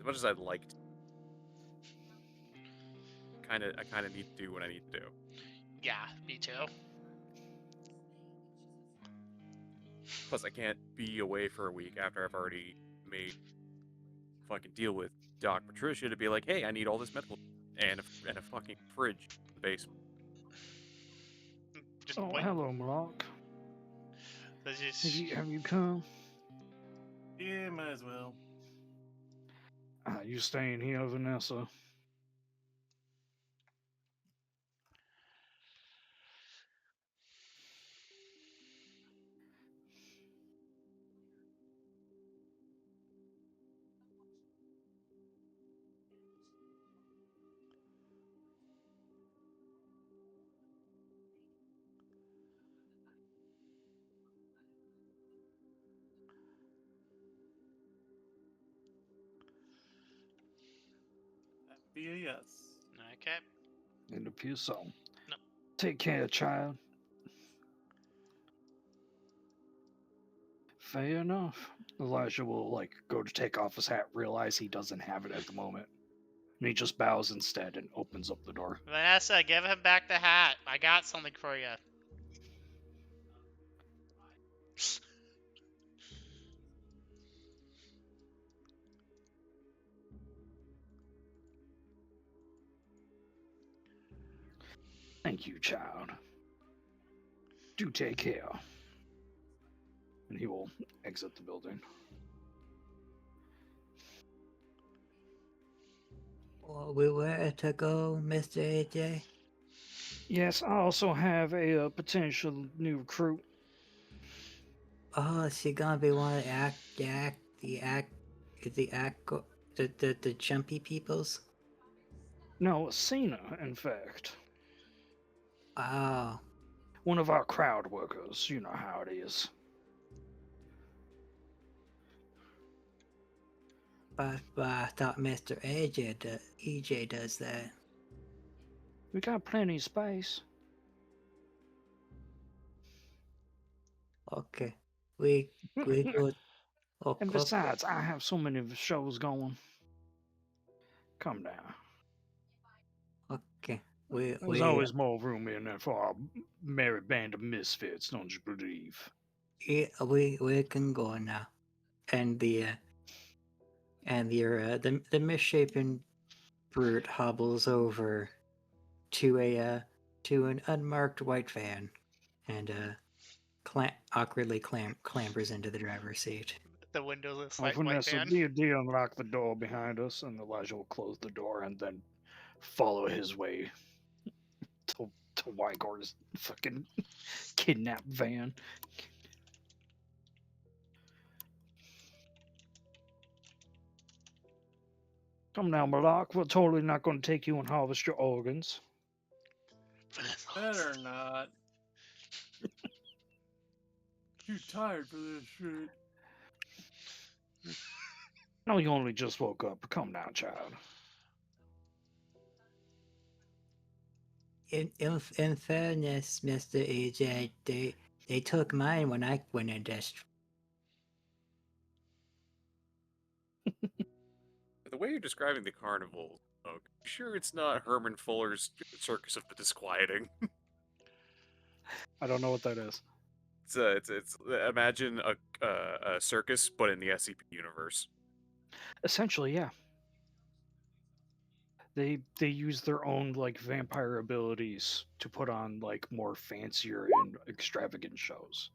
As much as I'd like to. I kind of need to do what I need to do. Yeah, me too. Plus, I can't be away for a week after I've already made fucking deal with Doc Patricia to be like, hey, I need all this medical and a fucking fridge in the basement. Just Oh, wait. hello, Millarc. Just... Have you come? Yeah, might as well. You staying here, Vanessa? That'd be a yes. Okay. It appears so. No. Take care, child. Fair enough. Elijah will go to take off his hat, realize he doesn't have it at the moment. And he just bows instead and opens up the door. Vanessa, give him back the hat. I got something for you. Thank you, child. Do take care. And he will exit the building. Well, we were to go, Mr. AJ? Yes, I also have a potential new recruit. Oh, is she gonna be one of the jumpy peoples? No, Cena, in fact. Wow. One of our crowd workers. You know how it is. But I thought Mr. EJ does that. We got plenty of space. Okay. We go. And Okay. besides, I have so many shows going. Come down. Okay. There's always more room in there for our merry band of misfits, don't you believe? we can go now. And the misshapen brute hobbles over to to an unmarked white van, and awkwardly clambers into the driver's seat. The windowless Oh, white Vanessa, van. unlock the door behind us, and Elijah will close the door and then follow his way to Wygor's fucking kidnap van. Come now, Millarc. We're totally not going to take you and harvest your organs. Better not. Too tired for this shit. No, you only just woke up. Come now, child. In fairness, Mr. AJ, they took mine when I went in this. The way you're describing the carnival, sure it's not Herman Fuller's Circus of the Disquieting. I don't know what that is. It's imagine a circus, but in the SCP universe. Essentially, yeah. They use their own like vampire abilities to put on like more fancier and extravagant shows.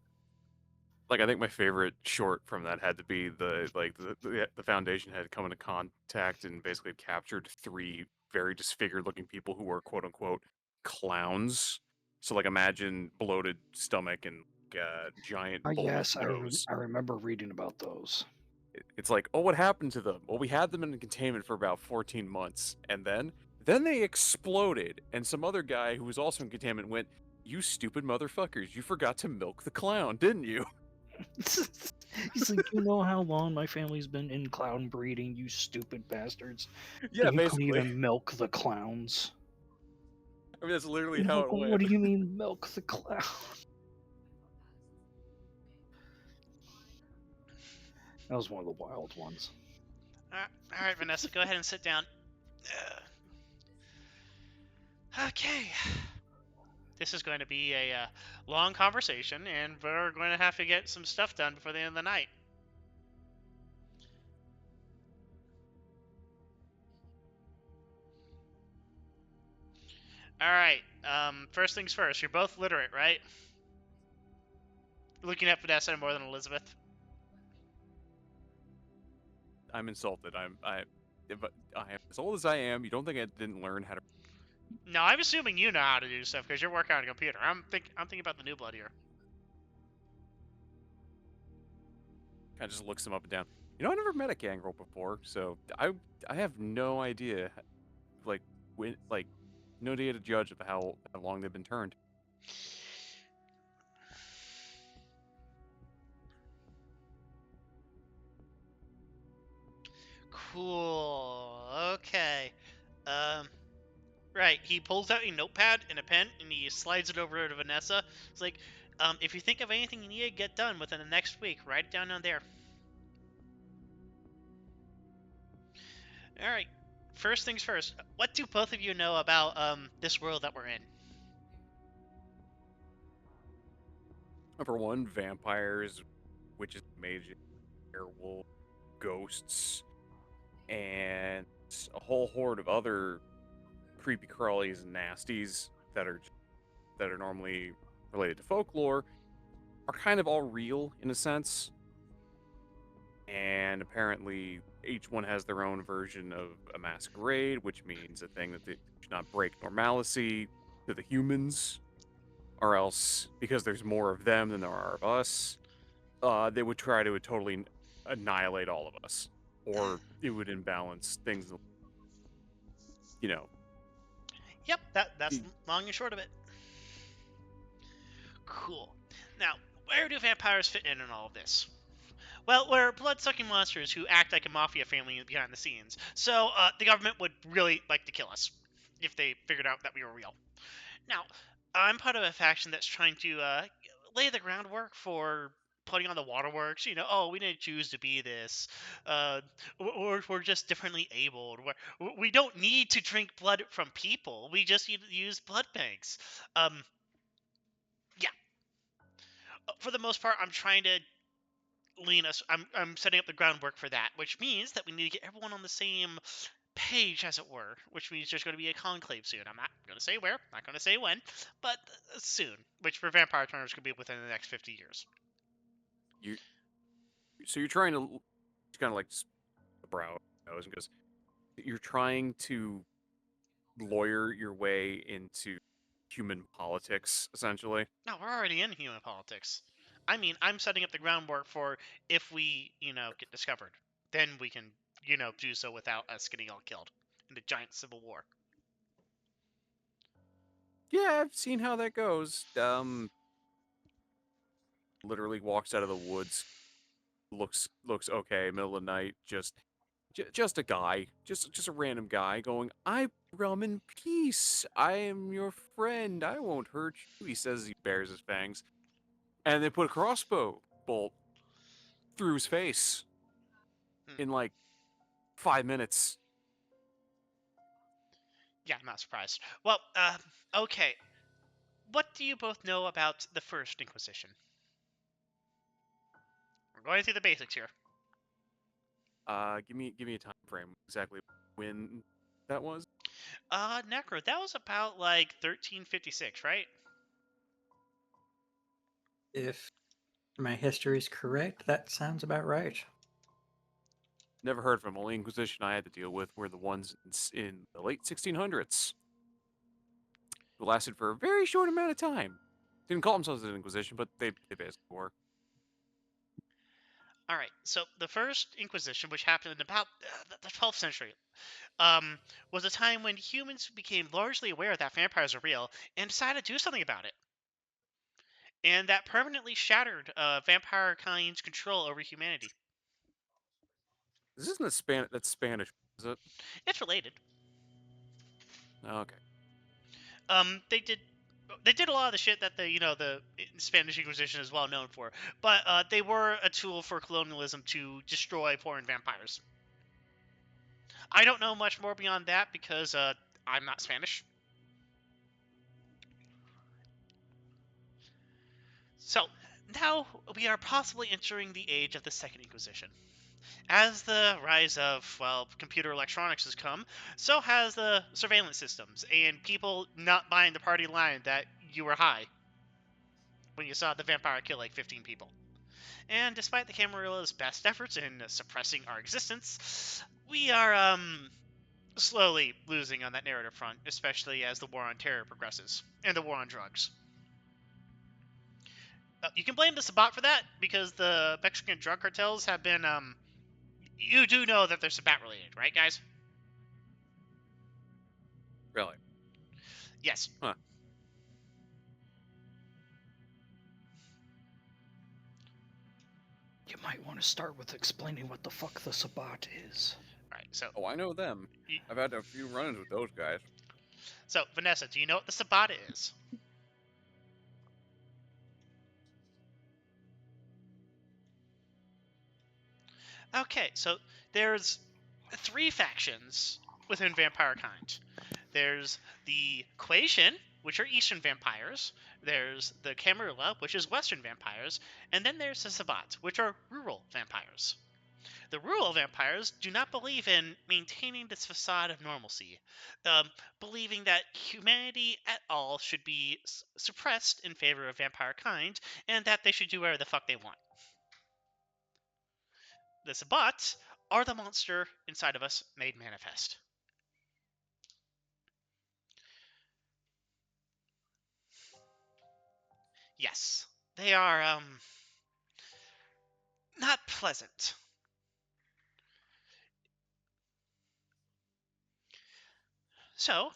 Like, I think my favorite short from that had to be the Foundation had come into contact and basically captured 3 very disfigured looking people who were quote unquote clowns. So like imagine bloated stomach and giant bulbous Yes, nose. I remember reading about those. It's like, oh, what happened to them? Well, we had them in containment for about 14 months, and then they exploded, and some other guy who was also in containment went, "You stupid motherfuckers! You forgot to milk the clown, didn't you?" He's like, you know how long my family's been in clown breeding, you stupid bastards. Yeah, And you basically. couldn't even milk the clowns. I mean, that's literally And how like, it went. what do you mean milk the clown? That was one of the wild ones. All right, Vanessa, go ahead and sit down. Okay. This is going to be a long conversation, and we're going to have to get some stuff done before the end of the night. All right. First things first. You're both literate, right? Looking at Vanessa more than Elizabeth. I'm insulted. I am as old as I am. You don't think I didn't learn how to? No, I'm assuming you know how to do stuff because you're working on a computer. I'm thinking about the new blood here. Kind of just looks him up and down. You know, I never met a Gangrel before, so I have no idea, no idea to judge of how long they've been turned. Cool. Okay. Right. He pulls out a notepad and a pen and he slides it over to Vanessa. It's like, if you think of anything you need to get done within the next week, write it down on there. All right. First things first. What do both of you know about this world that we're in? Number one, vampires, witches, mages, werewolves, ghosts, and a whole horde of other creepy crawlies and nasties that are normally related to folklore are kind of all real in a sense. And apparently each one has their own version of a masquerade, which means a thing that they should not break normalcy to the humans, or else because there's more of them than there are of us, they would try to totally annihilate all of us, or it would imbalance things, you know. Yep, that's long and short of it. Cool. Now, where do vampires fit in all of this? Well, we're blood-sucking monsters who act like a mafia family behind the scenes, so the government would really like to kill us. if they figured out that we were real. Now, I'm part of a faction that's trying to lay the groundwork for putting on the waterworks. Oh, we didn't choose to be this, or we're just differently abled. We don't need to drink blood from people. We just need to use blood banks. Yeah. For the most part, I'm trying to lean us. I'm setting up the groundwork for that, which means that we need to get everyone on the same page, as it were, which means there's going to be a conclave soon. I'm not going to say where, not going to say when, but soon, which for vampire turners could be within the next 50 years. So you're trying to kind of like the brow nose because you're trying to lawyer your way into human politics, essentially. No, we're already in human politics. I mean, I'm setting up the groundwork for if we, get discovered, then we can, do so without us getting all killed in a giant civil war. Yeah, I've seen how that goes. Literally walks out of the woods, looks okay, middle of the night, just a guy, just a random guy going, "I realm in peace. I am your friend. I won't hurt you." He says as he bares his fangs, and they put a crossbow bolt through his face in like 5 minutes. Yeah, I'm not surprised. Well, okay. What do you both know about the First Inquisition? We're going through the basics here. Give me a time frame exactly when that was. Necro, that was about like 1356, right? If my history is correct, that sounds about right. Never heard of them. Only Inquisition I had to deal with were the ones in the late 1600s. Who lasted for a very short amount of time. Didn't call themselves an Inquisition, but they basically were. All right. So the First Inquisition, which happened in about the 12th century, was a time when humans became largely aware that vampires are real and decided to do something about it. And that permanently shattered vampire kind's control over humanity. This isn't that's Spanish, is it? It's related. Oh, okay. They did a lot of the shit that the Spanish Inquisition is well known for, but they were a tool for colonialism to destroy foreign vampires. I don't know much more beyond that because I'm not Spanish. So now we are possibly entering the age of the Second Inquisition. As the rise of, computer electronics has come, so has the surveillance systems, and people not buying the party line that you were high when you saw the vampire kill like 15 people. And despite the Camarilla's best efforts in suppressing our existence, we are, slowly losing on that narrative front, especially as the war on terror progresses, and the war on drugs. You can blame the Sabbat for that, because the Mexican drug cartels have been, you do know that they're Sabbat related, right, guys? Really? Yes. Huh. You might want to start with explaining what the fuck the Sabbat is. Alright, so... Oh, I know them. I've had a few run-ins with those guys. So, Vanessa, do you know what the Sabbat is? Okay, so there's 3 factions within vampire kind. There's the Quasian, which are Eastern vampires. There's the Camarilla, which is Western vampires. And then there's the Sabbat, which are rural vampires. The rural vampires do not believe in maintaining this facade of normalcy, believing that humanity at all should be suppressed in favor of vampire kind, and that they should do whatever the fuck they want. The Sabbats are the monster inside of us made manifest. Yes, they are, not pleasant. So,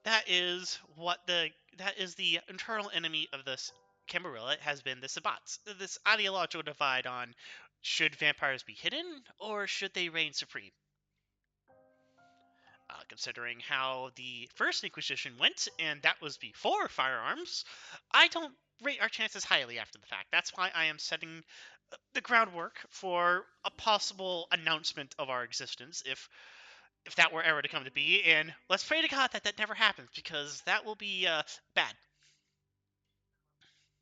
that is the internal enemy of this Camarilla has been the Sabbats. This ideological divide on should vampires be hidden or should they reign supreme. Considering how the First Inquisition went, and that was before firearms, I don't rate our chances highly after the fact. That's why I am setting the groundwork for a possible announcement of our existence if that were ever to come to be. And let's pray to God that that never happens, because that will be bad.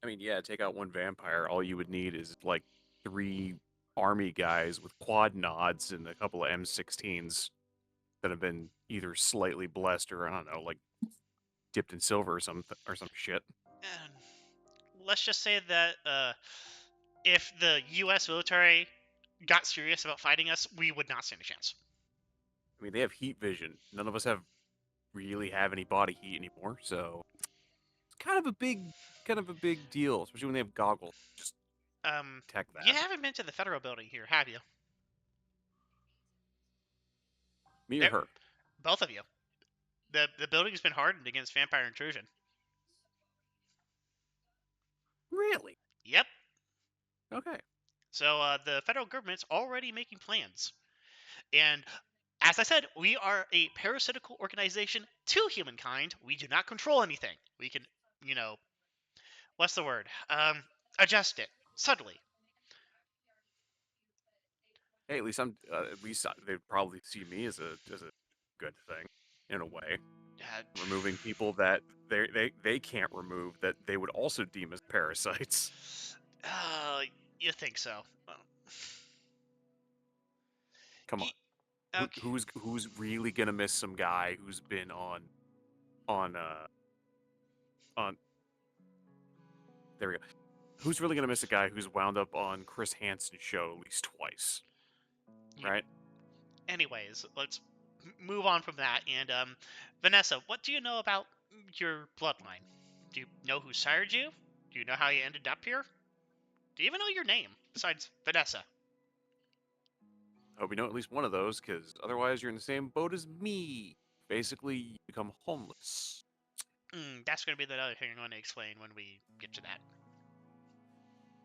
I mean, yeah, take out one vampire. All you would need is like 3 army guys with quad nods and a couple of M16s that have been either slightly blessed or I don't know, like dipped in silver or some shit. And let's just say that if the U.S. military got serious about fighting us, we would not stand a chance. I mean, they have heat vision. None of us really have any body heat anymore, so it's kind of a big deal, especially when they have goggles. Just tech You that. haven't been to the federal building here, have you? Me or There, her? both of you. The building's been hardened against vampire intrusion. Really? Yep. Okay. So the federal government's already making plans. And as I said, we are a parasitical organization to humankind. We do not control anything. We can, you know, what's the word? Adjust it subtly. Hey, at least they'd probably see me as a good thing, in a way. Removing people that they can't remove that they would also deem as parasites. Uh, you think so? Well, Come on, okay. who's really gonna miss some guy who's been on on there we go. Who's really gonna miss a guy who's wound up on Chris Hansen's show at least twice, Yeah. right? Anyways, let's move on from that. And Vanessa, what do you know about your bloodline? Do you know who sired you? Do you know how you ended up here? Do you even know your name besides Vanessa? I hope you know at least one of those, because otherwise you're in the same boat as me. Basically, you become homeless. That's going to be the other thing I'm going to explain when we get to that.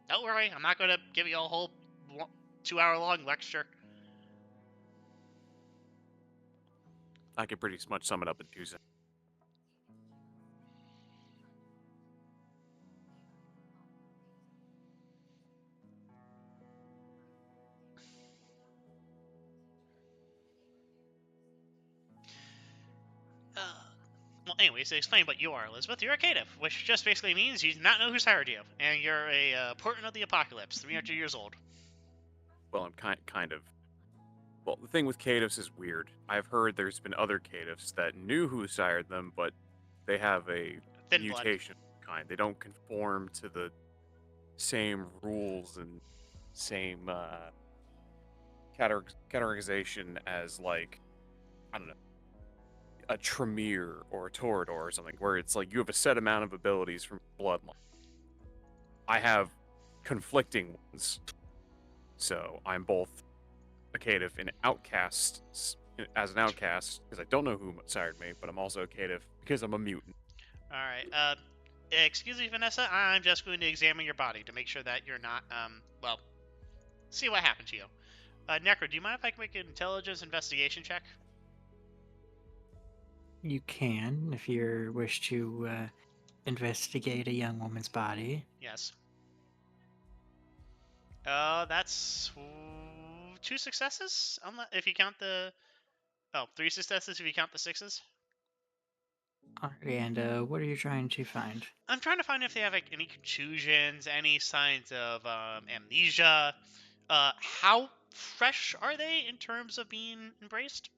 Don't worry, I'm not going to give you a whole 2-hour-long lecture. I could pretty much sum it up in 2 seconds. Well, anyways, to explain what you are, Elizabeth, you're a caitiff, which just basically means you do not know who sired you, and you're a portent of the apocalypse, 300 years old. Well, I'm kind of. Well, the thing with caitiffs is weird. I've heard there's been other caitiffs that knew who sired them, but they have a Thin blood. mutation kind. They don't conform to the same rules and same categorization as, like, I don't know, a Tremere or a Toreador or something, where it's like you have a set amount of abilities from bloodline. I have conflicting ones, so I'm both a caitiff and outcast as an outcast because I don't know who sired me, but I'm also a caitiff because I'm a mutant. All right. Excuse me, Vanessa. I'm just going to examine your body to make sure that you're not. Well, see what happened to you. Necro, do you mind if I can make an intelligence investigation check? You can, if you wish to investigate a young woman's body. Yes. That's 2 successes. If you count the. Oh, 3 successes if you count the 6s. And what are you trying to find? I'm trying to find if they have like any contusions, any signs of amnesia. How fresh are they in terms of being embraced?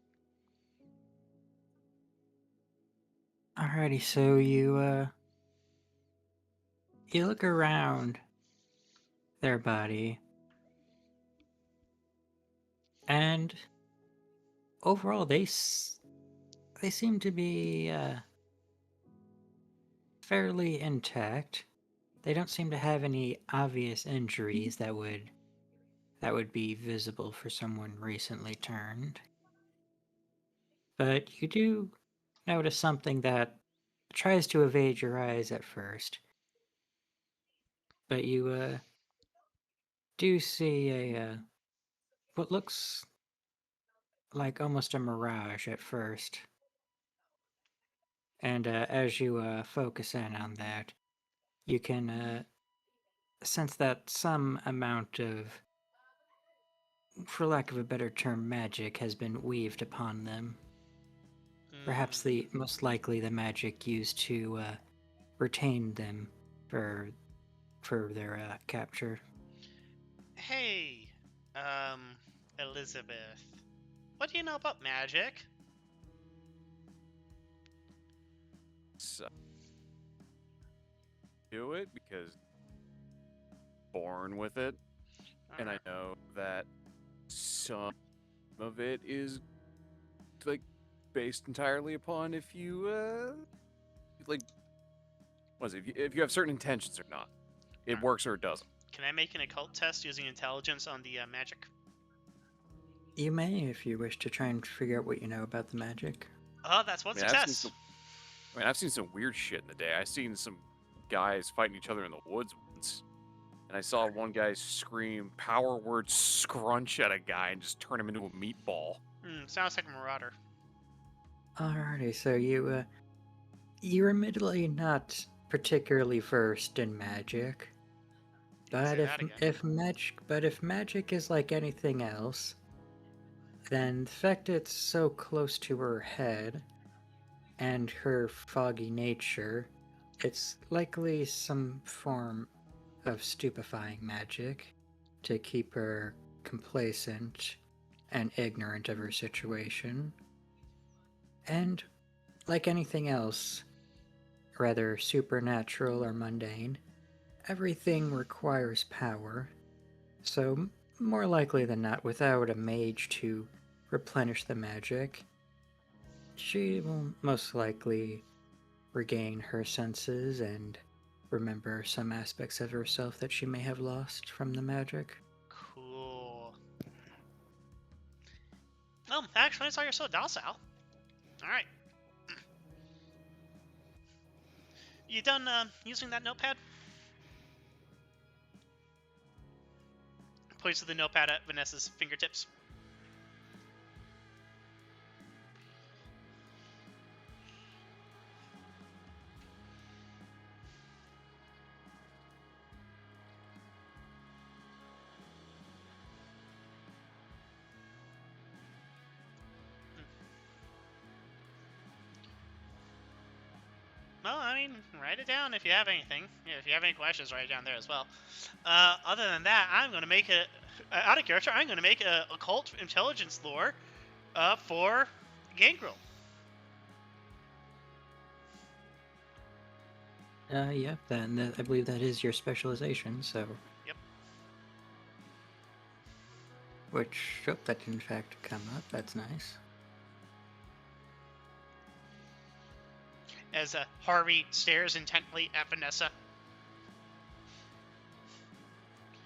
Alrighty, so you look around their body, and overall they seem to be fairly intact. They don't seem to have any obvious injuries that would be visible for someone recently turned. But you do notice something that tries to evade your eyes at first. But you do see a what looks like almost a mirage at first. And as you focus in on that, you can sense that some amount of, for lack of a better term, magic has been weaved upon them. Perhaps the most likely the magic used to retain them for their capture. Hey, Elizabeth, what do you know about magic? So, do it because born with it, and I know that some of it is like based entirely upon if you like was it if you have certain intentions or not. It works or it doesn't. Can I make an occult test using intelligence on the magic? You may, if you wish to try and figure out what you know about the magic. Oh, that's one success. I've seen some weird shit in the day. I've seen some guys fighting each other in the woods once. And I saw one guy scream power word scrunch at a guy and just turn him into a meatball. Sounds like a marauder. Alrighty, so you're admittedly not particularly versed in magic. But if magic is like anything else, then the fact it's so close to her head and her foggy nature, it's likely some form of stupefying magic to keep her complacent and ignorant of her situation. And like anything else, rather supernatural or mundane, everything requires power. So, more likely than not, without a mage to replenish the magic, she will most likely regain her senses and remember some aspects of herself that she may have lost from the magic. Cool. Well, actually, I saw you're so docile. Alright. You done using that notepad? Points to the notepad at Vanessa's fingertips. Well, I mean, write it down if you have anything. If you have any questions, write it down there as well. Other than that, I'm going to make out of character, I'm going to make a occult intelligence lore for Gangrel. Yep, then I believe that is your specialization, so... Yep. Which, oh, that did in fact come up, that's nice. As Harvey stares intently at Vanessa.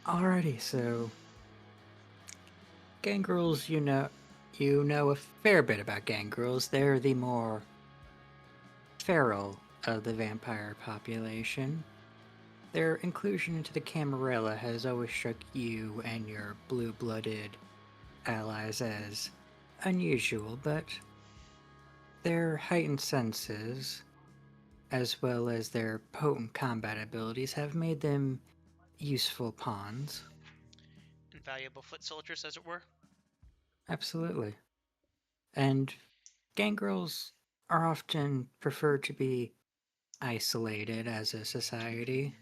Alrighty, so... Gangrels, you know a fair bit about gangrels. They're the more feral of the vampire population. Their inclusion into the Camarilla has always struck you and your blue-blooded allies as unusual, but their heightened senses, as well as their potent combat abilities, have made them useful pawns. Invaluable foot soldiers, as it were. Absolutely. And gangrels are often preferred to be isolated as a society.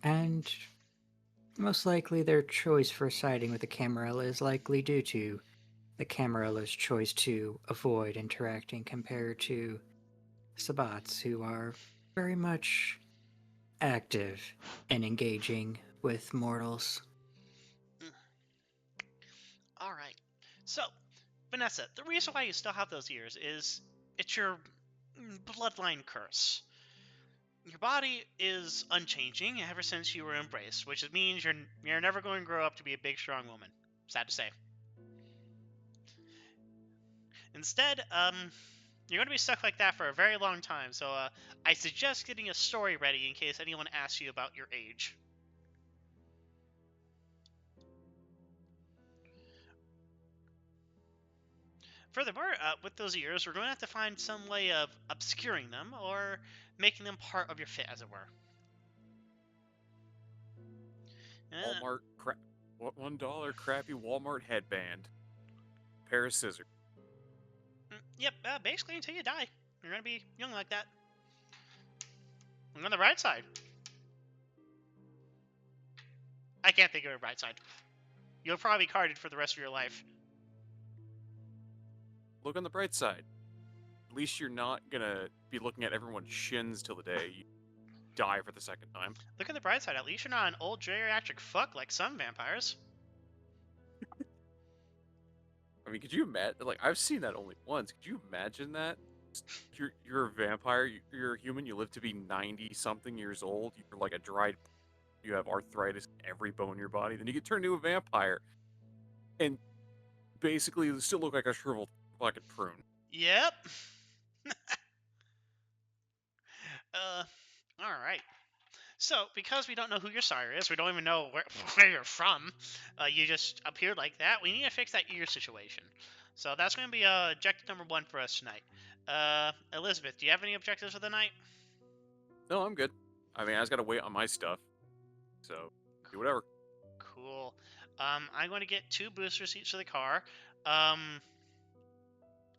And most likely their choice for siding with the Camarilla is likely due to the Camarilla's choice to avoid interacting compared to Sabbats, who are very much active and engaging with mortals. Alright. So, Vanessa, the reason why you still have those ears is it's your bloodline curse. Your body is unchanging ever since you were embraced, which means you're never going to grow up to be a big, strong woman. Sad to say. Instead, you're going to be stuck like that for a very long time, so I suggest getting a story ready in case anyone asks you about your age. Furthermore, with those ears, we're going to have to find some way of obscuring them or making them part of your fit, as it were. Walmart what $1 crappy Walmart headband. Pair of scissors. Yep, basically until you die. You're going to be young like that. And on the right side. I can't think of a right side. You'll probably be carded for the rest of your life. Look on the bright side. At least you're not gonna be looking at everyone's shins till the day you die for the second time. Look at the bright side. At least you're not an old geriatric fuck like some vampires. I mean, could you imagine? Like, I've seen that only once. Could you imagine that? You're a vampire. You're a human. You live to be 90-something years old. You're like a dried. You have arthritis in every bone in your body. Then you get turned into a vampire, and basically you still look like a shriveled fucking prune. Yep. All right. So, because we don't know who your sire is, we don't even know where you're from, you just appeared like that, we need to fix that ear situation. So that's going to be objective number 1 for us tonight. Elizabeth, do you have any objectives for the night? No, I'm good. I mean, I just gotta wait on my stuff. So, do whatever. Cool. I'm going to get 2 booster seats for the car. I'm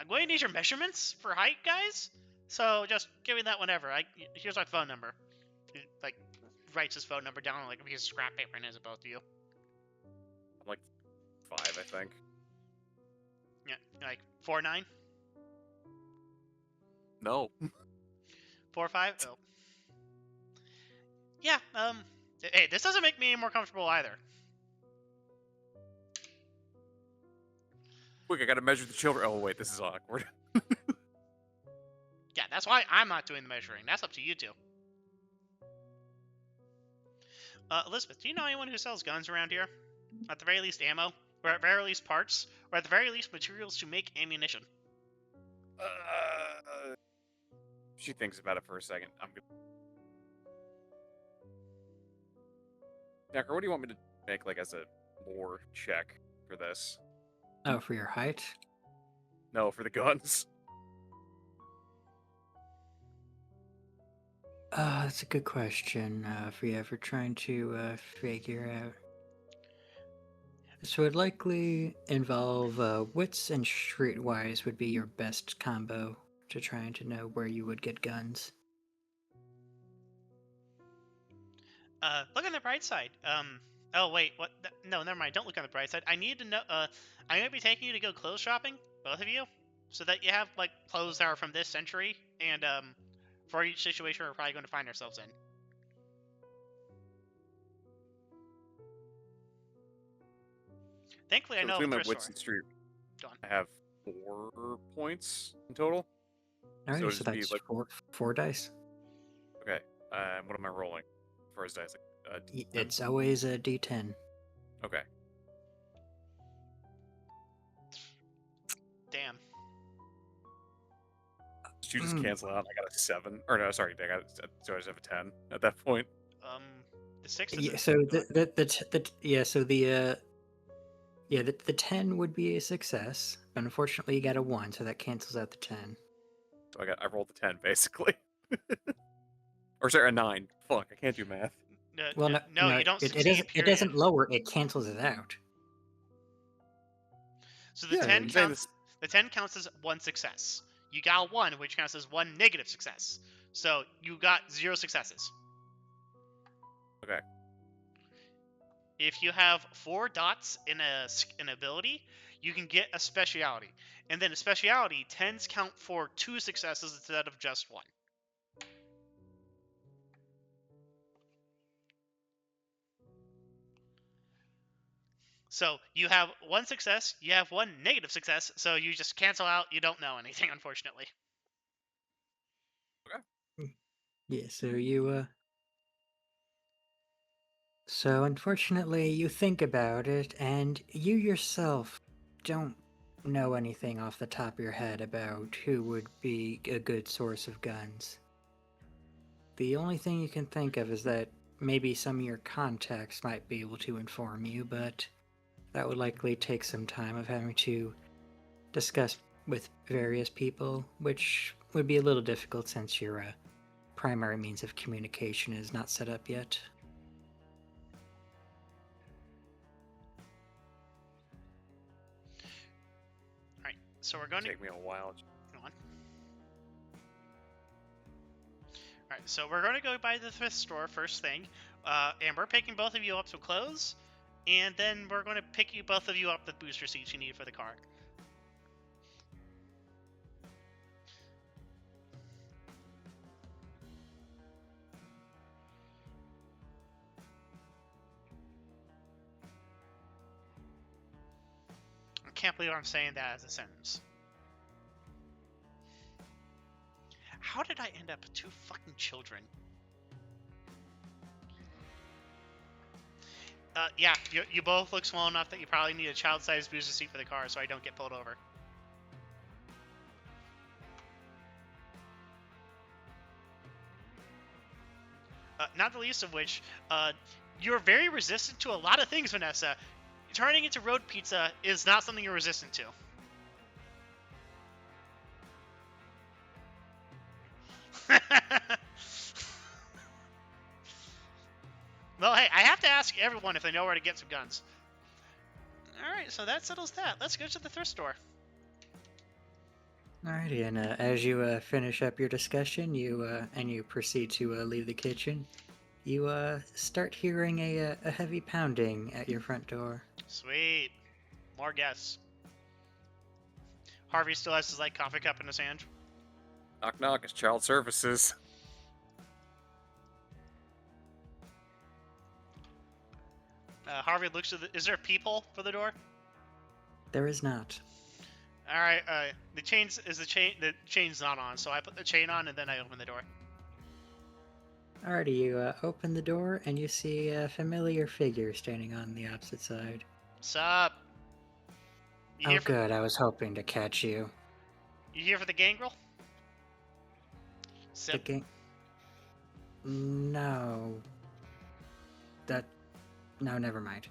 going to need your measurements for height, guys. So just give me that whenever. Here's my phone number. He, like, writes his phone number down on like a piece of scrap paper and hands it both to you. I'm like 5, I think. Yeah, like 4'9", No. 4'5". Oh. Yeah. Hey, this doesn't make me any more comfortable either. Quick, I gotta measure the children. Oh wait, this is awkward. Yeah, that's why I'm not doing the measuring. That's up to you two. Elizabeth, do you know anyone who sells guns around here? At the very least ammo, or at the very least parts, or at the very least materials to make ammunition. She thinks about it for a second. I'm good. Necro, what do you want me to make, like, as a lore check for this? Oh, for your height? No, for the guns. That's a good question for you ever trying to figure out. So it'd likely involve wits and streetwise would be your best combo to trying to know where you would get guns. Look on the bright side. Oh wait, what? No, never mind. Don't look on the bright side. I need to know. I'm gonna be taking you to go clothes shopping, both of you, so that you have like clothes that are from this century, and for each situation we're probably going to find ourselves in. Thankfully, I know Between the my thrift wits store. and street, Go on. I have 4 points in total. Alright, So so, it'd just be, that's like- four dice. Okay. What am I rolling? First dice. It's always a D10. Okay. Damn. Did you just cancel out? I got a 7. Or no, sorry, I just have a 10 at that point. The 6 is Yeah, so the 10 would be a success. But unfortunately, you got a 1, so that cancels out the 10. So I rolled a 10 basically. Or sorry, a 9. Fuck, I can't do math. Well, no, you don't it succeed. doesn't. It period. doesn't lower. It cancels it out. So the Yeah, 10 I'm saying counts. The 10 counts as 1 success. You got a 1, which counts as 1 negative success. So you got 0 successes. Okay. If you have 4 dots in an ability, you can get a speciality, and then a speciality tends count for 2 successes instead of just 1. So you have 1 success, you have 1 negative success, so you just cancel out. You don't know anything, unfortunately. Yeah. So you. So unfortunately, you think about it, and you yourself don't know anything off the top of your head about who would be a good source of guns. The only thing you can think of is that maybe some of your contacts might be able to inform you, but that would likely take some time of having to discuss with various people, which would be a little difficult since your primary means of communication is not set up yet. Alright, so we're going to... Take me a while. Go on. Alright, so we're going to go by the thrift store first thing. And we're picking both of you up some clothes. And then we're going to pick you both of you up the booster seats you need for the car. I can't believe I'm saying that as a sentence. How did I end up with 2 fucking children? Yeah, you both look small enough that you probably need a child-sized booster seat for the car so I don't get pulled over. Not the least of which, you're very resistant to a lot of things, Vanessa. Turning into road pizza is not something you're resistant to. Well, hey, I have to ask everyone if they know where to get some guns. Alright, so that settles that. Let's go to the thrift store. Alrighty, and as you finish up your discussion, you proceed to leave the kitchen. You start hearing a heavy pounding at your front door. Sweet. More guests. Harvey still has his coffee cup in his hand. Knock knock, it's child services. Harvey looks to the... Is there a peephole for the door? There is not. All right. The chain's not on, so I put the chain on and then I open the door. Alrighty, you open the door and you see a familiar figure standing on the opposite side. Sup? You Oh, here for, good. I was hoping to catch you. You here for the Gangrel? Sip. No. No, never mind.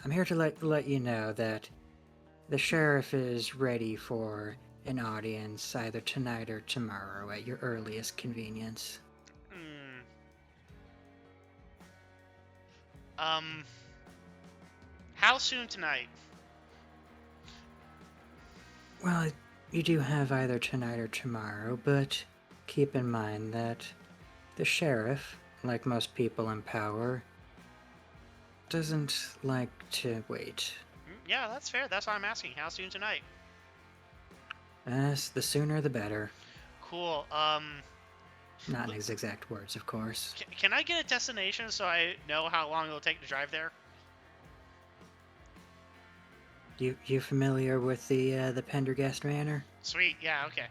I'm here to let you know that the sheriff is ready for an audience either tonight or tomorrow at your earliest convenience. How soon tonight? Well, you do have either tonight or tomorrow, but keep in mind that the sheriff, like most people in power, doesn't like to wait. Yeah, that's fair. That's why I'm asking. How soon tonight? Yes, the sooner the better. Cool. Not in his exact words, of course. Can I get a destination so I know how long it'll take to drive there? You familiar with the Pendergast Manor? Sweet. Yeah. Okay.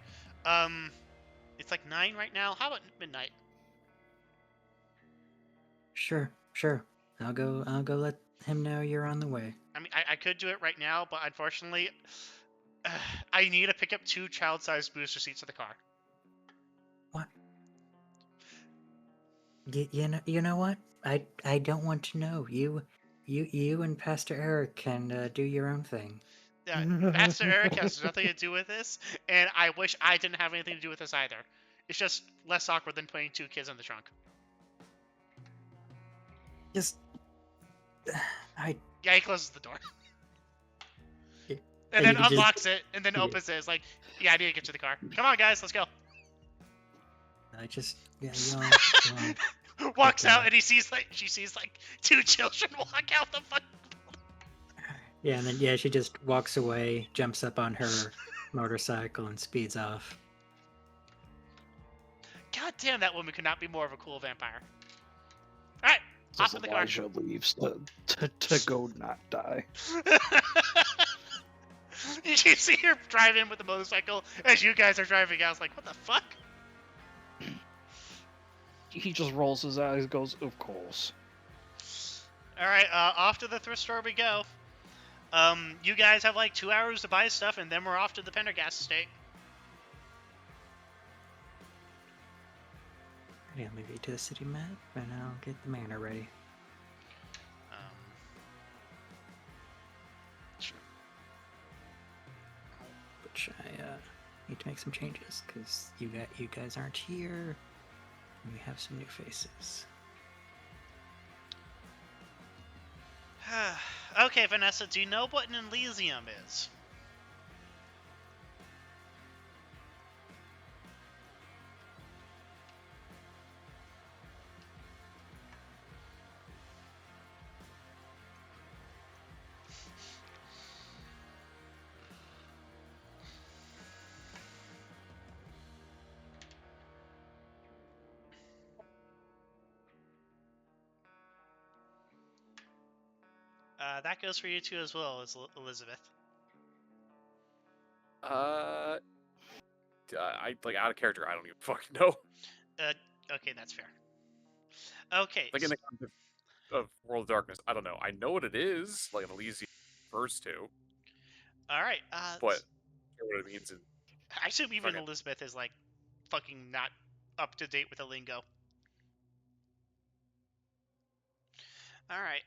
It's like 9 right now. How about midnight? Sure. I'll go let him know you're on the way. I mean, I could do it right now, but unfortunately, I need to pick up 2 child-sized booster seats for the car. What? You know what? I don't want to know. You and Pastor Eric can do your own thing. Pastor Eric has nothing to do with this, and I wish I didn't have anything to do with this either. It's just less awkward than putting 2 kids in the trunk. Just... Yeah, he closes the door. Yeah. And then you just- unlocks it, and then opens it. It's like, yeah, I need to get to the car. Come on, guys, let's go. Walks out, and she sees 2 children walk out the fucking... Yeah, and then she just walks away, jumps up on her motorcycle, and speeds off. God damn, that woman could not be more of a cool vampire. Alright, off to the car. Elijah leaves to go not die. You see her drive in with the motorcycle as you guys are driving out. I was like, what the fuck? He just rolls his eyes, goes, "Of course." Alright, off to the thrift store we go. You guys have 2 hours to buy stuff, and then we're off to the Pendergast estate. Yeah, I'll move you to the city map, and I'll get the manor ready. Sure. Which I need to make some changes because you guys aren't here, and we have some new faces. Okay, Vanessa, do you know what an Elysium is? That goes for you too as well, as Elizabeth. I like out of character. I don't even fucking know. Okay, that's fair. Okay. Like in the context of World of Darkness, I don't know. I know what it is, like an Elysium refers to, All right. but I don't know what it means in I assume even fucking. Elizabeth is like fucking not up to date with the lingo. Alright,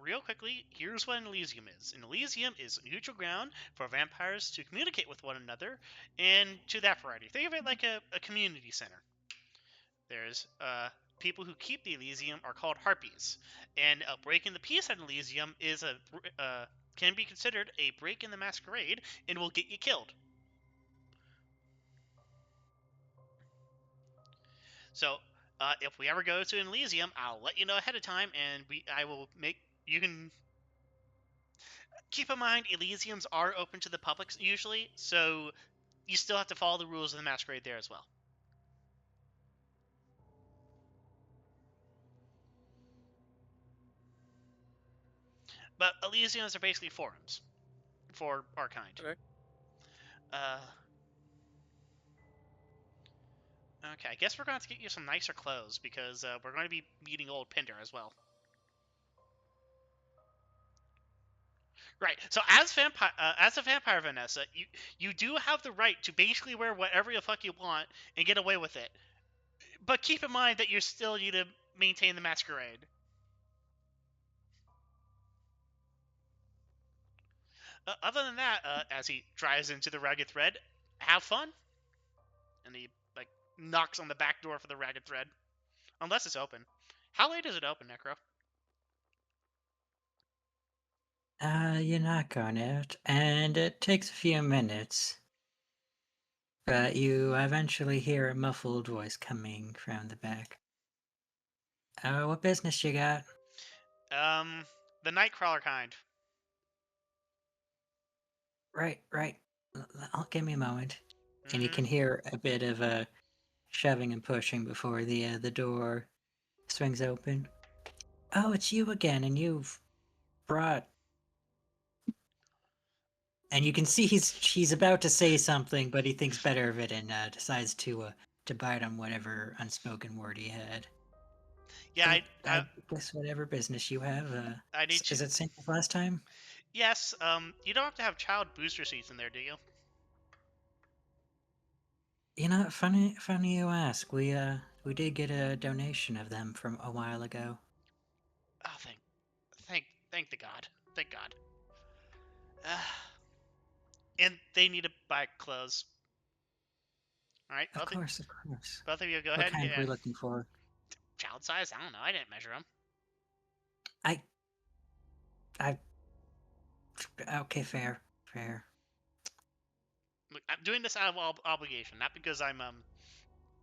real quickly, here's what an Elysium is. An Elysium is neutral ground for vampires to communicate with one another, and to that variety. Think of it like a community center. There's people who keep the Elysium are called harpies, and breaking the peace at an Elysium is can be considered a break in the masquerade and will get you killed. So, if we ever go to an Elysium, I'll let you know ahead of time, and I will make you can keep in mind Elysiums are open to the public usually, so you still have to follow the rules of the masquerade there as well. But Elysiums are basically forums for our kind. Okay. Okay, I guess we're going to have to get you some nicer clothes because we're going to be meeting old Pinder as well. Right. So as a vampire, Vanessa, you do have the right to basically wear whatever the fuck you want and get away with it. But keep in mind that you still need to maintain the masquerade. Other than that, as he drives into the ragged thread, have fun. And he like knocks on the back door for the ragged thread, unless it's open. How late is it open, Necro? You knock on it, and it takes a few minutes, but you eventually hear a muffled voice coming from the back. What business you got? The Nightcrawler kind. Right. Give me a moment. And you Mhm. can hear a bit of shoving and pushing before the door swings open. Oh, it's you again, and you've brought. And you can see he's about to say something, but he thinks better of it and decides to bite on whatever unspoken word he had. Yeah, I guess whatever business you have. I need you. Is it same as last time? Yes. You don't have to have child booster seats in there, do you? You know, funny you ask. We did get a donation of them from a while ago. Oh, thank the God. Thank God. And they need to buy clothes. All right, Of course. both of you go What ahead and kind get were in. we looking for? Child size? I don't know. I didn't measure them. I okay, fair. Look, I'm doing this out of obligation, not because I'm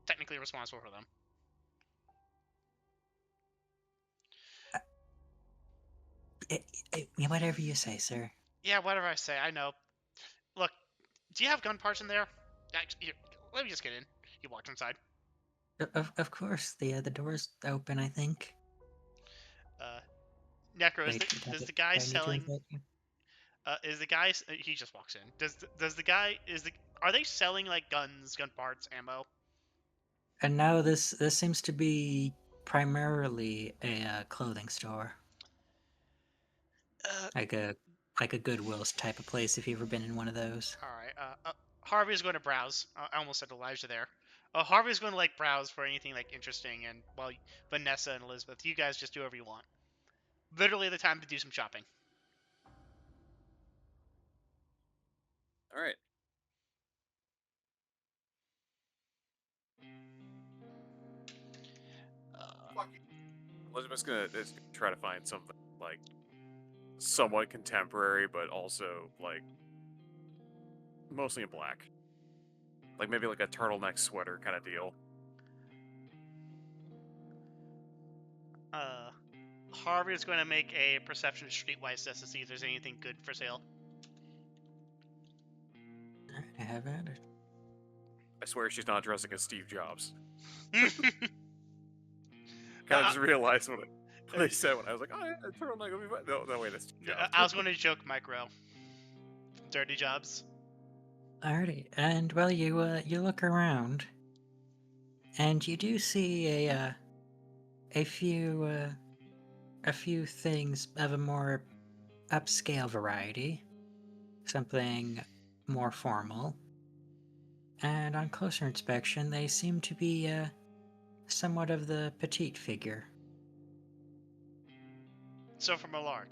technically responsible for them. Whatever you say, sir. Yeah, whatever I say, I know. Look, do you have gun parts in there? Actually, here, let me just get in. He walks inside. Of course. The door's open, I think. Necro, Wait, does do the guy I need to selling? invite you? Is the guy? He just walks in. Does the guy? Are they selling like guns, gun parts, ammo? And now this seems to be primarily a clothing store, Uh, like a Goodwill's type of place. If you've ever been in one of those. all right. Harvey's going to browse. I almost said Elijah there. Harvey's going to like browse for anything like interesting, and while Vanessa and Elizabeth, you guys just do whatever you want. Literally the time to do some shopping. All right. Elizabeth's gonna try to find something like somewhat contemporary, but also like mostly in black. Like maybe like a turtleneck sweater kind of deal. Harvey is going to make a perception streetwise test to see if there's anything good for sale. I have at it. I swear she's not dressing as Steve Jobs. Uh, Kind of just realized what they said when I was like, oh yeah, turtleneck will be fine. No, wait, that's Steve Jobs. I was going to joke micro. Dirty Jobs. Alrighty, and well, you look around, and you do see a few things of a more upscale variety, something more formal, and on closer inspection, they seem to be somewhat of the petite figure. So from Millarc.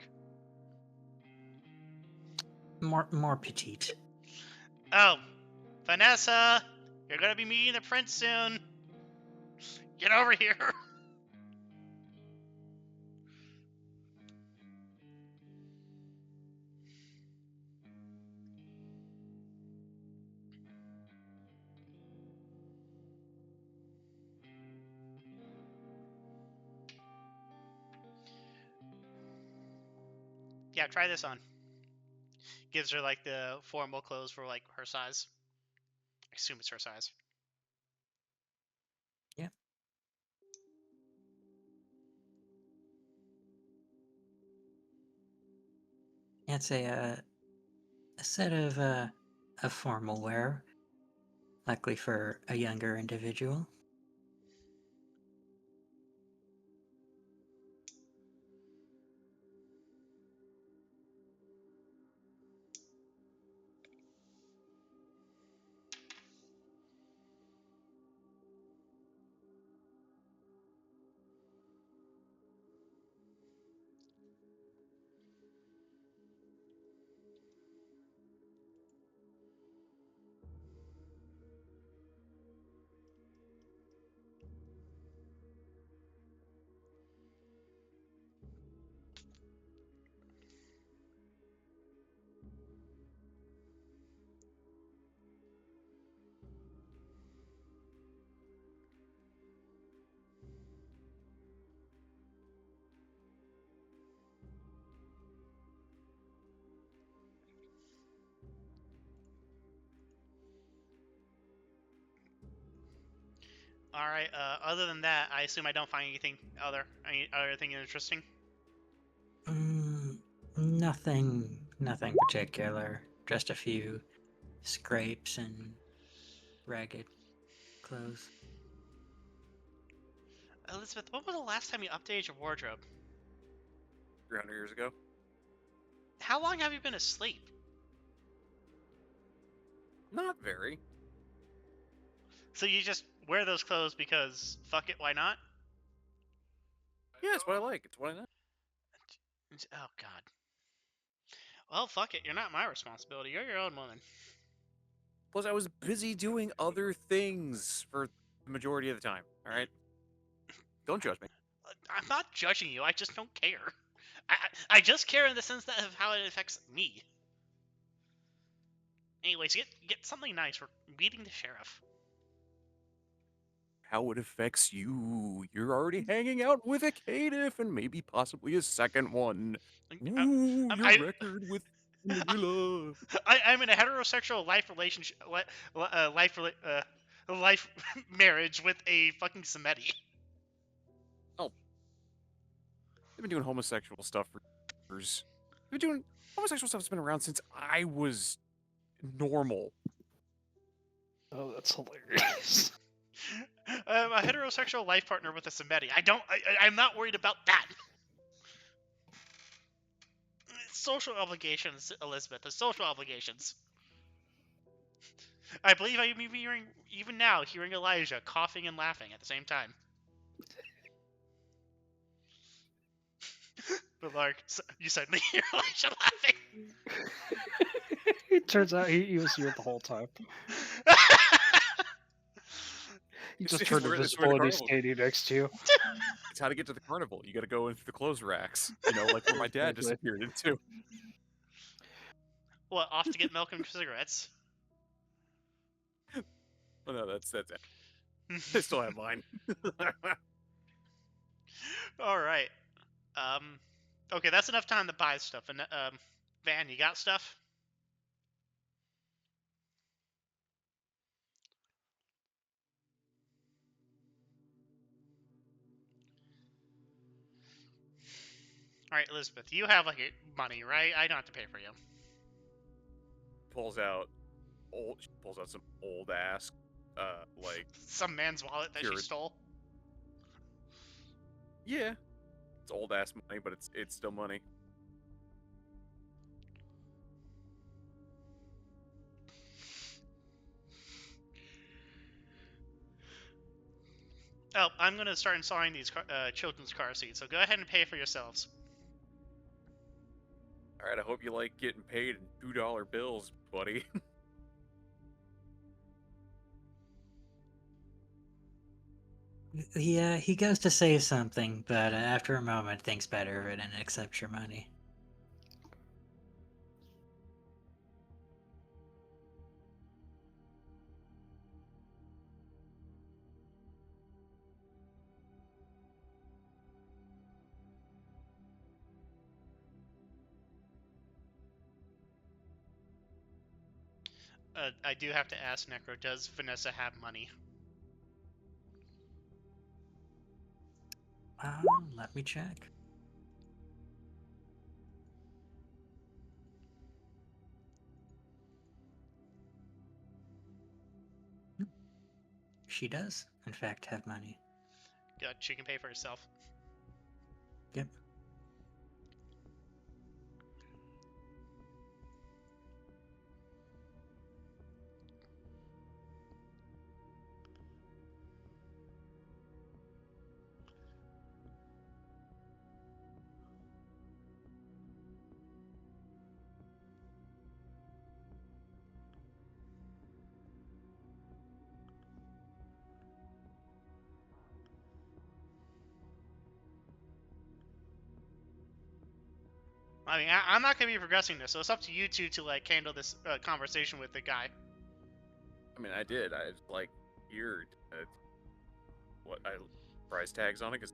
More petite. Oh, Vanessa, you're going to be meeting the prince soon. Get over here. Yeah, try this on. Gives her like the formal clothes for like her size. I assume it's her size. Yeah. It's a set of formal wear, likely for a younger individual. All right. Other than that, I assume I don't find any other thing interesting. Nothing particular. Just a few scrapes and ragged clothes. Elizabeth, when was the last time you updated your wardrobe? 300 years ago. How long have you been asleep? Not very. So you just wear those clothes because fuck it, why not? Yeah, it's what I like. It's what I know. Oh God. Well, fuck it. You're not my responsibility. You're your own woman. Plus, I was busy doing other things for the majority of the time. All right. Don't judge me. I'm not judging you. I just don't care. I just care in the sense that of how it affects me. Anyways, get something nice. We're meeting the sheriff. How it affects you. You're already hanging out with a caitiff and maybe possibly a second one. Ooh, your record with Gorilla. I'm in a heterosexual life relationship, life marriage with a fucking Samedi. Oh, they've been doing homosexual stuff for years. They've been doing homosexual stuff. Has been around since I was normal. Oh, that's hilarious. A heterosexual life partner with a Samedi. I'm not worried about that. Social obligations, Elizabeth. The social obligations. I believe I am even now hearing Elijah coughing and laughing at the same time. But Lark, you suddenly hear Elijah laughing. It turns out he was here the whole time. He It's- just it's turned where- it's invisible where and the he's carnival- standing next to you. It's how to get to the carnival. You got to go in through the clothes racks. You know, like where my dad Exactly. disappeared into. What, off to get milk and cigarettes? Oh no, that's it. I still have mine. All right. Okay, that's enough time to buy stuff. And Van, you got stuff? All right, Elizabeth, you have like money, right? I don't have to pay for you. Pulls out some old ass, like Some man's wallet that she Sure. stole. yeah, it's old ass money, but it's still money. Oh, I'm gonna start installing these children's car seats. So go ahead and pay for yourselves. All right, I hope you like getting paid in $2 bills, buddy. He goes to say something, but after a moment thinks better of it and accepts your money. I do have to ask Necro, does Vanessa have money? Let me check. She does, in fact, have money. Good, she can pay for herself. Yep. I mean, I'm not gonna be progressing this, so it's up to you two to like handle this conversation with the guy. I mean, I did. I like here. What I price tags on it because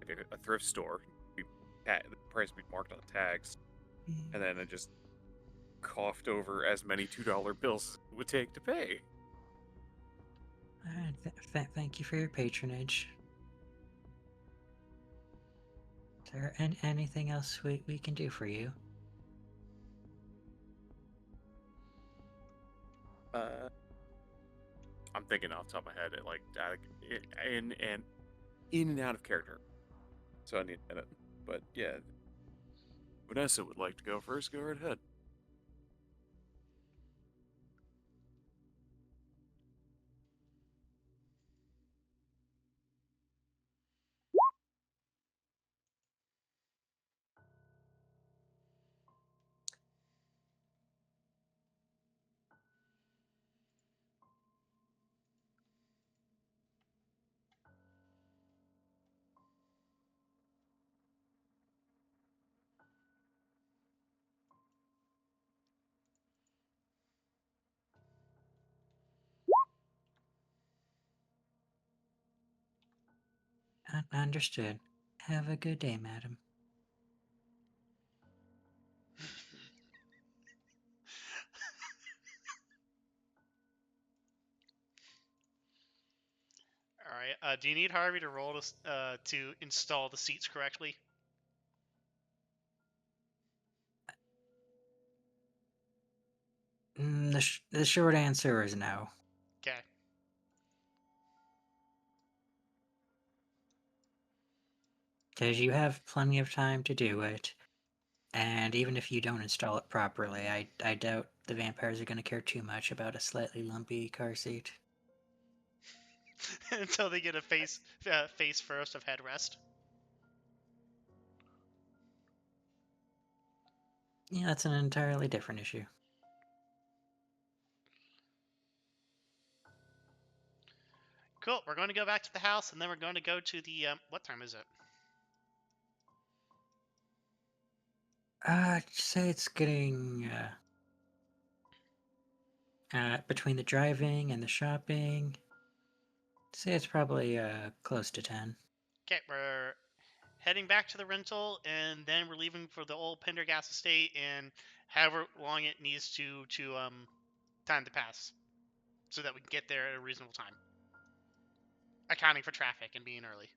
like a thrift store, the price would be marked on the tags, and then I just coughed over as many $2 bills as it would take to pay. Thank you for your patronage. Is there anything else we can do for you? I'm thinking off the top of my head, in and out of character. So I need a minute. But yeah, Vanessa would like to go first. Go right ahead. Understood. Have a good day, madam. All right. Do you need Harvey to roll to install the seats correctly? The short answer is no. Okay. Because you have plenty of time to do it, and even if you don't install it properly, I doubt the vampires are going to care too much about a slightly lumpy car seat. Until they get a face first of headrest. Yeah, that's an entirely different issue. Cool. We're going to go back to the house, and then we're going to go to the. What time is it? I'd say it's getting between the driving and the shopping. I'd say it's probably close to 10. Okay, we're heading back to the rental, and then we're leaving for the old Pendergast estate, and however long it needs to time to pass, so that we can get there at a reasonable time, accounting for traffic and being early.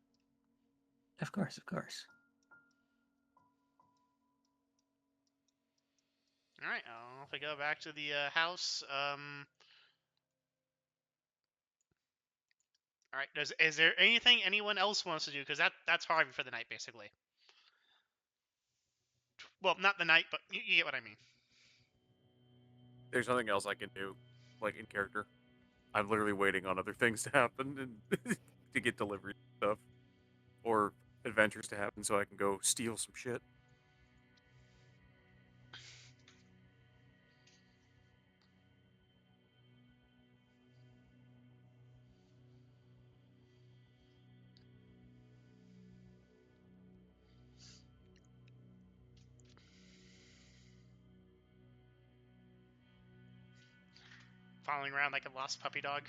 Of course, of course. All right, if we go back to the house, all right. Is there anything anyone else wants to do? Because that's Harvey for the night, basically. Well, not the night, but you get what I mean. There's nothing else I can do, like in character. I'm literally waiting on other things to happen and to get delivery stuff, or adventures to happen, so I can go steal some shit. Following around like a lost puppy dog.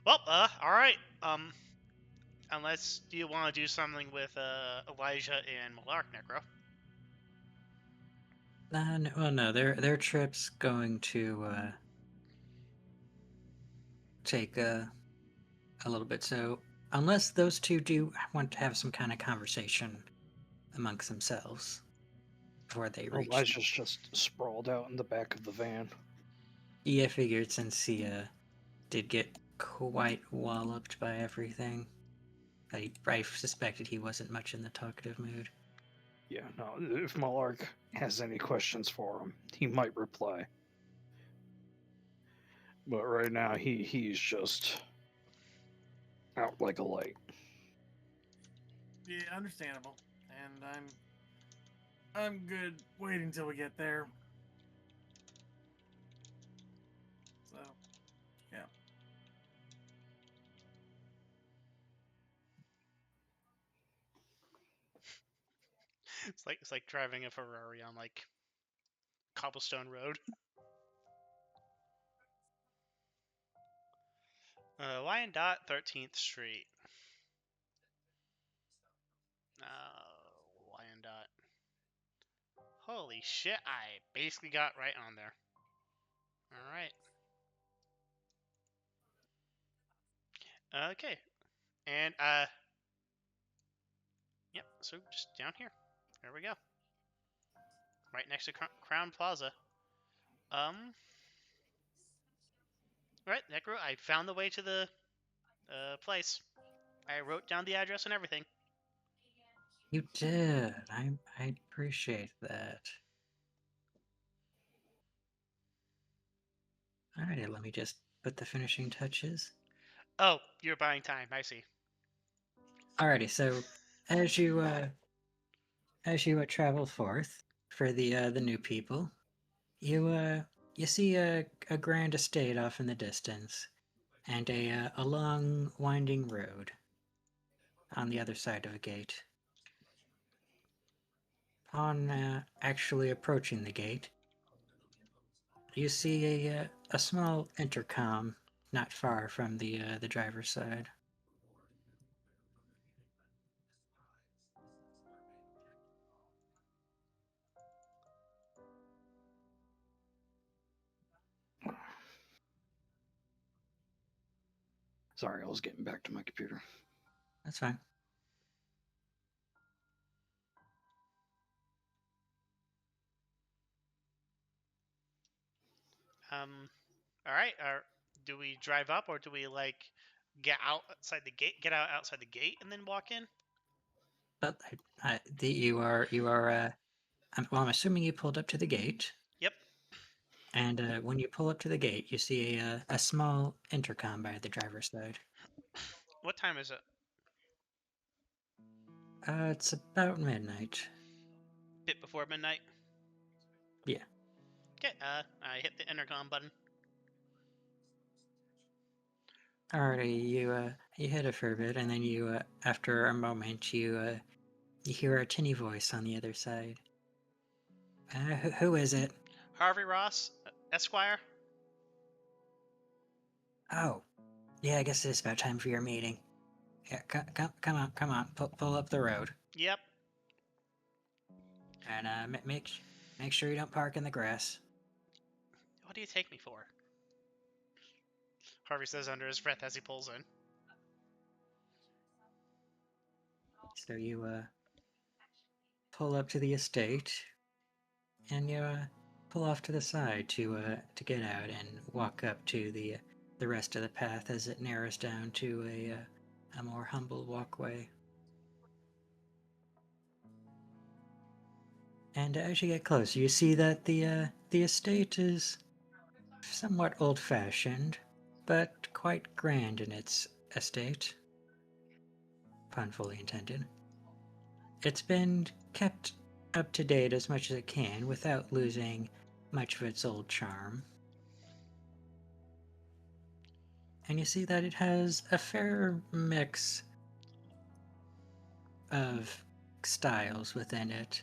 Well, all right. Unless you want to do something with Elijah and Millarc, Necro. No, well, no, their trip's going to take a little bit. So unless those two do want to have some kind of conversation amongst themselves before they reach. Elijah's just sprawled out in the back of the van. Yeah, I figured since he did get quite walloped by everything, I suspected he wasn't much in the talkative mood. Yeah, no, if Millarc has any questions for him, he might reply. But right now, he's just out like a light. Yeah, understandable. And I'm good waiting till we get there. So, yeah. It's like driving a Ferrari on like cobblestone road. Wyandotte 13th Street. Wyandotte. Holy shit! I basically got right on there. All right. Okay. And yep. So just down here. There we go. Right next to Crown Plaza. Right, Necro. I found the way to the place. I wrote down the address and everything. You did. I appreciate that. Alrighty, let me just put the finishing touches. Oh, you're buying time. I see. Alrighty, so as you travel forth for the new people, you see a grand estate off in the distance, and a long winding road on the other side of a gate. Upon actually approaching the gate, you see a small intercom not far from the driver's side. Sorry, I was getting back to my computer. That's fine. All right. Do we drive up or do we like get outside the gate? Get out outside the gate and then walk in. But you are well, I'm assuming you pulled up to the gate. Yep. And when you pull up to the gate, you see a small intercom by the driver's side. What time is it? It's about midnight. Bit before midnight. Yeah. Okay, I hit the intercom button. Alrighty, you hit it for a bit, and then you after a moment you hear a tinny voice on the other side. Who is it? Harvey Ross, Esquire. Oh, yeah, I guess it is about time for your meeting. Yeah, come on, pull up the road, Yep. and make sure you don't park in the grass. What do you take me for? Harvey says under his breath as he pulls in. So you pull up to the estate, and you pull off to the side to get out and walk up to the rest of the path as it narrows down to a more humble walkway. And as you get closer, you see that the estate is somewhat old-fashioned, but quite grand in its estate. Pun fully intended. It's been kept up to date as much as it can without losing much of its old charm. And you see that it has a fair mix of styles within it.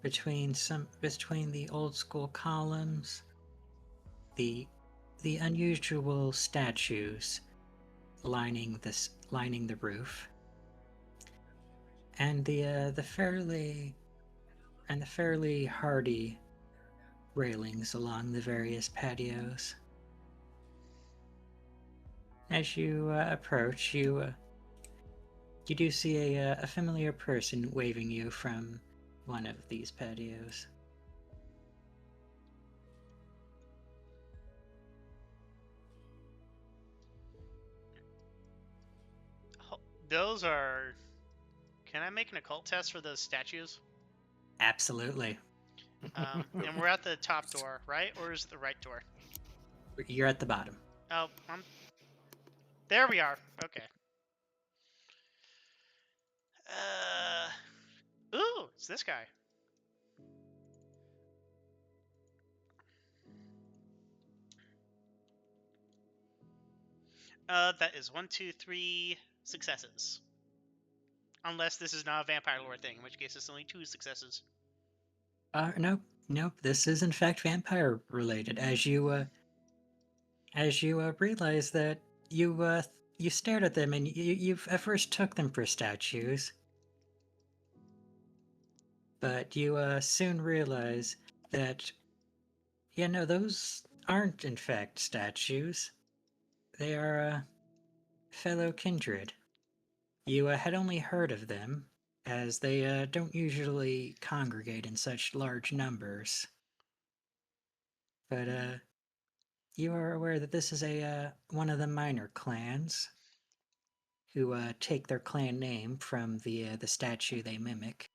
Between the old school columns, the unusual statues lining the roof, and the fairly hardy railings along the various patios. As you approach, you do see a familiar person waving you from one of these patios. Those are. Can I make an occult test for those statues? Absolutely. And we're at the top door, right? Or is it the right door? You're at the bottom. Oh, there we are. Okay. Ooh, it's this guy. That is 1, 2, 3 successes. Unless this is not a vampire lore thing, in which case it's only 2 successes. Nope. This is in fact vampire related. As you realize that you stared at them and you at first took them for statues, but you soon realize that no, those aren't in fact statues. They are fellow kindred. You had only heard of them, as they don't usually congregate in such large numbers. But you are aware that this is one of the minor clans who take their clan name from the statue they mimic.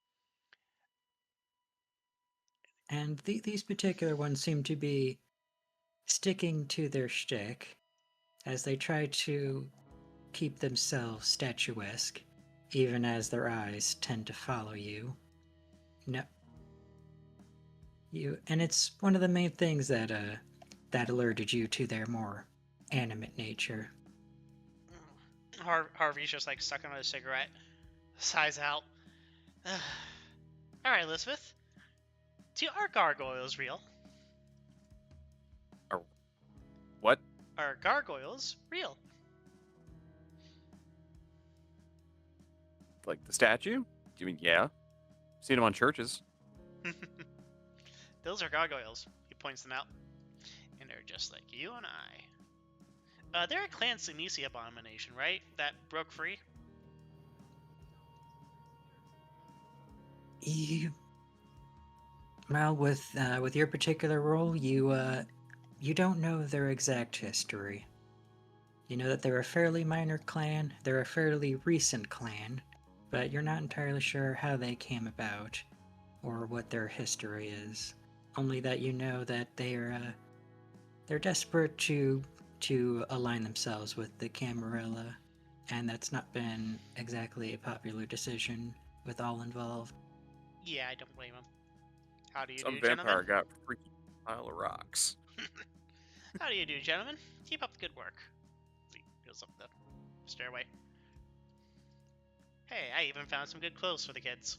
And these particular ones seem to be sticking to their shtick as they try to keep themselves statuesque, even as their eyes tend to follow you. No, and it's one of the main things that alerted you to their more animate nature. Harvey's just like sucking on a cigarette, sighs out. All right, Elizabeth. Are gargoyles real? What? Are gargoyles real? Like the statue? Do you mean yeah? Seen them on churches. Those are gargoyles. He points them out. And they're just like you and I. They're a clan Sinisi abomination, right? That broke free? Well, with your particular role, you don't know their exact history. You know that they're a fairly minor clan, they're a fairly recent clan, but you're not entirely sure how they came about or what their history is. Only that you know that they're desperate to align themselves with the Camarilla, and that's not been exactly a popular decision with all involved. Yeah, I don't blame him. How do you Some do, vampire gentlemen? got a freaky pile of rocks. How do you do, gentlemen? Keep up the good work. He goes up the stairway. Hey, I even found some good clothes for the kids.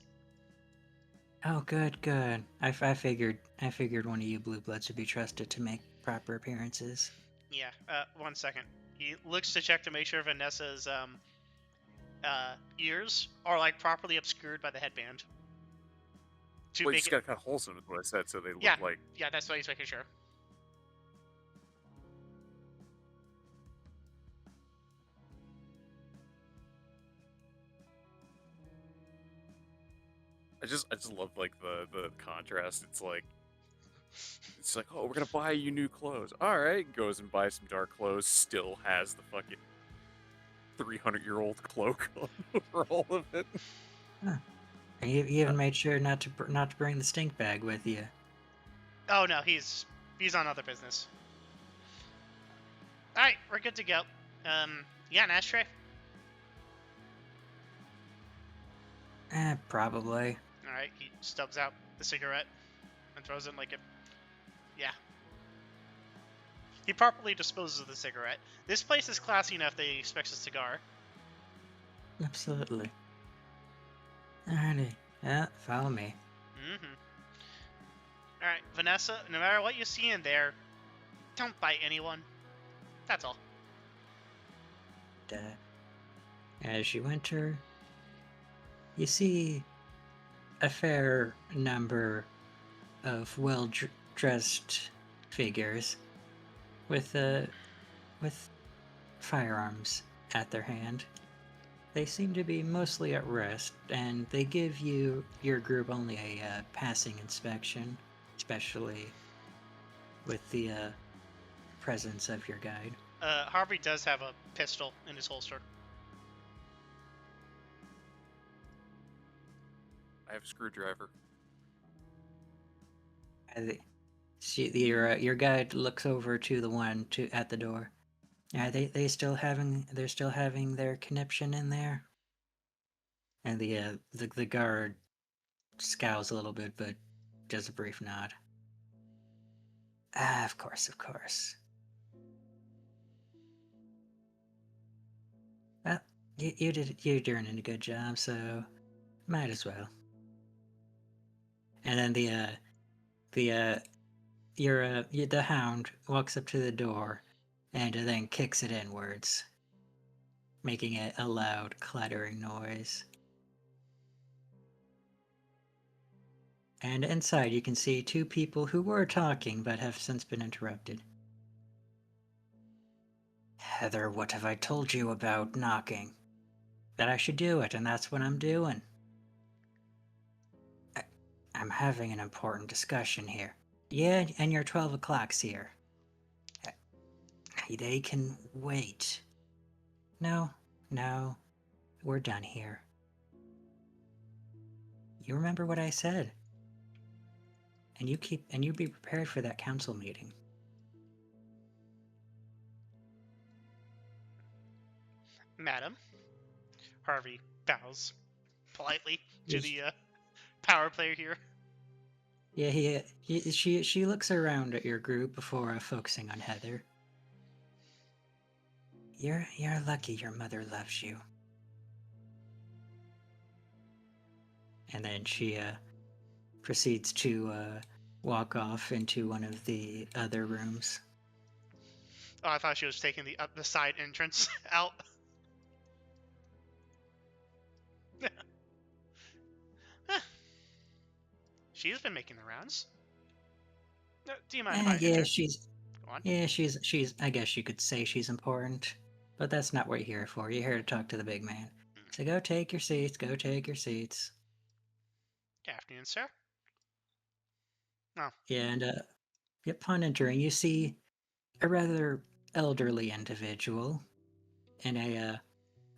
Oh, good, good. I figured one of you blue bloods would be trusted to make proper appearances. Yeah, 1 second. He looks to check to make sure Vanessa's ears are like properly obscured by the headband. To Well, you make just it, gotta cut holes in it, what I said, so they look yeah, like. yeah, that's what he's making sure. I just love like the contrast. It's like, oh, we're gonna buy you new clothes. All right, goes and buys some dark clothes. Still has the fucking 300-year-old cloak on over all of it. Huh. And you even made sure not to bring the stink bag with you. Oh no, he's on other business. All right, we're good to go. You got an ashtray? Probably. All right, he stubs out the cigarette and throws it in like a, yeah. He properly disposes of the cigarette. This place is classy enough that he expects a cigar. Absolutely. Alrighty. Yeah, follow me. Mm-hmm. All right, Vanessa. No matter what you see in there, don't bite anyone. That's all. As you enter, you see a fair number of well-dressed figures with firearms at their hand. They seem to be mostly at rest, and they give your group only a passing inspection, especially with the presence of your guide. Harvey does have a pistol in his holster. I have a screwdriver. Your guide looks over to the one at the door. Are they're still having their conniption in there? And the guard scowls a little bit, but does a brief nod. Of course, of course. Well, you're doing a good job, so might as well. And then the hound walks up to the door and then kicks it inwards, making it a loud clattering noise. And inside you can see two people who were talking but have since been interrupted. Heather, what have I told you about knocking? That I should do it, and that's what I'm doing. I'm having an important discussion here. Yeah, and your 12 o'clock's here. They can wait. No, we're done here. You remember what I said. And you be prepared for that council meeting. Madam. Harvey bows politely to the power player here. Yeah, she looks around at your group before focusing on Heather. You're lucky your mother loves you. And then she proceeds to walk off into one of the other rooms. Oh, I thought she was taking the side entrance out. She's been making the rounds. Do you mind if I Yeah, enter? she's. Go on. Yeah, she's. I guess you could say she's important, but that's not what you're here for. You're here to talk to the big man. So go take your seats. Go take your seats. Good afternoon, sir. Oh. Yeah, and upon entering, you see a rather elderly individual in a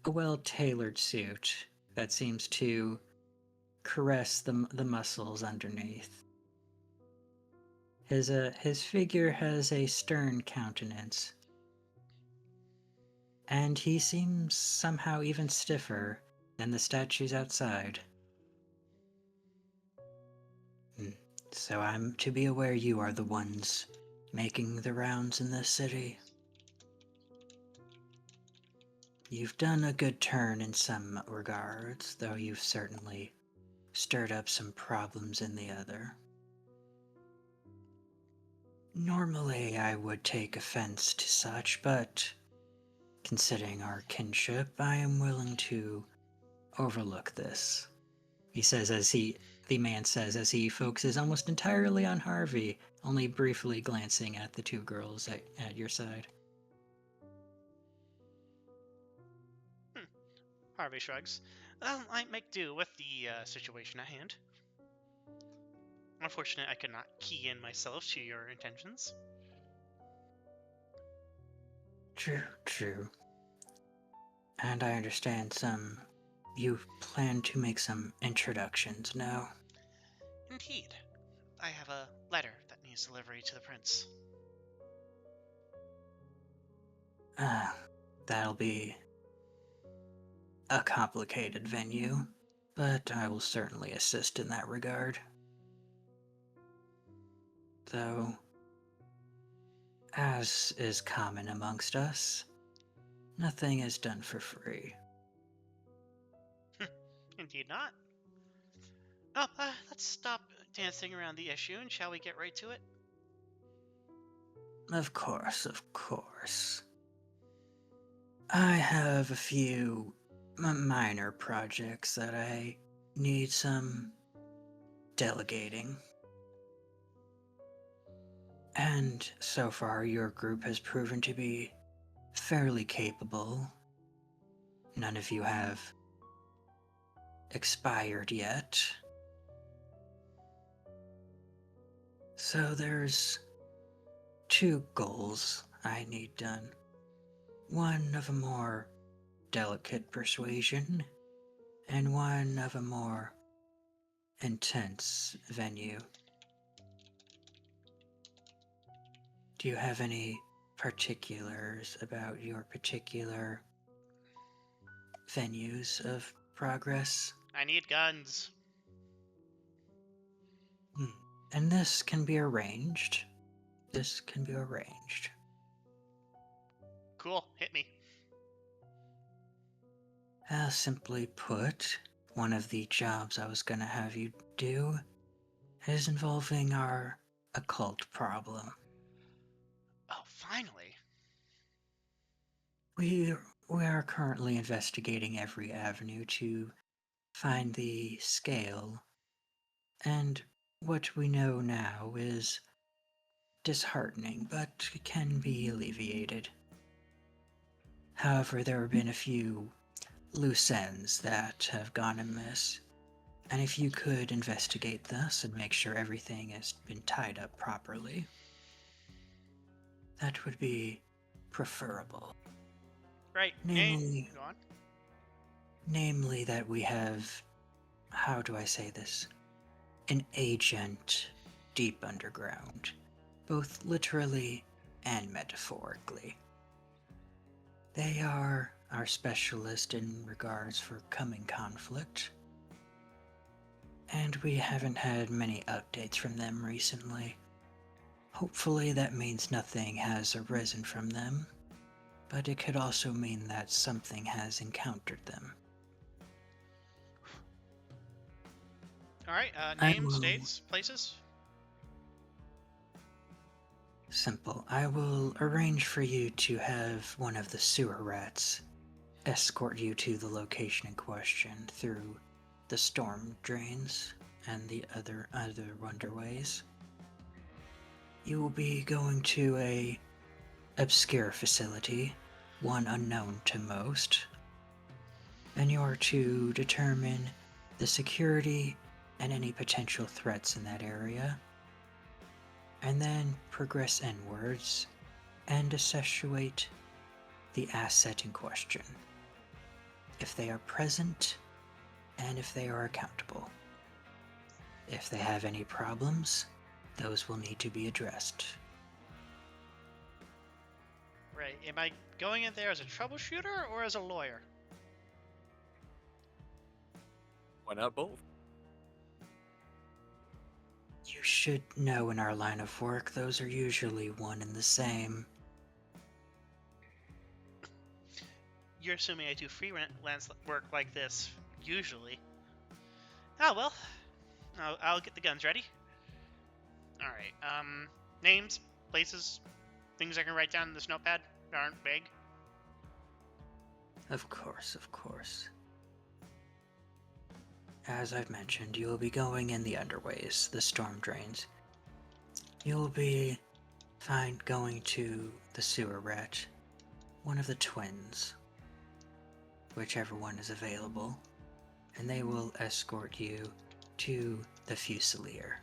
well-tailored suit that seems to caress the muscles underneath. His figure has a stern countenance, and he seems somehow even stiffer than the statues outside. So I'm to be aware you are the ones making the rounds in this city. You've done a good turn in some regards, though you've certainly stirred up some problems in the other. Normally I would take offense to such, but considering our kinship, I am willing to overlook this. The man says as he focuses almost entirely on Harvey, only briefly glancing at the two girls at your side. Harvey shrugs. I make do with the situation at hand. Unfortunately, I could not key in myself to your intentions. True. And I understand you plan to make some introductions now. Indeed. I have a letter that needs delivery to the prince. That'll be a complicated venue, but I will certainly assist in that regard. Though, as is common amongst us, nothing is done for free. Indeed not. Oh, let's stop dancing around the issue and shall we get right to it? Of course. I have a few minor projects that I need some delegating. And so far, your group has proven to be fairly capable. None of you have expired yet. So there's 2 goals I need done. One of a more delicate persuasion, and one of a more intense venue. Do you have any particulars about your particular venues of progress? I need guns. And this can be arranged. Cool, hit me. Simply put, one of the jobs I was gonna have you do is involving our occult problem. Oh, finally. We are currently investigating every avenue to find the scale, and what we know now is disheartening, but can be alleviated. However, there have been a few loose ends that have gone amiss, and if you could investigate this and make sure everything has been tied up properly, that would be preferable. Right. Namely, Go on. namely that we have, how do I say this, an agent deep underground, both literally and metaphorically. They are our specialist in regards for coming conflict, and we haven't had many updates from them recently. Hopefully that means nothing has arisen from them, but it could also mean that something has encountered them. Alright, I names, will- dates, places? Simple. I will arrange for you to have one of the sewer rats escort you to the location in question through the storm drains and the other wonderways. You will be going to a obscure facility, one unknown to most, and you are to determine the security and any potential threats in that area, and then progress inwards and effectuate the asset in question, if they are present and if they are accountable. If they have any problems, those will need to be addressed. Right. Am I going in there as a troubleshooter or as a lawyer? Why not both? You should know in our line of work, those are usually one and the same. You're assuming I do freelance work like this, usually. Oh, well. I'll get the guns ready. Alright, names, places, things I can write down in this notepad that aren't vague. Of course, of course. As I've mentioned, you will be going in the underways, the storm drains. You'll be going to the sewer rat, one of the twins, whichever one is available, and they will escort you to the Fusilier.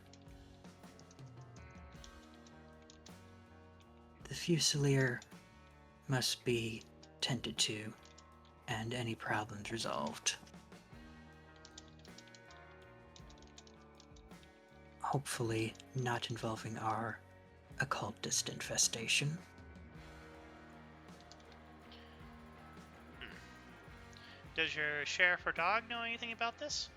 The Fusilier must be tended to, and any problems resolved. Hopefully not involving our occultist infestation. Does your sheriff or dog know anything about this?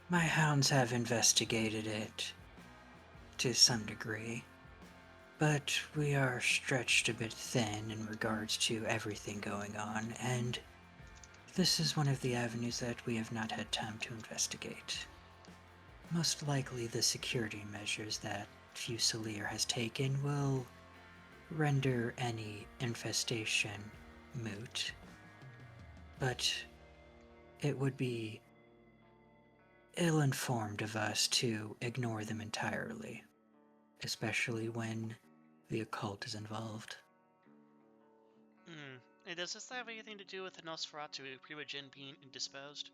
My hounds have investigated it to some degree, but we are stretched a bit thin in regards to everything going on, and this is one of the avenues that we have not had time to investigate. Most likely the security measures that Fusilier has taken will render any infestation moot, but it would be ill-informed of us to ignore them entirely, especially when the occult is involved. Hey, does this have anything to do with the Nosferatu Primogen being indisposed?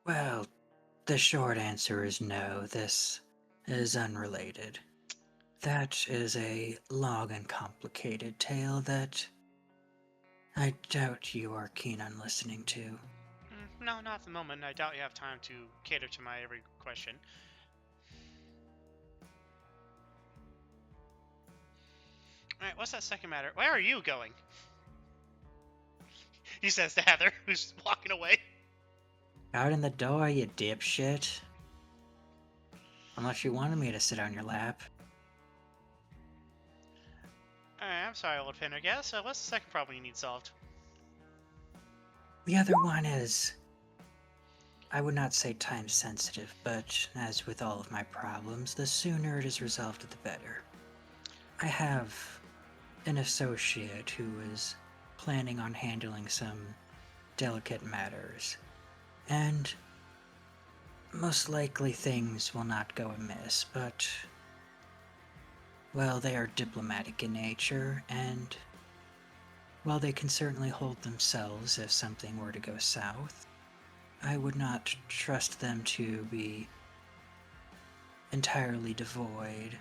Well, the short answer is no, this is unrelated. That is a long and complicated tale that I doubt you are keen on listening to. No, not at the moment. I doubt you have time to cater to my every question. Alright, what's that second matter? Where are you going? He says to Heather, who's walking away. Out in the door, you dipshit. Unless you wanted me to sit on your lap. Alright, I'm sorry, old Pendergast. What's the second problem you need solved? The other one is, I would not say time sensitive, but as with all of my problems, the sooner it is resolved, the better. I have an associate who is planning on handling some delicate matters, and most likely things will not go amiss, but, well, they are diplomatic in nature, and while they can certainly hold themselves if something were to go south, I would not trust them to be entirely devoid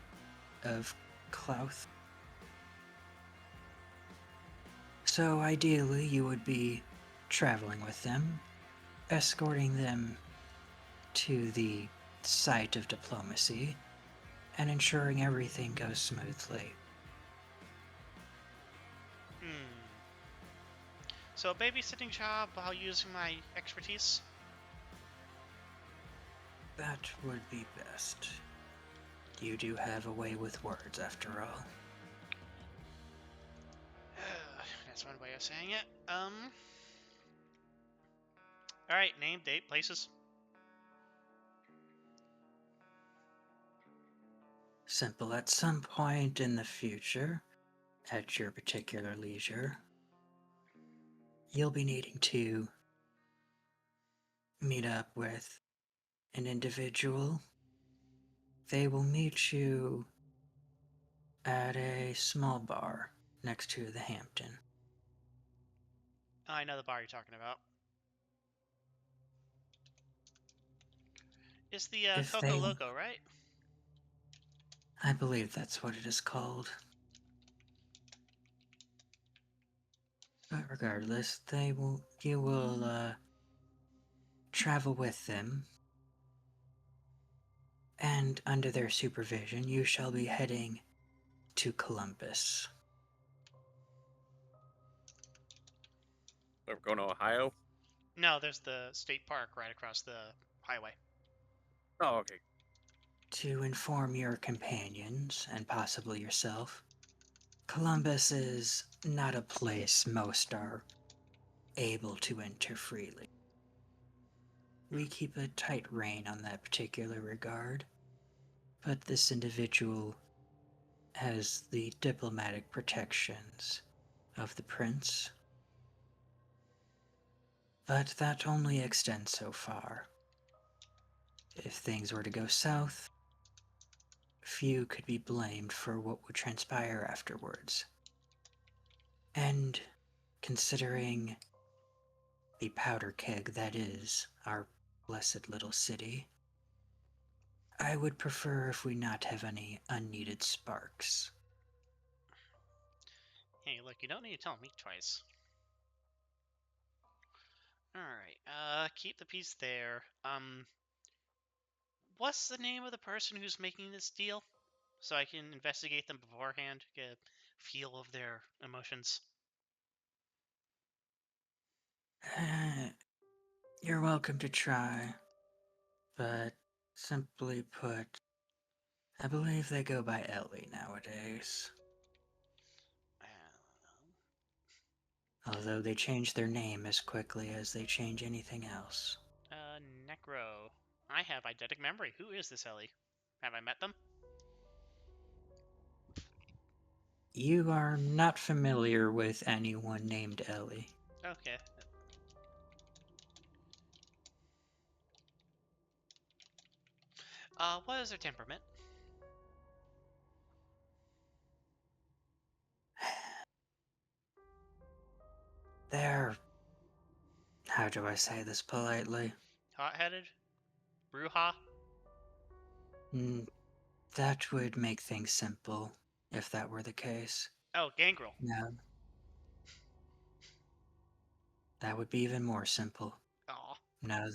of clout. So ideally, you would be traveling with them, escorting them to the site of diplomacy, and ensuring everything goes smoothly. So a babysitting job while using my expertise? That would be best. You do have a way with words, after all. That's one way of saying it. Alright, name, date, places. Simple. At some point in the future, at your particular leisure, you'll be needing to meet up with an individual. They will meet you at a small bar next to the Hampton. Oh, I know the bar you're talking about. It's the Coco Loco, right? I believe that's what it is called. But regardless, you will travel with them, and under their supervision, you shall be heading to Columbus. We're going to Ohio? No, there's the state park right across the highway. Oh, okay. To inform your companions, and possibly yourself, Columbus is not a place most are able to enter freely. We keep a tight rein on that particular regard, but this individual has the diplomatic protections of the prince. But that only extends so far. If things were to go south, few could be blamed for what would transpire afterwards. And considering the powder keg that is our blessed little city, I would prefer if we not have any unneeded sparks. Hey, look, you don't need to tell me twice. Alright, keep the piece there. What's the name of the person who's making this deal? So I can investigate them beforehand, get a feel of their emotions. You're welcome to try, but simply put, I believe they go by Ellie nowadays. Although they change their name as quickly as they change anything else. Necro. I have eidetic memory. Who is this Ellie? Have I met them? You are not familiar with anyone named Ellie. Okay. What is their temperament? They're... how do I say this politely? Hot-headed? Bruja? That would make things simple, if that were the case. Oh, Gangrel. No. That would be even more simple. Aw. No,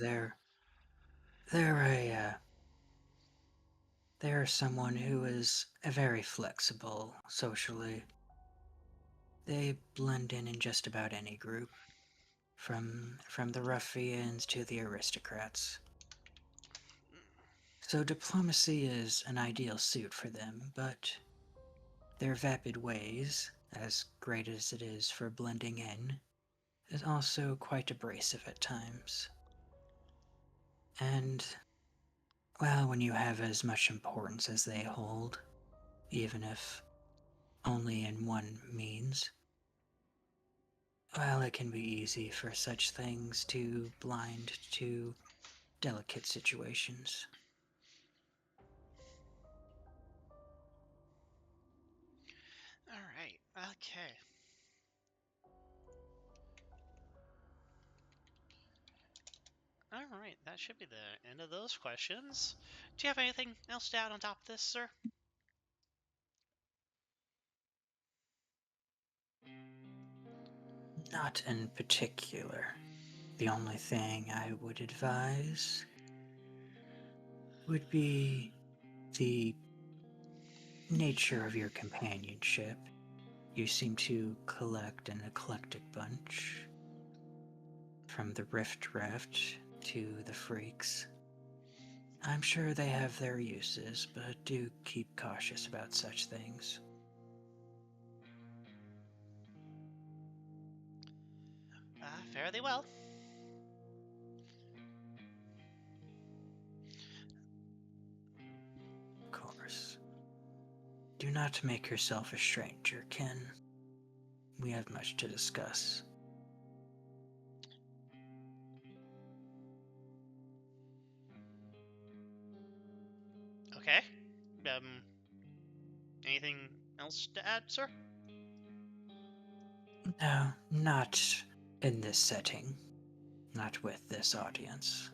they're someone who is very flexible socially. They blend in just about any group, from the ruffians to the aristocrats. So diplomacy is an ideal suit for them, but their vapid ways, as great as it is for blending in, is also quite abrasive at times. And, well, when you have as much importance as they hold, even if only in one means, well, it can be easy for such things to blind to delicate situations. Alright, okay. Alright, that should be the end of those questions. Do you have anything else to add on top of this, sir? Not in particular. The only thing I would advise would be the nature of your companionship. You seem to collect an eclectic bunch. From the Rift Raft to the Freaks. I'm sure they have their uses, but do keep cautious about such things. Fare thee well. Of course. Do not make yourself a stranger, Ken. We have much to discuss. Okay. Anything else to add, sir? No, not in this setting. Not with this audience.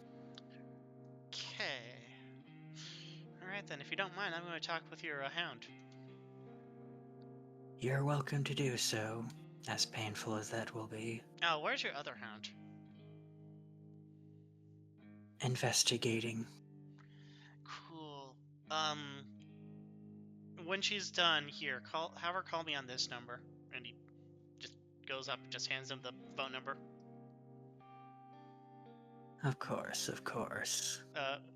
Okay. Alright then, if you don't mind, I'm going to talk with your hound. You're welcome to do so, as painful as that will be. Oh, where's your other hound? Investigating. Cool. When she's done, have her call me on this number. And he just goes up and just hands him the phone number. Of course, of course.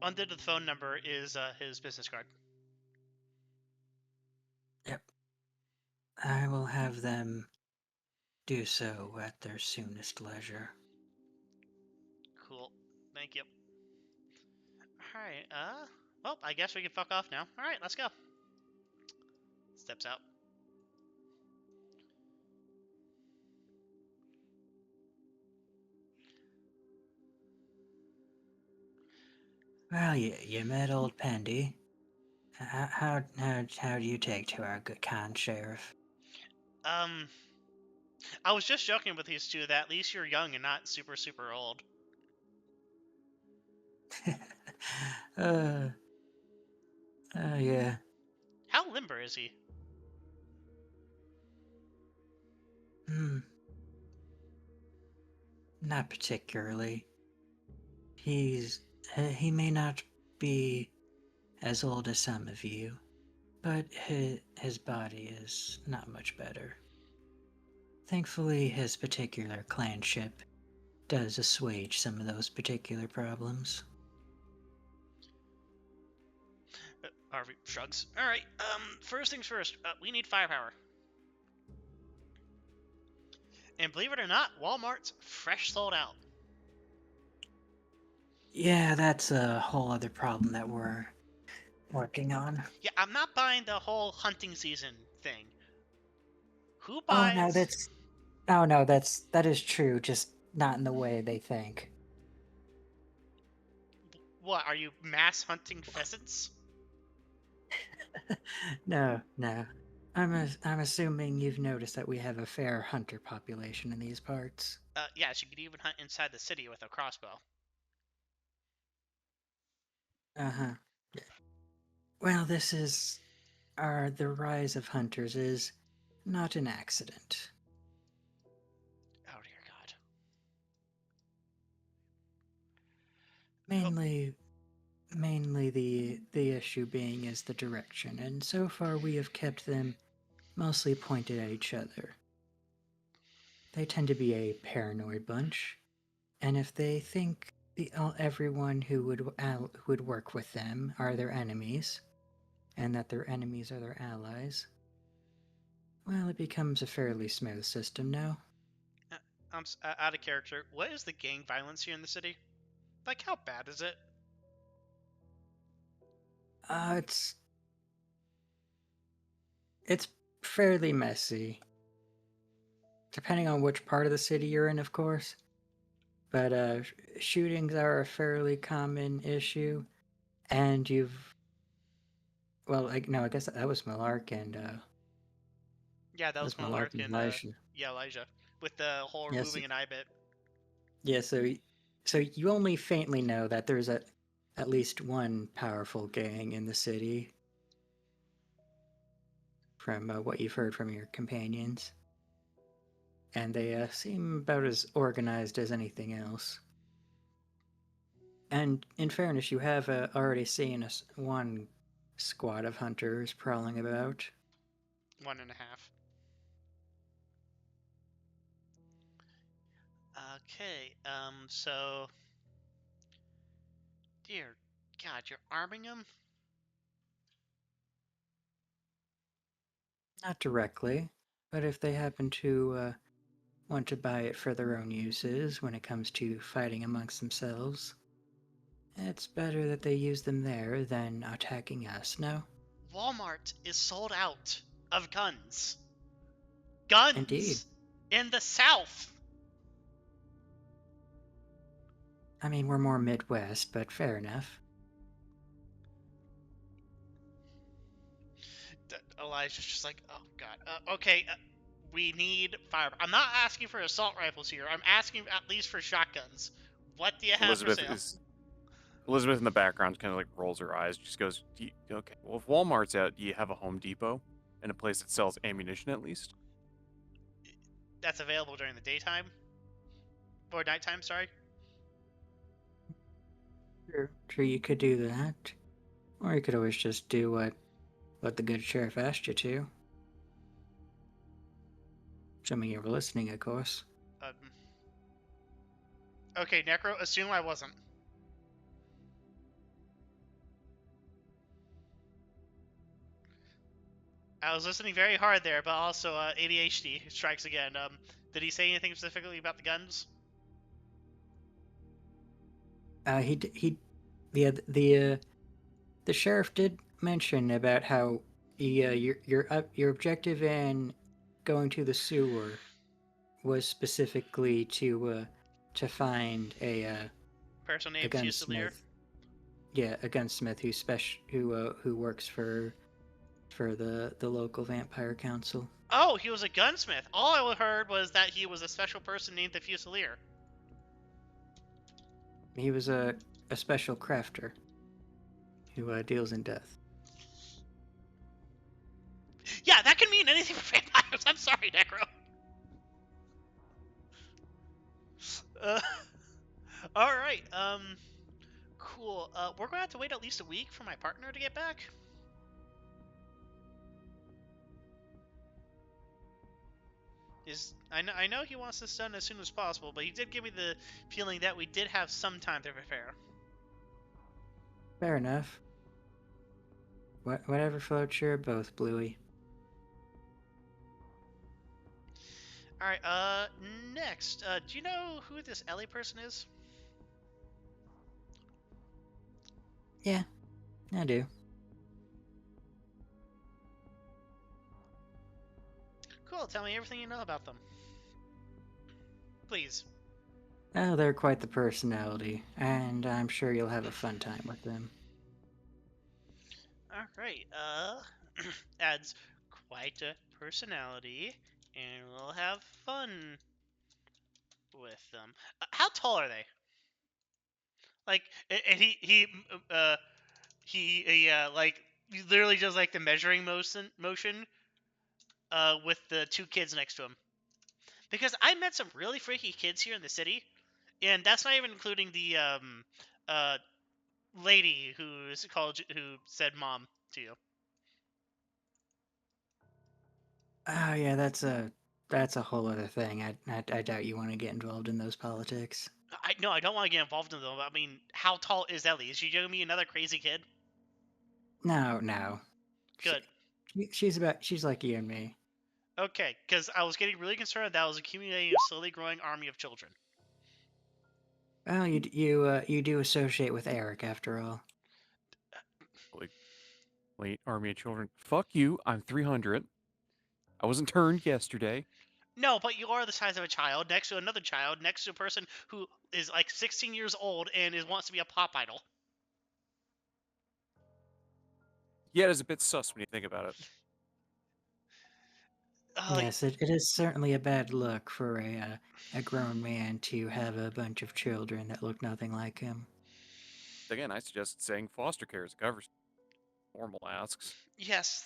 Under the phone number is his business card. Yep. I will have them do so at their soonest leisure. Cool. Thank you. Alright, well, I guess we can fuck off now. Alright, let's go. Steps out. Well, you met old Pendy. How do you take to our good kind sheriff? I was just joking with these two that at least you're young and not super, super old. Yeah. How limber is he? Not particularly. He may not be as old as some of you, but his body is not much better. Thankfully, his particular clanship does assuage some of those particular problems. Harvey shrugs. Alright, first things first, we need firepower. And believe it or not, Walmart's fresh sold out. Yeah, that's a whole other problem that we're working on. Yeah, I'm not buying the whole hunting season thing. Who Oh buys... no, that is true, just not in the way they think. What, are you mass hunting pheasants? No. I'm assuming you've noticed that we have a fair hunter population in these parts. Yes, you could even hunt inside the city with a crossbow. Uh-huh. Well, the rise of hunters is not an accident. Oh dear God. Mainly the issue being is the direction, and so far we have kept them mostly pointed at each other. They tend to be a paranoid bunch, and if they think everyone who would work with them are their enemies, and that their enemies are their allies, well, it becomes a fairly smooth system now. I'm out of character. What is the gang violence here in the city? Like, how bad is it? It's fairly messy. Depending on which part of the city you're in, of course. But shootings are a fairly common issue. And I guess that was Millarc and, Yeah, that was Millarc Millarc and and, Elijah. yeah, Elijah. With the whole Yes. removing an eye bit. Yeah, so you only faintly know that there's at least one powerful gang in the city. From what you've heard from your companions. And they seem about as organized as anything else. And in fairness, you have already seen one squad of hunters prowling about. 1.5. Okay, so... Dear God, you're arming them? Not directly, but if they happen to want to buy it for their own uses when it comes to fighting amongst themselves, it's better that they use them there than attacking us, no? Walmart is sold out of guns. Guns! Indeed. In the South! I mean, we're more Midwest, but fair enough. Elijah's just like, oh God. Okay, we need fire. I'm not asking for assault rifles here. I'm asking at least for shotguns. What do you have for sale? Elizabeth in the background kind of like rolls her eyes, just goes, okay, well, if Walmart's out, do you have a Home Depot and a place that sells ammunition at least? That's available during the daytime? Or nighttime, sorry? Sure, you could do that. Or you could always just do what the good sheriff asked you to. Assuming you were listening, of course. Okay, Necro, assume I wasn't. I was listening very hard there, but also ADHD strikes again. Did he say anything specifically about the guns? The sheriff did mention about how your objective in going to the sewer was specifically to find a Person named Fusilier. gunsmith. Yeah, a gunsmith who works for the local vampire council. Oh, he was a gunsmith. All I heard was that he was a special person named the Fusilier. He was a special crafter who deals in death. Yeah, that can mean anything for vampires. I'm sorry, Necro. All right. Cool. We're gonna have to wait at least a week for my partner to get back. I know he wants this done as soon as possible, but he did give me the feeling that we did have some time to prepare. Fair enough. Whatever floats your boat, Bluey. All right. Next, do you know who this Ellie person is? Yeah, I do. Cool. Tell me everything you know about them, please. Oh, they're quite the personality, and I'm sure you'll have a fun time with them. All right. Adds quite a personality, and we'll have fun with them. How tall are they? Like, and he like literally does like the measuring motion with the two kids next to him. Because I met some really freaky kids here in the city, and that's not even including the uh lady who said mom to you. Oh yeah, that's a whole other thing. I doubt you want to get involved in those politics. I don't want to get involved in them. I mean, how tall is Ellie? Is she gonna be another crazy kid? No. Good. She's like you and me. Okay, because I was getting really concerned that I was accumulating a slowly growing army of children. Well, you do associate with Eric after all. Like, late army of children. Fuck you. I'm 300. I wasn't turned yesterday. No, but you are the size of a child next to another child next to a person who is like 16 years old and wants to be a pop idol. Yeah, it's a bit sus when you think about it. Yes, it is certainly a bad look for a grown man to have a bunch of children that look nothing like him. Again, I suggest saying foster care as a cover. Normal asks. Yes.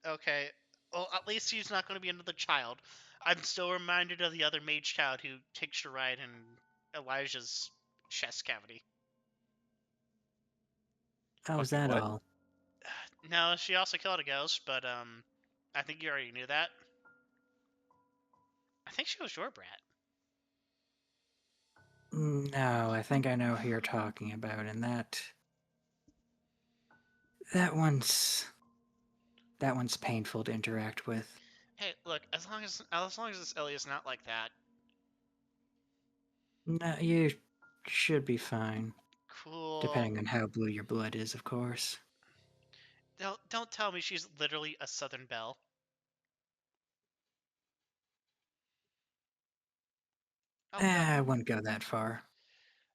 Okay. Well, at least he's not going to be another child. I'm still reminded of the other mage child who takes a ride in Elijah's chest cavity. How is Okay, that what? all? No, she also killed a ghost, but I think you already knew that. I think she was your brat. No, I think I know who you're talking about, and that one's painful to interact with. Hey, look, as long as this Ellie is not like that. No, you should be fine. Cool. Depending on how blue your blood is, of course. Don't tell me she's literally a Southern Belle. Oh, I wouldn't go that far.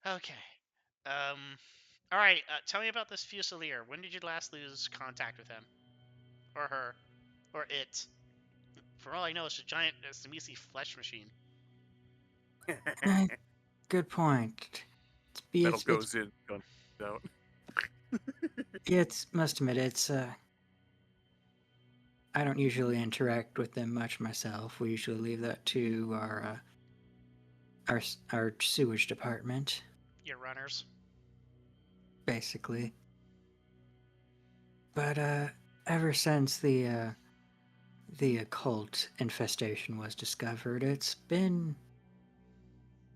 okay. All right. Tell me about this Fusilier. When did you last lose contact with him, or her, or it? For all I know, it's a giant, it's a measly flesh machine. Good point. Metal goes in, gun out. Must admit, I don't usually interact with them much myself. We usually leave that to our sewage department. Your runners. Basically. But ever since the occult infestation was discovered, it's been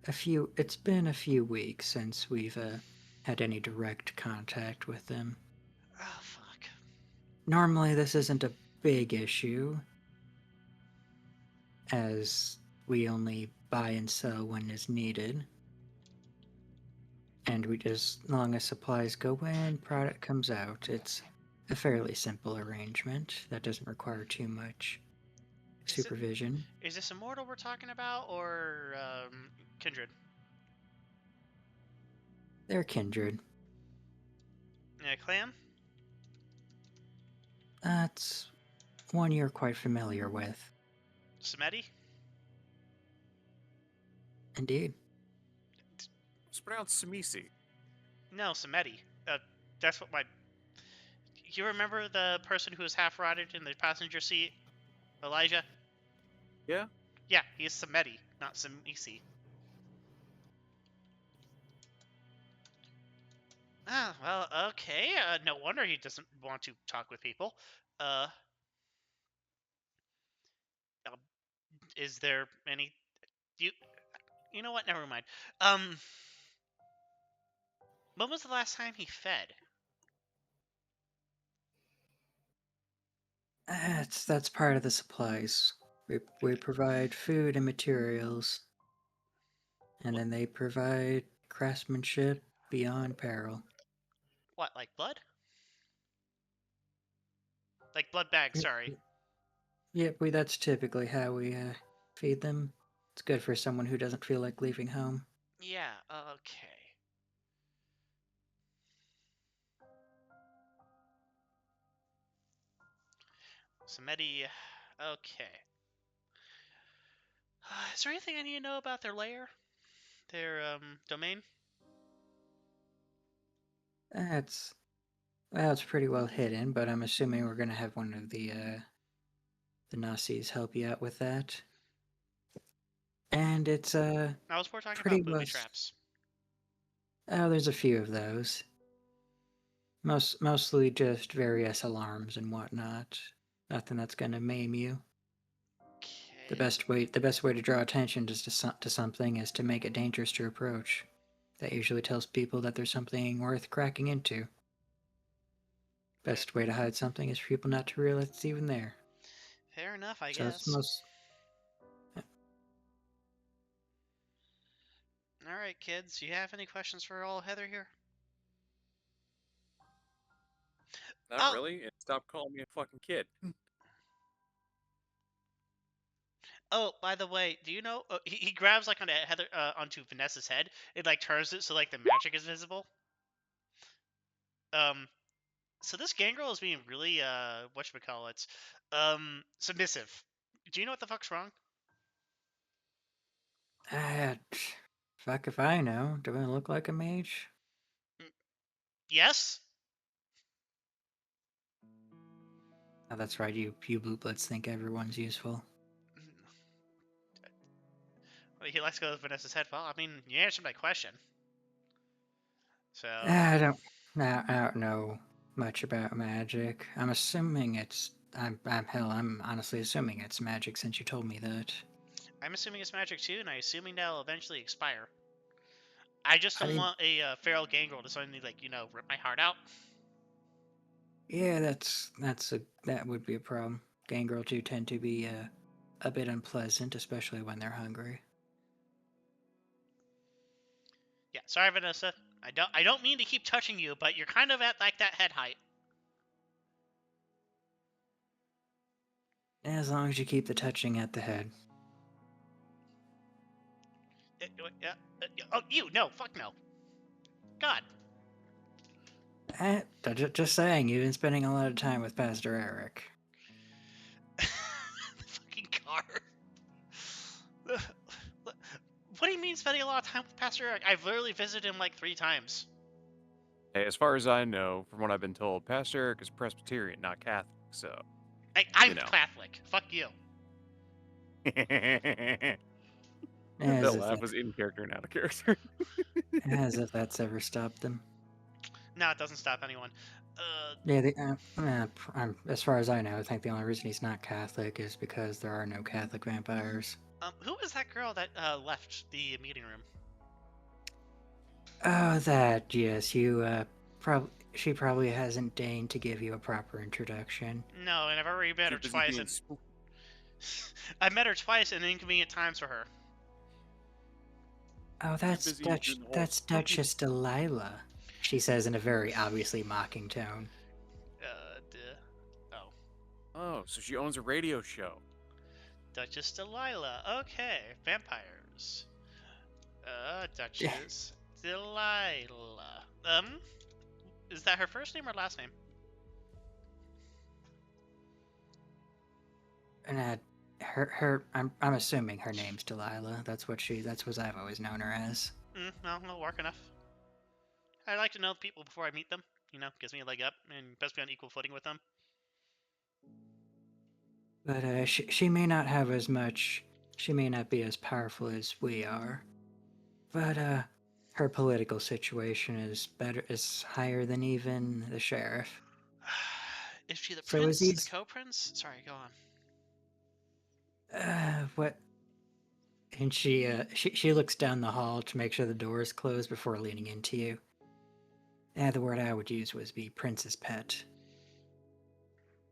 It's been a few weeks since we've had any direct contact with them. Oh, fuck. Normally, this isn't a big issue, as we only buy and sell when is needed. And we just, as long as supplies go in, product comes out. It's a fairly simple arrangement that doesn't require too much supervision. Is this Immortal we're talking about, or Kindred? They're kindred. Yeah, Clan? That's one you're quite familiar with. Samedi? Indeed. It's pronounced Samisi. No, Samedi. That's what my... You remember the person who was half rotted in the passenger seat? Elijah? Yeah? Yeah, he's Samedi, not Samisi. Ah, well, okay. No wonder he doesn't want to talk with people. Is there any... You know what? Never mind. When was the last time he fed? That's part of the supplies. We provide food and materials, and then they provide craftsmanship beyond peril. What, like blood? Like blood bags, sorry. Yep, that's typically how we feed them. It's good for someone who doesn't feel like leaving home. Yeah, okay. Samedi, okay. Is there anything I need to know about their lair? Their, domain? It's pretty well hidden, but I'm assuming we're gonna have one of the Nazis help you out with that. And it's I was more talking pretty about booby well. traps. Oh, there's a few of those. Mostly just various alarms and whatnot. Nothing that's gonna maim you. Okay. The best way to draw attention to something is to make it dangerous to approach. That usually tells people that there's something worth cracking into. Best way to hide something is for people not to realize it's even there. Fair enough, I So it's guess. Alright, kids, you have any questions for old Heather here? Not Oh. really. And stop calling me a fucking kid. Oh, by the way, do you know he grabs like onto Heather onto Vanessa's head. It like turns it so like the magic is visible. So this Gangrel is being really whatchamacallit, submissive. Do you know what the fuck's wrong? Fuck if I know. Do I look like a mage? Yes. Oh, that's right. You blue bloods think everyone's useful. Well, he likes to go with Vanessa's head. Well, I mean, you answered my question. So I don't know much about magic. I'm assuming it's. I'm honestly assuming it's magic since you told me that. I'm assuming it's magic too, and I'm assuming that'll eventually expire. I just don't I want a feral Gangrel to suddenly like rip my heart out. Yeah, that would be a problem. Gangrel do tend to be a bit unpleasant, especially when they're hungry. Yeah, sorry, Vanessa. I don't mean to keep touching you, but you're kind of at like that head height. As long as you keep the touching at the head. Oh, you no, fuck no. God. Just saying, you've been spending a lot of time with Pastor Eric. The fucking car. What do you mean spending a lot of time with Pastor Eric? I've literally visited him like 3 times. Hey, as far as I know, from what I've been told, Pastor Eric is Presbyterian, not Catholic, so... I'm You know. Catholic. Fuck you. As That if, laugh was in character and out of character. as if that's ever stopped them. No, it doesn't stop anyone. Yeah, as far as I know, I think the only reason he's not Catholic is because there are no Catholic vampires. Who was that girl that left the meeting room? Oh, that, yes, you, she probably hasn't deigned to give you a proper introduction. No, and I've already met Too her busy twice, being and spooked. I met her twice in inconvenient times for her. Oh, that's busy doing the whole That's spooky- Duchess Delilah, she says in a very obviously mocking tone. Oh, Oh, so she owns a radio show. Duchess Delilah. Okay, vampires. Duchess Delilah. Is that her first name or last name? And I'm assuming her name's Delilah. That's what I've always known her as. No, it'll work enough. I like to know people before I meet them. You know, gives me a leg up and puts me on equal footing with them. But she may not have as much. She may not be as powerful as we are. But her political situation is higher than even the sheriff. Is she the So is prince? The these- co-prince? Sorry, go on. What? And she looks down the hall to make sure the door is closed before leaning into you. The word I would use was be prince's pet.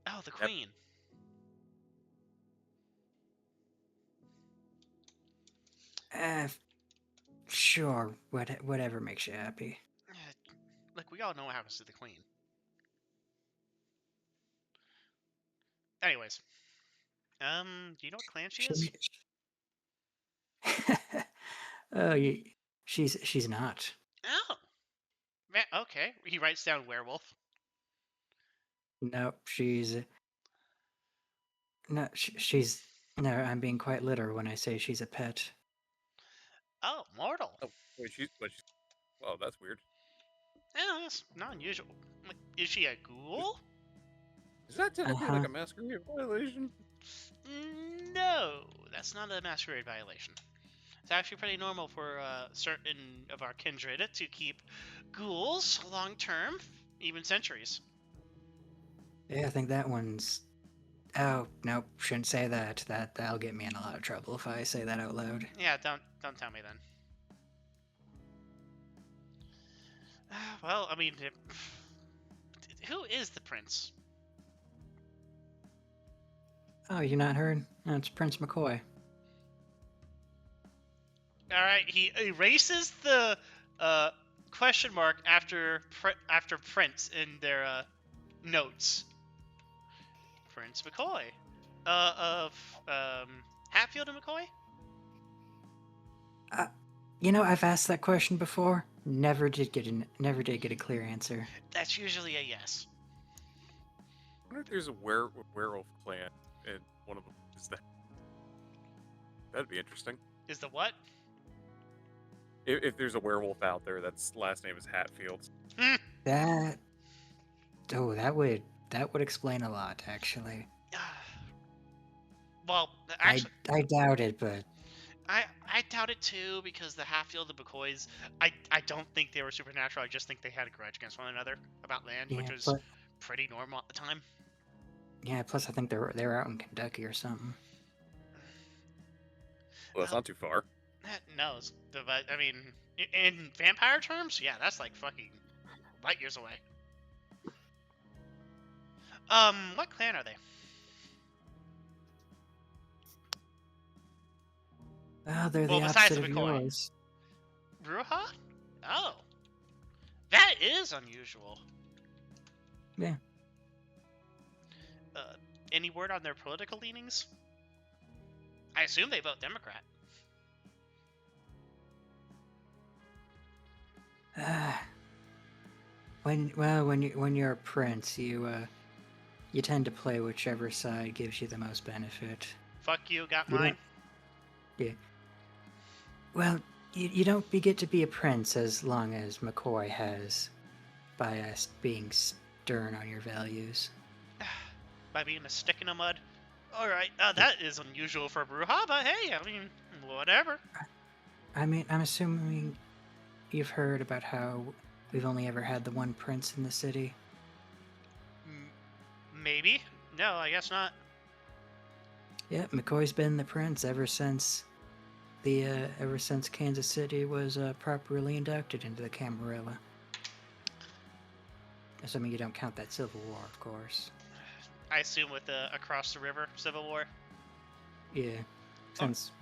Oh, the queen. Sure, whatever makes you happy. Look, we all know what happens to the queen. Anyways, do you know what clan she is? Oh, she's not. Oh, okay. He writes down werewolf. No, she's no, she's no. I'm being quite literal when I say she's a pet. Oh, mortal. Oh, wait, she's. Oh, that's weird. Yeah, that's not unusual. Like, is she a ghoul? Is that technically like a masquerade violation? No, that's not a masquerade violation. It's actually pretty normal for certain of our kindred to keep ghouls long term, even centuries. Yeah, I think that one's. Oh no, shouldn't say that. That'll get me in a lot of trouble if I say that out loud. Yeah, don't tell me then. Well, I mean, who is the prince? Oh, you not heard? No, it's Prince McCoy. All right, he erases the question mark after prince in their notes. Prince McCoy, of Hatfield and McCoy. You know, I've asked that question before. Never did get a clear answer. That's usually a yes. I wonder if there's a werewolf clan, and one of them is that. That'd be interesting. Is the what? If there's a werewolf out there that's last name is Hatfield. That would explain a lot, actually. Well, actually, I doubt it, but I doubt it too, because the Hatfield and McCoys, I don't think they were supernatural. I just think they had a grudge against one another about land, which was pretty normal at the time. Yeah, plus I think they were out in Kentucky or something. Well, that's not too far. No, but I mean, in vampire terms, yeah, that's like fucking light years away. What clan are they? Oh, they're Well, the besides opposite the of McCoy. yours. Bruja? Oh, that is unusual. Yeah. Any word on their political leanings? I assume they vote Democrat. When you're a prince, you tend to play whichever side gives you the most benefit. Fuck you, got You mine. don't- Yeah. Well, you don't get to be a prince as long as McCoy has, by us being stern on your values. By being a stick in the mud. Alright, that is unusual for Bruja, but hey, I mean, whatever. I mean, I'm assuming you've heard about how we've only ever had the one prince in the city. Maybe? No, I guess not. Yeah, McCoy's been the prince ever since Kansas City was properly inducted into the Camarilla. Assuming you don't count that Civil War, of course. I assume with the across the river Civil War. Yeah, since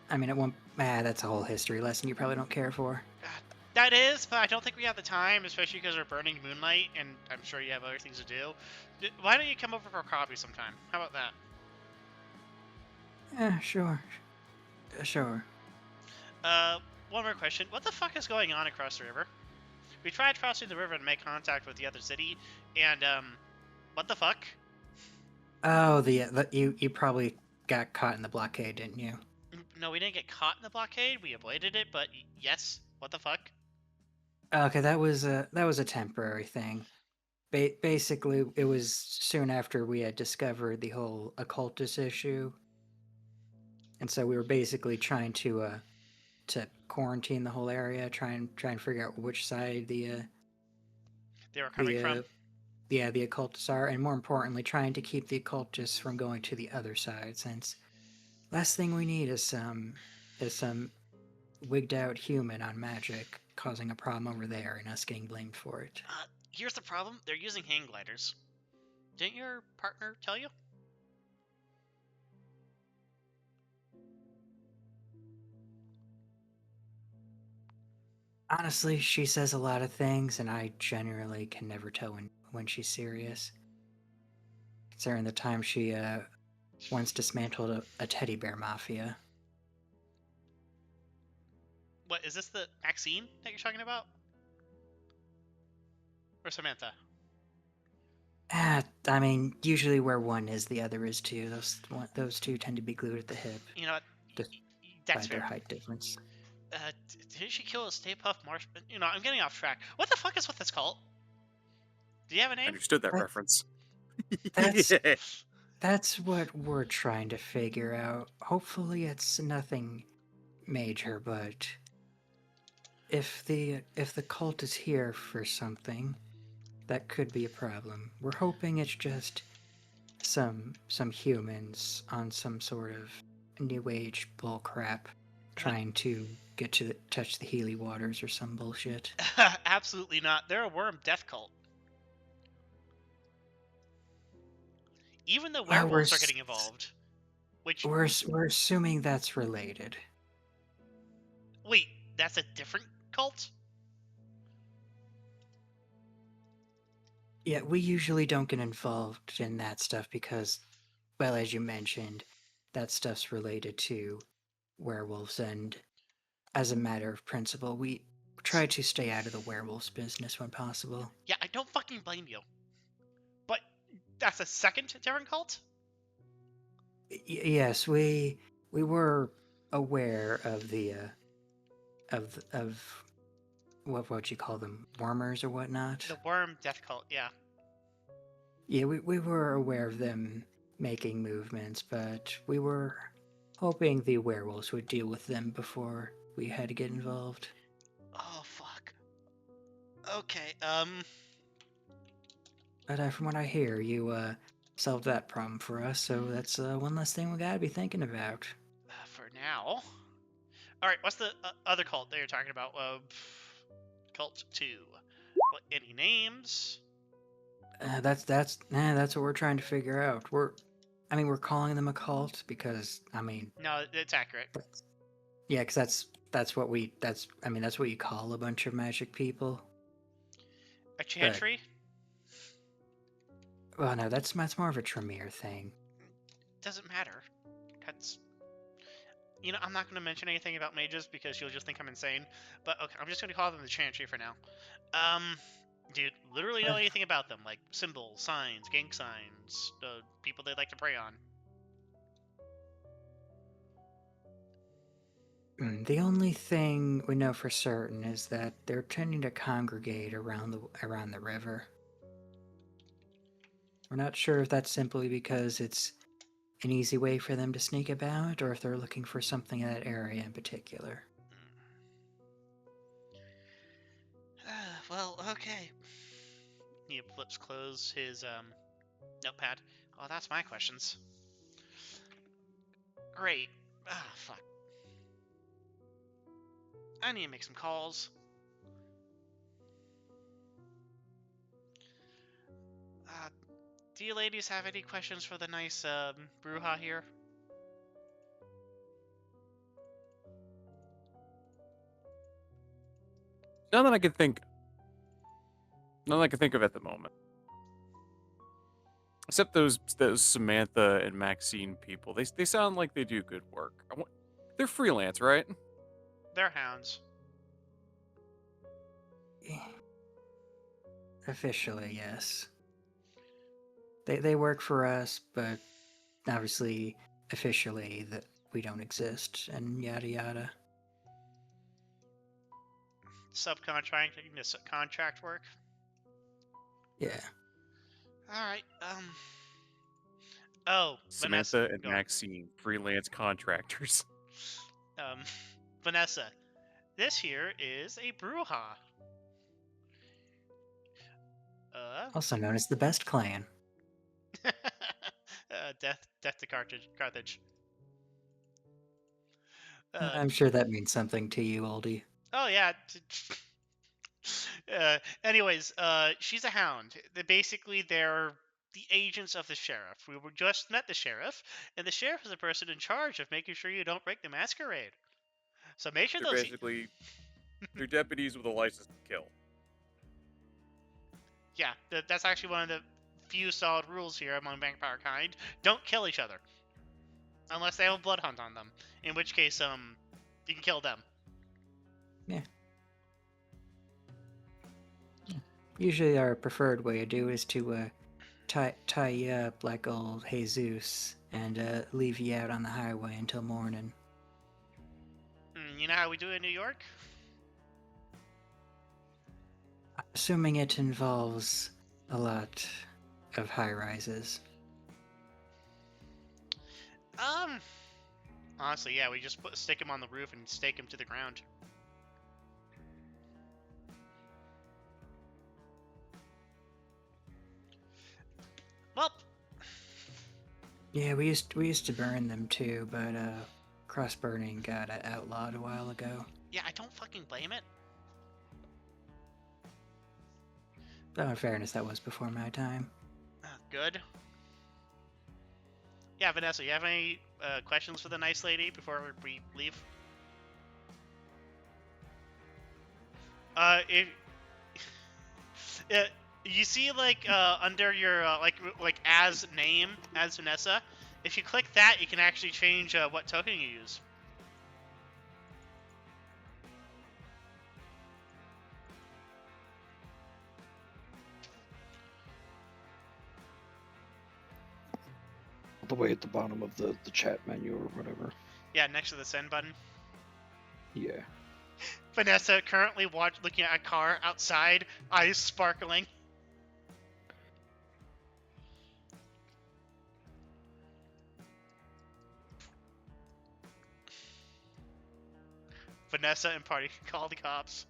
I mean, that's a whole history lesson you probably don't care for. That is, but I don't think we have the time, especially because we're burning Moonlight, and I'm sure you have other things to do. Why don't you come over for coffee sometime? How about that? Yeah, sure. Sure. One more question. What the fuck is going on across the river? We tried crossing the river to make contact with the other city, and, what the fuck? Oh, you probably got caught in the blockade, didn't you? No, we didn't get caught in the blockade. We avoided it, but yes. What the fuck? Okay, that was a temporary thing. Basically, it was soon after we had discovered the whole occultist issue, and so we were basically trying to quarantine the whole area, try and figure out which side They were coming from? the occultists are, and more importantly, trying to keep the occultists from going to the other side. Since last thing we need is some wigged out human on magic causing a problem over there and us getting blamed for it. Here's the problem. They're using hang gliders. Didn't your partner tell you? Honestly, she says a lot of things, and I generally can never tell when she's serious. Considering the time she once dismantled a teddy bear mafia. What, is this the Maxine that you're talking about? Or Samantha? I mean, usually where one is, the other is too. Those two tend to be glued at the hip. You know what? Just That's by their fair. height difference. Didn't she kill a Stay Puft Marshmallow? You know, I'm getting off track. What the fuck is with this cult? Do you have a name? Understood that reference. That's that's what we're trying to figure out. Hopefully, it's nothing major, but if the cult is here for something, that could be a problem. We're hoping it's just some humans on some sort of new age bullcrap trying to get to touch the Healy waters or some bullshit. Absolutely not. They're a worm death cult. Even the werewolves are getting involved. Which we're assuming that's related. wait, that's a different cult? Yeah, we usually don't get involved in that stuff because, well, as you mentioned, that stuff's related to werewolves, and as a matter of principle, we try to stay out of the werewolves business when possible. Yeah, I don't fucking blame you. But that's a second different cult? Yes, we were aware of the of what would you call them, wormers or whatnot. The worm death cult, yeah. Yeah, we were aware of them making movements, but we were hoping the werewolves would deal with them before we had to get involved. Oh fuck. Okay, But from what I hear, you solved that problem for us, so that's one less thing we gotta be thinking about. for now. Alright, what's the other cult that you're talking about? Cult 2. What, any names? That's what we're trying to figure out. We're calling them a cult because No, it's accurate. yeah, because that's what you call a bunch of magic people. A chantry? Well, no, that's more of a Tremere thing. Doesn't matter. That's... You know, I'm not going to mention anything about mages because you'll just think I'm insane. But okay, I'm just going to call them the chantry for now. Dude, literally know anything about them, like symbols, signs, gang signs, people they like to prey on. The only thing we know for certain is that they're tending to congregate around the river. We're not sure if that's simply because it's an easy way for them to sneak about, or if they're looking for something in that area in particular. Well, okay. He flips close his notepad. Oh, that's my questions. Great. Ah, fuck. I need to make some calls. Do you ladies have any questions for the nice Bruja here? None that I can think. None I can think of at the moment. Except those Samantha and Maxine people. They sound like they do good work. They're freelance, right? They're hounds. Officially, yes. They work for us, but obviously, officially, that we don't exist, and yada yada. Subcontracting to contract work. Yeah. All right. Oh, Samantha Vanessa, and go on. Maxine, freelance contractors. Vanessa, this here is a Bruja. Also known as the best clan. Death to Carthage. I'm sure that means something to you, oldie. Oh yeah. Anyways, she's a hound. They're the agents of the sheriff. We were just met the sheriff, and the sheriff is the person in charge of making sure you don't break the masquerade. So make sure They're those. basically they're deputies with a license to kill. Yeah, that's actually one of the few solid rules here among vampire kind. Don't kill each other. Unless they have a blood hunt on them. In which case, you can kill them. Yeah. Usually our preferred way to do is to tie you up like old Jesus and leave you out on the highway until morning. You know how we do it in New York? Assuming it involves a lot of high rises. Honestly, yeah, we just stick him on the roof and stake him to the ground. Well, Yeah, we used to burn them too, but cross burning got outlawed a while ago. yeah, I don't fucking blame it. Though in fairness, that was before my time. Good. Yeah, Vanessa, you have any questions for the nice lady before we leave? You see, like, under your, like as name, as Vanessa, if you click that, you can actually change what token you use. The way at the bottom of the chat menu or whatever. Yeah, next to the send button. Yeah. Vanessa currently looking at a car outside, eyes sparkling. Vanessa and party call the cops.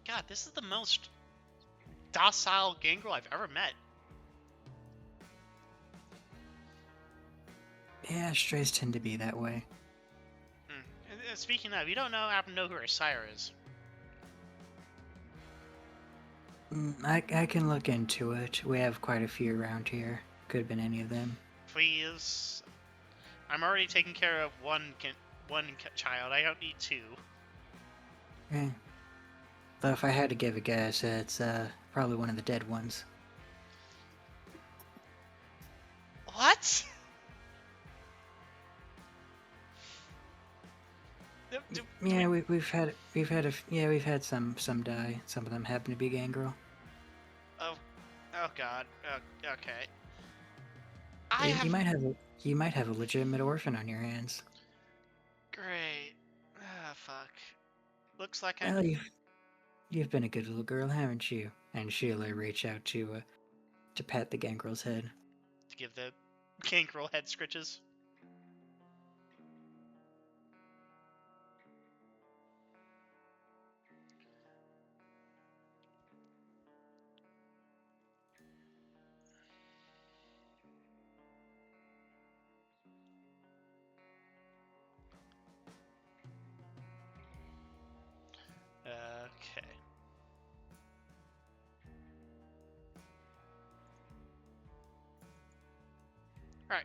God, this is the most docile Gangrel I've ever met. Yeah, strays tend to be that way. Speaking of, you don't happen to know who her sire is. I can look into it. We have quite a few around here. Could have been any of them. Please. I'm already taking care of one child. I don't need two. Okay. Though if I had to give a guess, it's probably one of the dead ones. What? Yeah, we've had some die. Some of them happen to be Gangrel. Oh, oh God. Okay. You might have a legitimate orphan on your hands. Great. Ah, fuck. Looks like Well, you've been a good little girl, haven't you? And she'll reach out to pat the Gangrel's head. to give the Gangrel head scritches. Okay. Alright.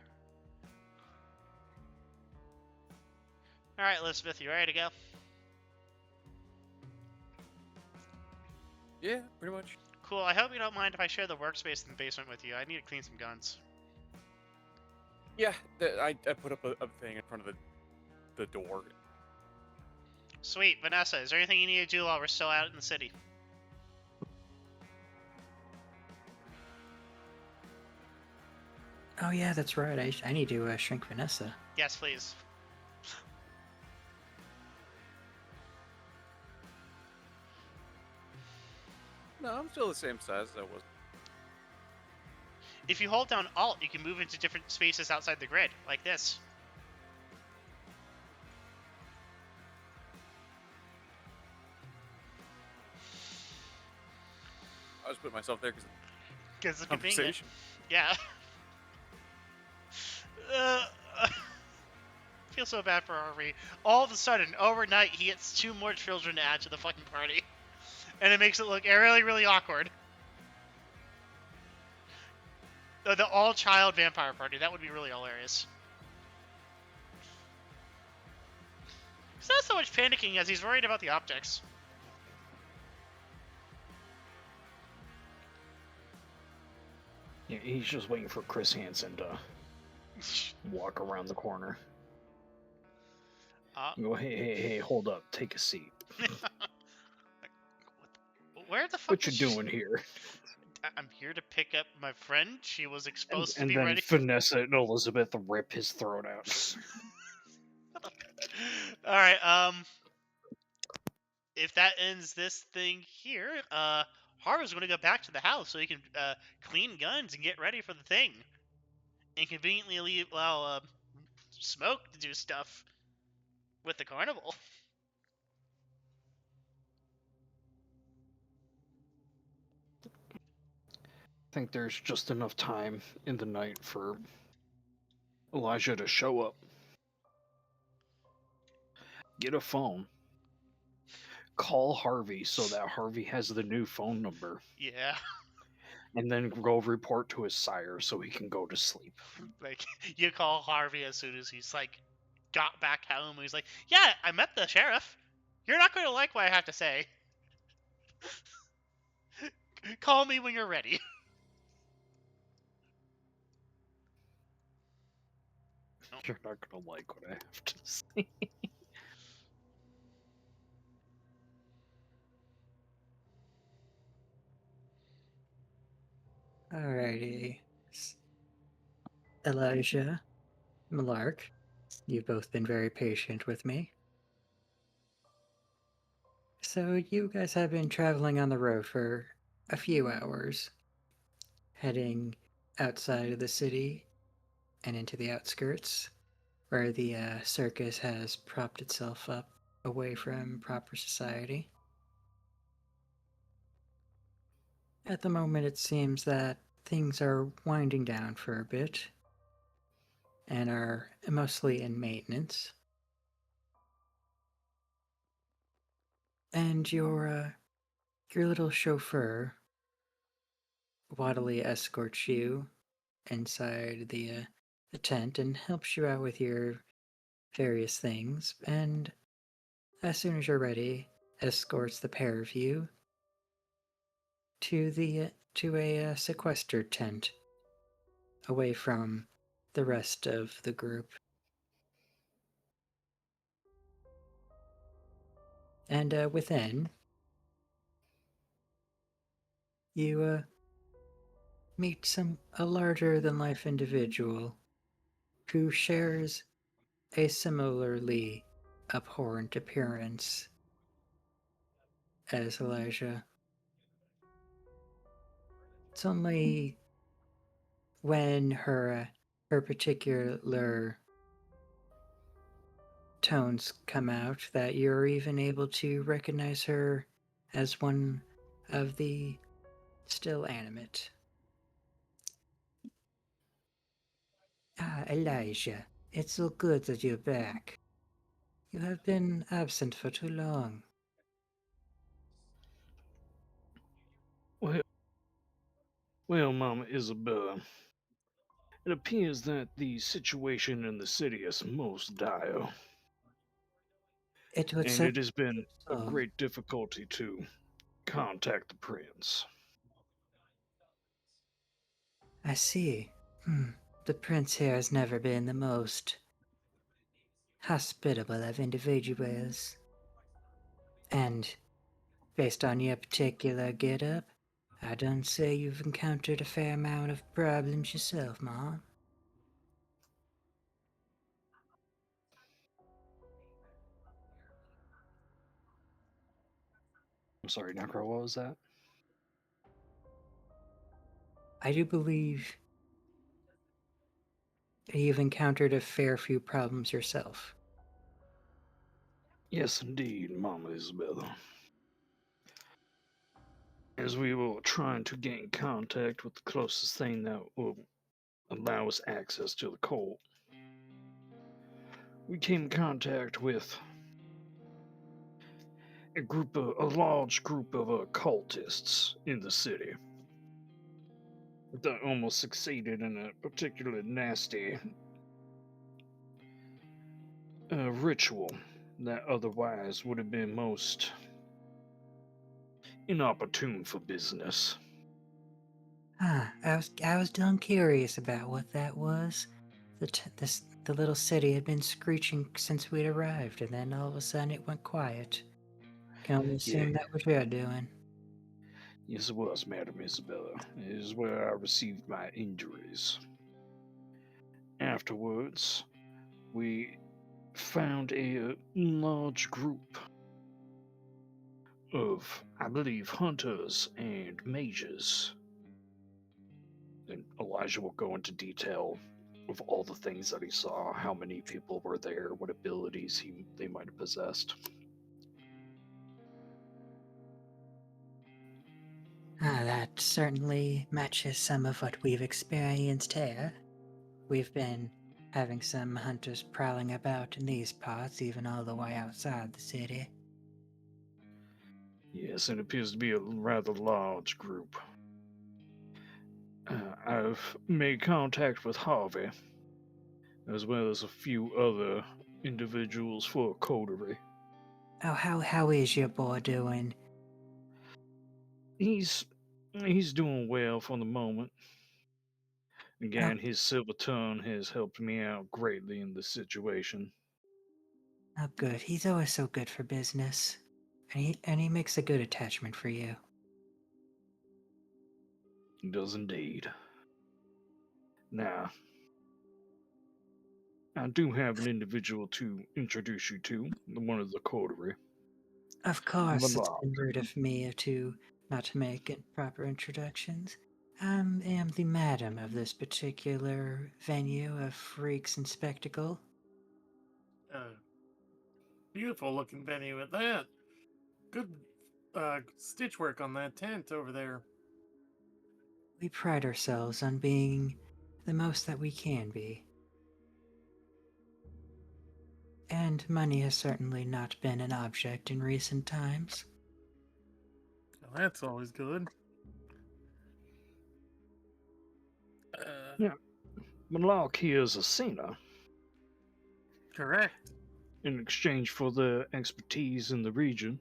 Alright, Elizabeth, you ready to go? Yeah, pretty much. Cool, I hope you don't mind if I share the workspace in the basement with you. I need to clean some guns. Yeah, I put up a thing in front of the door. Sweet. Vanessa, is there anything you need to do while we're still out in the city? Oh yeah, that's right. I need to shrink Vanessa. Yes, please. No, I'm still the same size as I was. If you hold down Alt, you can move into different spaces outside the grid, like this. I just put myself there Because it's convenient. conversation. Yeah. Feel so bad for Harvey. All of a sudden, overnight, he gets 2 more children to add to the fucking party. And it makes it look really, really awkward. The all-child vampire party. That would be really hilarious. He's not so much panicking as he's worried about the optics. Yeah, he's just waiting for Chris Hansen to walk around the corner. Go, hey, hold up, take a seat. Where the fuck What you is doing here? I'm here to pick up my friend. She was exposed to And be then ready. Vanessa and Elizabeth rip his throat out. Alright, if that ends this thing here, Harvey's gonna go back to the house so he can clean guns and get ready for the thing. And conveniently allow Smoke to do stuff with the carnival. I think there's just enough time in the night for Elijah to show up. Get a phone. Call Harvey so that Harvey has the new phone number. Yeah. And then go report to his sire so he can go to sleep. Like, you call Harvey as soon as he's, like, got back home. He's like, yeah, I met the sheriff. You're not going to like what I have to say. Call me when you're ready. You're not going to like what I have to say. Alrighty. Elijah, Millarc, you've both been very patient with me. So you guys have been traveling on the road for a few hours, heading outside of the city and into the outskirts, where the circus has propped itself up away from proper society. At the moment, it seems that things are winding down for a bit and are mostly in maintenance. And your little chauffeur waddily escorts you inside the tent and helps you out with your various things, and as soon as you're ready, escorts the pair of you to a sequestered tent away from the rest of the group. And within, you meet a larger than life individual who shares a similarly abhorrent appearance as Elijah. It's only when her particular tones come out that you're even able to recognize her as one of the still animate. Ah, Elijah, it's so good that you're back. You have been absent for too long. Well, well, Mama Isabella, it appears that the situation in the city is most dire, It would and it certainly has been a so. great difficulty to contact the prince. I see. The prince here has never been the most hospitable of individuals. And based on your particular get-up, I don't say you've encountered a fair amount of problems yourself, Mom. I'm sorry, Necro, what was that? I do believe you've encountered a fair few problems yourself. Yes, indeed, Mama Isabella. As we were trying to gain contact with the closest thing that will allow us access to the court, we came in contact with a large group of cultists in the city that almost succeeded in a particularly nasty ritual that otherwise would have been most inopportune for business. I was done curious about what that was. The little city had been screeching since we'd arrived, and then all of a sudden it went quiet. Can only Yeah, assume that what you're doing. yes, it was, Madam Isabella. It is where I received my injuries. Afterwards, we found a large group of, I believe, hunters and mages. And Elijah will go into detail of all the things that he saw, how many people were there, what abilities they might have possessed. That certainly matches some of what we've experienced here. We've been having some hunters prowling about in these parts, even all the way outside the city. Yes, it appears to be a rather large group. I've made contact with Harvey, as well as a few other individuals for a coterie. Oh, how is your boy doing? He's doing well for the moment. Oh, Again, his silver tongue has helped me out greatly in this situation. oh, good. He's always so good for business, and he makes a good attachment for you. He does indeed. Now, I do have an individual to introduce you to, one of the coterie. Of course, it's Millarc. been rude of me to not make proper introductions. I am the madam of this particular venue of freaks and spectacle. Beautiful looking venue at that. Good stitch work on that tent over there. We pride ourselves on being the most that we can be. And money has certainly not been an object in recent times. Well, that's always good. Yeah, Millarc here is a singer. Correct. In exchange for their expertise in the region,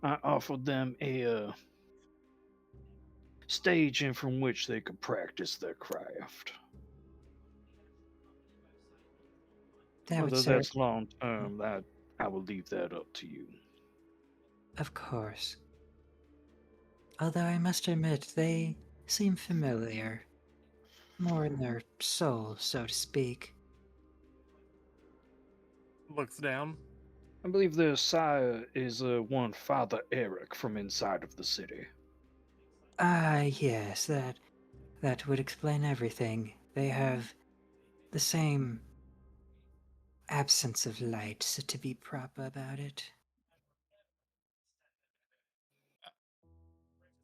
I offered them a stage in from which they could practice their craft. That would Whether serve. that's long term, that I will leave that up to you. Of course. Although I must admit, they seem familiar. More in their soul, so to speak. Looks down. I believe their sire is one Father Eric from inside of the city. Ah, yes, that would explain everything. They have the same absence of light, so to be proper about it.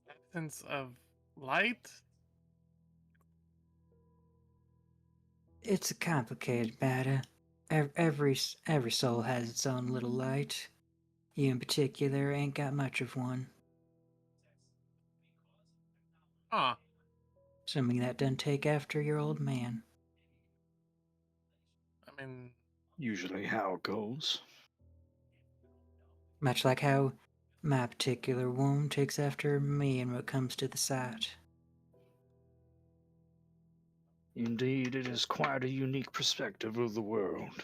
Absence of light? It's a complicated matter. Every soul has its own little light. You in particular ain't got much of one. Huh. Assuming that doesn't take after your old man. I mean, Usually how it goes. Much like how my particular womb takes after me when it comes to the sight. Indeed, it is quite a unique perspective of the world.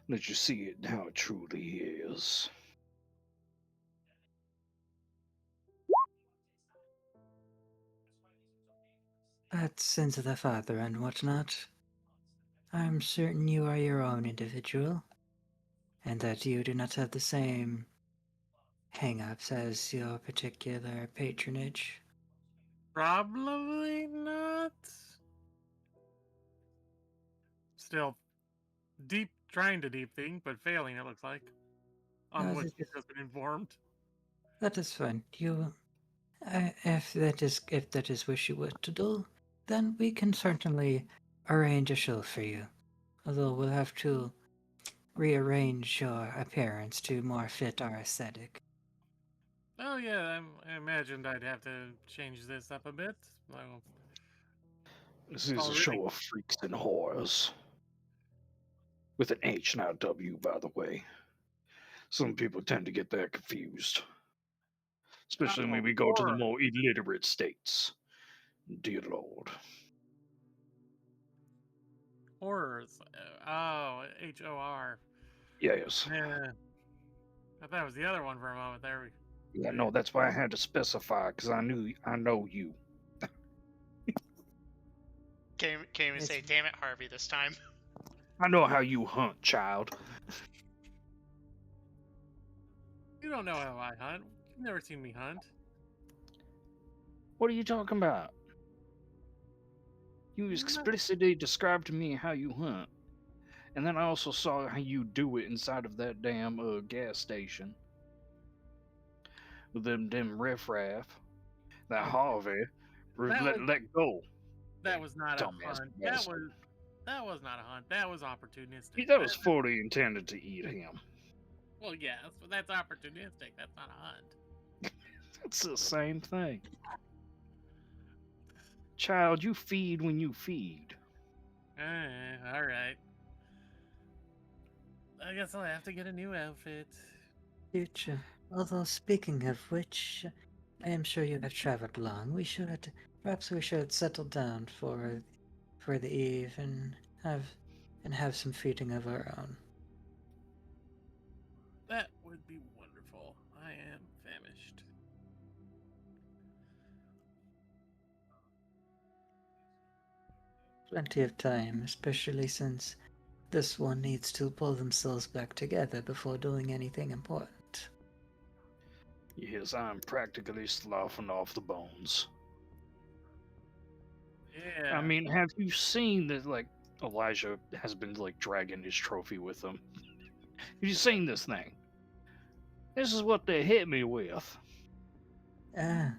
Let you see it how it truly is. But sins of the father and whatnot, I'm certain you are your own individual, and that you do not have the same hang-ups as your particular patronage. probably not. Still trying to deep think, but failing, it looks like. On No, what this you've is- just been informed. That is fine. If that is what you wish to do, then we can certainly arrange a show for you. Although we'll have to rearrange your appearance to more fit our aesthetic. Oh yeah, I imagined I'd have to change this up a bit. Well, This is a already. show of freaks and horrors. With an H, not a W, by the way. Some people tend to get that confused. Especially when we go to the horror. more illiterate states. Dear Lord. Horrors. Oh, HOR. Yes. Yeah. I thought it was the other one for a moment there. Yeah, no, that's why I had to specify, because I know you. Can't even say, damn it, Harvey, this time. I know how you hunt, child. You don't know how I hunt. You've never seen me hunt. What are you talking about? You explicitly described to me how you hunt. And then I also saw how you do it inside of that damn gas station. With them riffraff. That Oh, Harvey that let go. That was not a Dumbass hunt. bastard. That was not a hunt. That was opportunistic. That was fully intended to eat him. Well, yes, but that's opportunistic. That's not a hunt. It's the same thing. Child, you feed when you feed. All right. I guess I'll have to get a new outfit. Future. Although speaking of which, I am sure you have traveled long. Perhaps we should settle down for the eve and have some feeding of our own. That would be wonderful. I am famished. Plenty of time, especially since this one needs to pull themselves back together before doing anything important. Yes, I'm practically sloughing off the bones. Yeah. I mean, have you seen that, like, Elijah has been, like, dragging his trophy with him? Have you seen this thing? This is what they hit me with. Ah,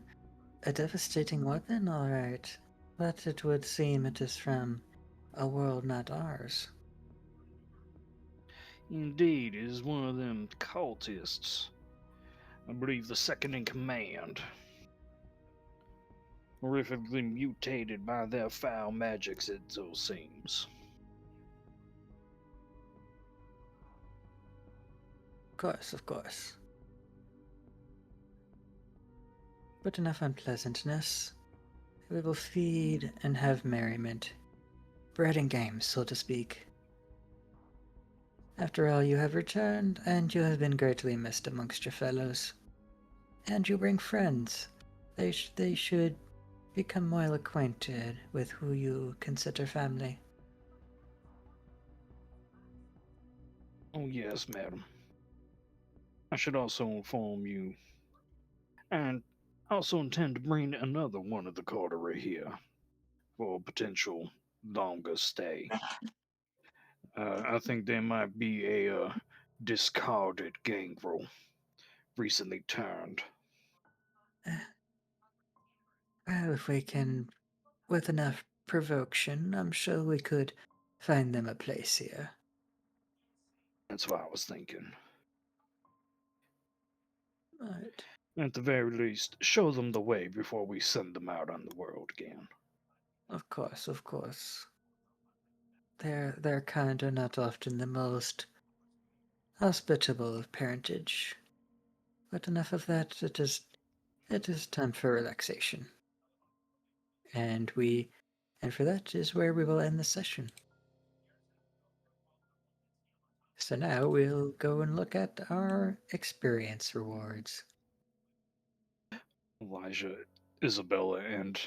a devastating weapon, all right. But it would seem it is from a world not ours. Indeed, it is one of them cultists. I believe the second in command. Horrifically mutated by their foul magics, it so seems. Of course. But enough unpleasantness. We will feed and have merriment. Bread and games, so to speak. After all, you have returned, and you have been greatly missed amongst your fellows. And you bring friends. They should become well acquainted with who you consider family. Oh, yes, madam. I should also inform you, and I also intend to bring another one of the coterie here for a potential longer stay. I think there might be a discarded gangrel recently turned. Well, if we can, with enough provocation, I'm sure we could find them a place here. That's what I was thinking. Right. At the very least, show them the way before we send them out on the world again. Of course, of course. Their kind are not often the most hospitable of parentage. But enough of that. It is time for relaxation. And for that is where we will end the session. So now we'll go and look at our experience rewards. Elijah, Isabella, and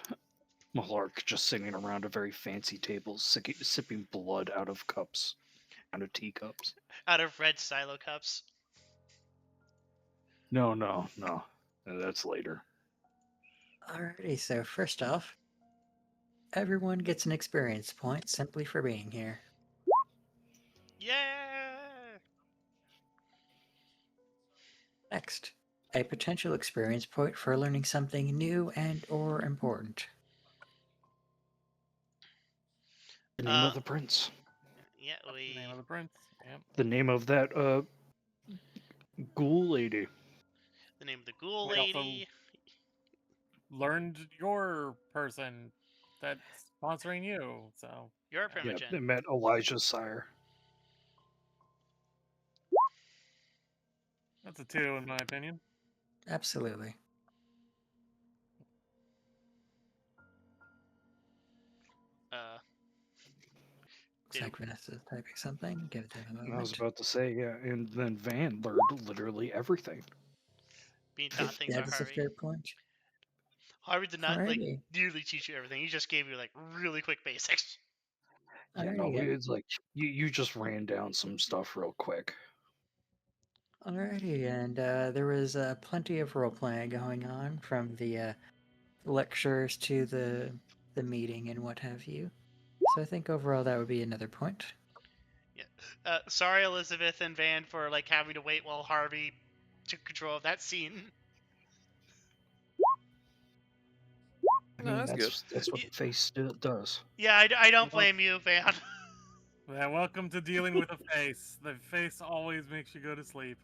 Millarc just sitting around a very fancy table, sipping blood out of cups, out of teacups. Out of red silo cups. No. That's later. Alrighty, so first off, everyone gets an experience point simply for being here. Yeah. Next, a potential experience point for learning something new and or important. The name of the prince. Yeah, That's the name of the prince. Yep. The name of that ghoul lady. the name of the ghoul We also lady. learned your person that's sponsoring you. So Your Yeah, primogen. they met Elijah's sire. that's a 2 in my opinion. Absolutely. Looks Did- like Vanessa's typing something. Give it to him a And I was moment. about to say, yeah, and then Van learned literally everything. being taught things by That is a Harvey. fair point. Harvey did not Alrighty. nearly teach you everything. He just gave you really quick basics. Yeah, no, Alrighty, it's like you just ran down some stuff real quick. Alrighty, and there was plenty of role playing going on, from the lectures to the meeting and what have you. So I think overall that would be another point. Sorry, Elizabeth and Van, for having to wait while Harvey took control of that scene. I No, mean, that's good. that's what the face does. Yeah, I don't blame you, Van. Yeah, welcome to dealing with a face. The face always makes you go to sleep.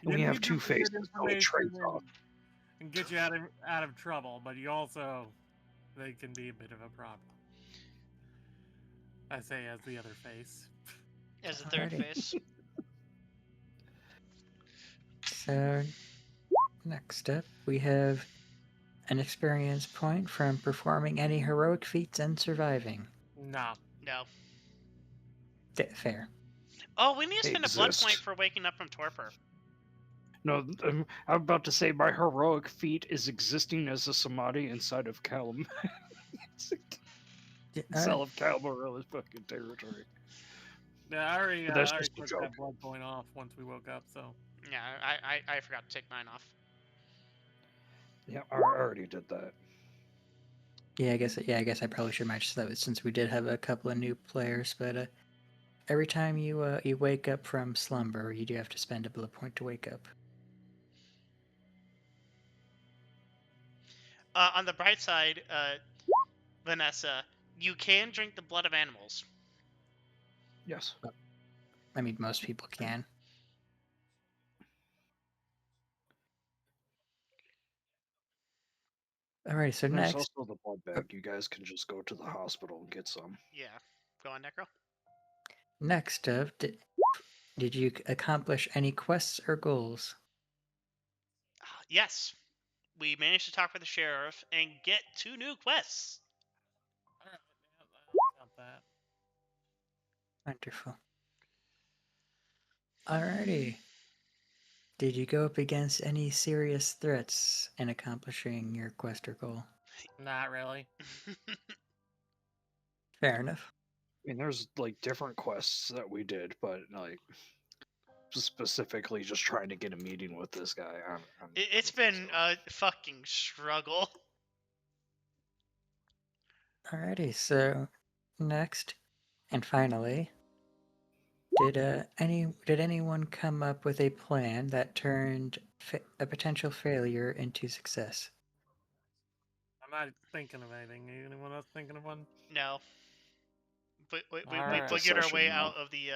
And we You have need two them for good faces, so it trades information off. and get you out of trouble, but you also, they can be a bit of a problem. I say as the other face. As the third Alrighty. face. So next up, we have an experience point from performing any heroic feats and surviving. Nah. No. Fair. Oh, we need to They spend a blood point exist. for waking up from torpor. No, I'm about to say my heroic feat is existing as a Samedi inside of Callum. Cell of Calmarilla's fucking territory. Yeah, I already, But that's I already just a took joke. that blood point off once we woke up, so. Yeah, I forgot to take mine off. Yeah, I already did that. Yeah, I guess I probably should mention that since we did have a couple of new players, but every time you wake up from slumber, you do have to spend a blood point to wake up. On the bright side, Vanessa, you can drink the blood of animals. Yes. I mean, most people can. Alright, so There's next, also the blood bag. You guys can just go to the hospital and get some. Yeah. Go on, Necro. next up, did you accomplish any quests or goals? Yes. We managed to talk with the sheriff and get 2 new quests. Alright, yeah, that's not that. Wonderful. Alrighty. Did you go up against any serious threats in accomplishing your quest or goal? Not really. Fair enough. I mean, there's like different quests that we did, but like specifically just trying to get a meeting with this guy. It's been a fucking struggle. Alrighty, so next and finally, did anyone come up with a plan that turned a potential failure into success? I'm not thinking of anything. Anyone else thinking of one? No. But we Alright. figured our way Session, out of the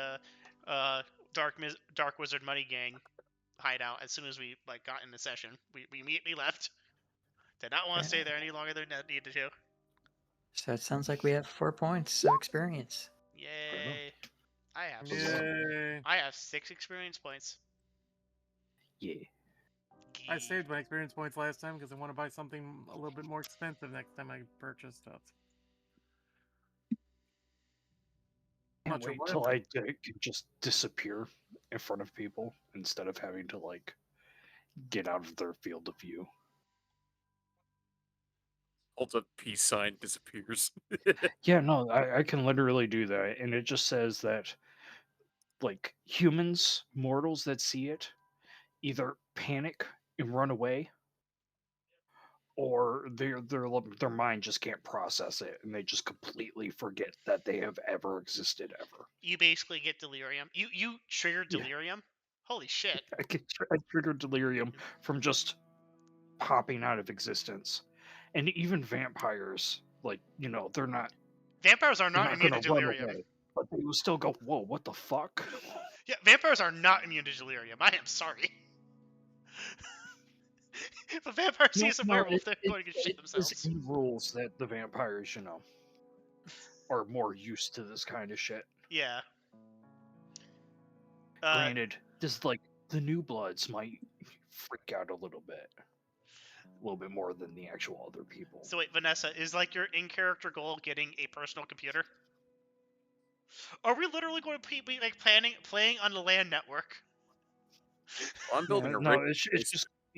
Dark Wizard Money Gang hideout as soon as we got in the session. We immediately left. Did not want to stay there any longer than needed to. So it sounds like we have 4 points of experience. Yay! Yay. I have 6 experience points. Yeah. I saved my experience points last time because I want to buy something a little bit more expensive next time I purchase stuff. Can't Not sure wait what till I'm I can just disappear in front of people instead of having to like get out of their field of view. Holds a peace sign, disappears. Yeah, no, I can literally do that, and it just says that like humans, mortals that see it, either panic and run away, or their mind just can't process it, and they just completely forget that they have ever existed ever. You basically get delirium. You triggered Yeah. delirium? Holy shit. I triggered delirium from just popping out of existence, and even vampires, like they're not Vampires are not immune to going to run delirium. away, but they will still go, "Whoa, what the fuck?" Yeah, vampires are not immune to delirium. I am sorry. If a vampire sees a werewolf, they're going to shit themselves. It's in rules that the vampires, are more used to this kind of shit. Yeah. Granted, this like the new bloods might freak out a little bit more than the actual other people. So wait, Vanessa, is like your in-character goal getting a personal computer? Are we literally going to be like playing on the LAN network? I'm building a no, rig. it's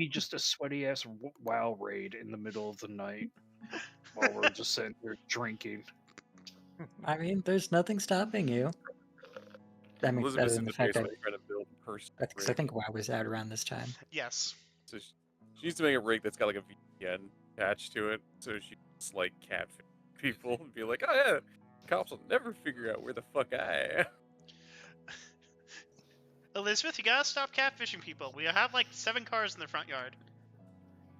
just a sweaty ass WoW raid in the middle of the night while we're just sitting here drinking. I mean, there's nothing stopping you. I mean, Elizabeth's other in than the the fact that basement trying to build a personal I rig. think WoW was out around this time. Yes. So she needs to make a rig that's got like a VPN attached to it, so she can just like catfish people and be like, "Oh yeah, cops will never figure out where the fuck I am." Elizabeth, you gotta stop catfishing people. We have like 7 cars in the front yard.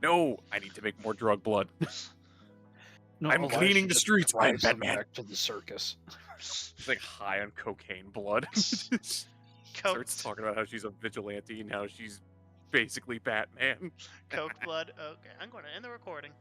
No, I need to make more drug blood. No, I'm Elijah cleaning the just streets. I'm drives them Batman. back to the circus. She's like high on cocaine blood. Starts Coke, talking about how she's a vigilante and how she's basically Batman. Coke blood. Okay, I'm going to end the recording.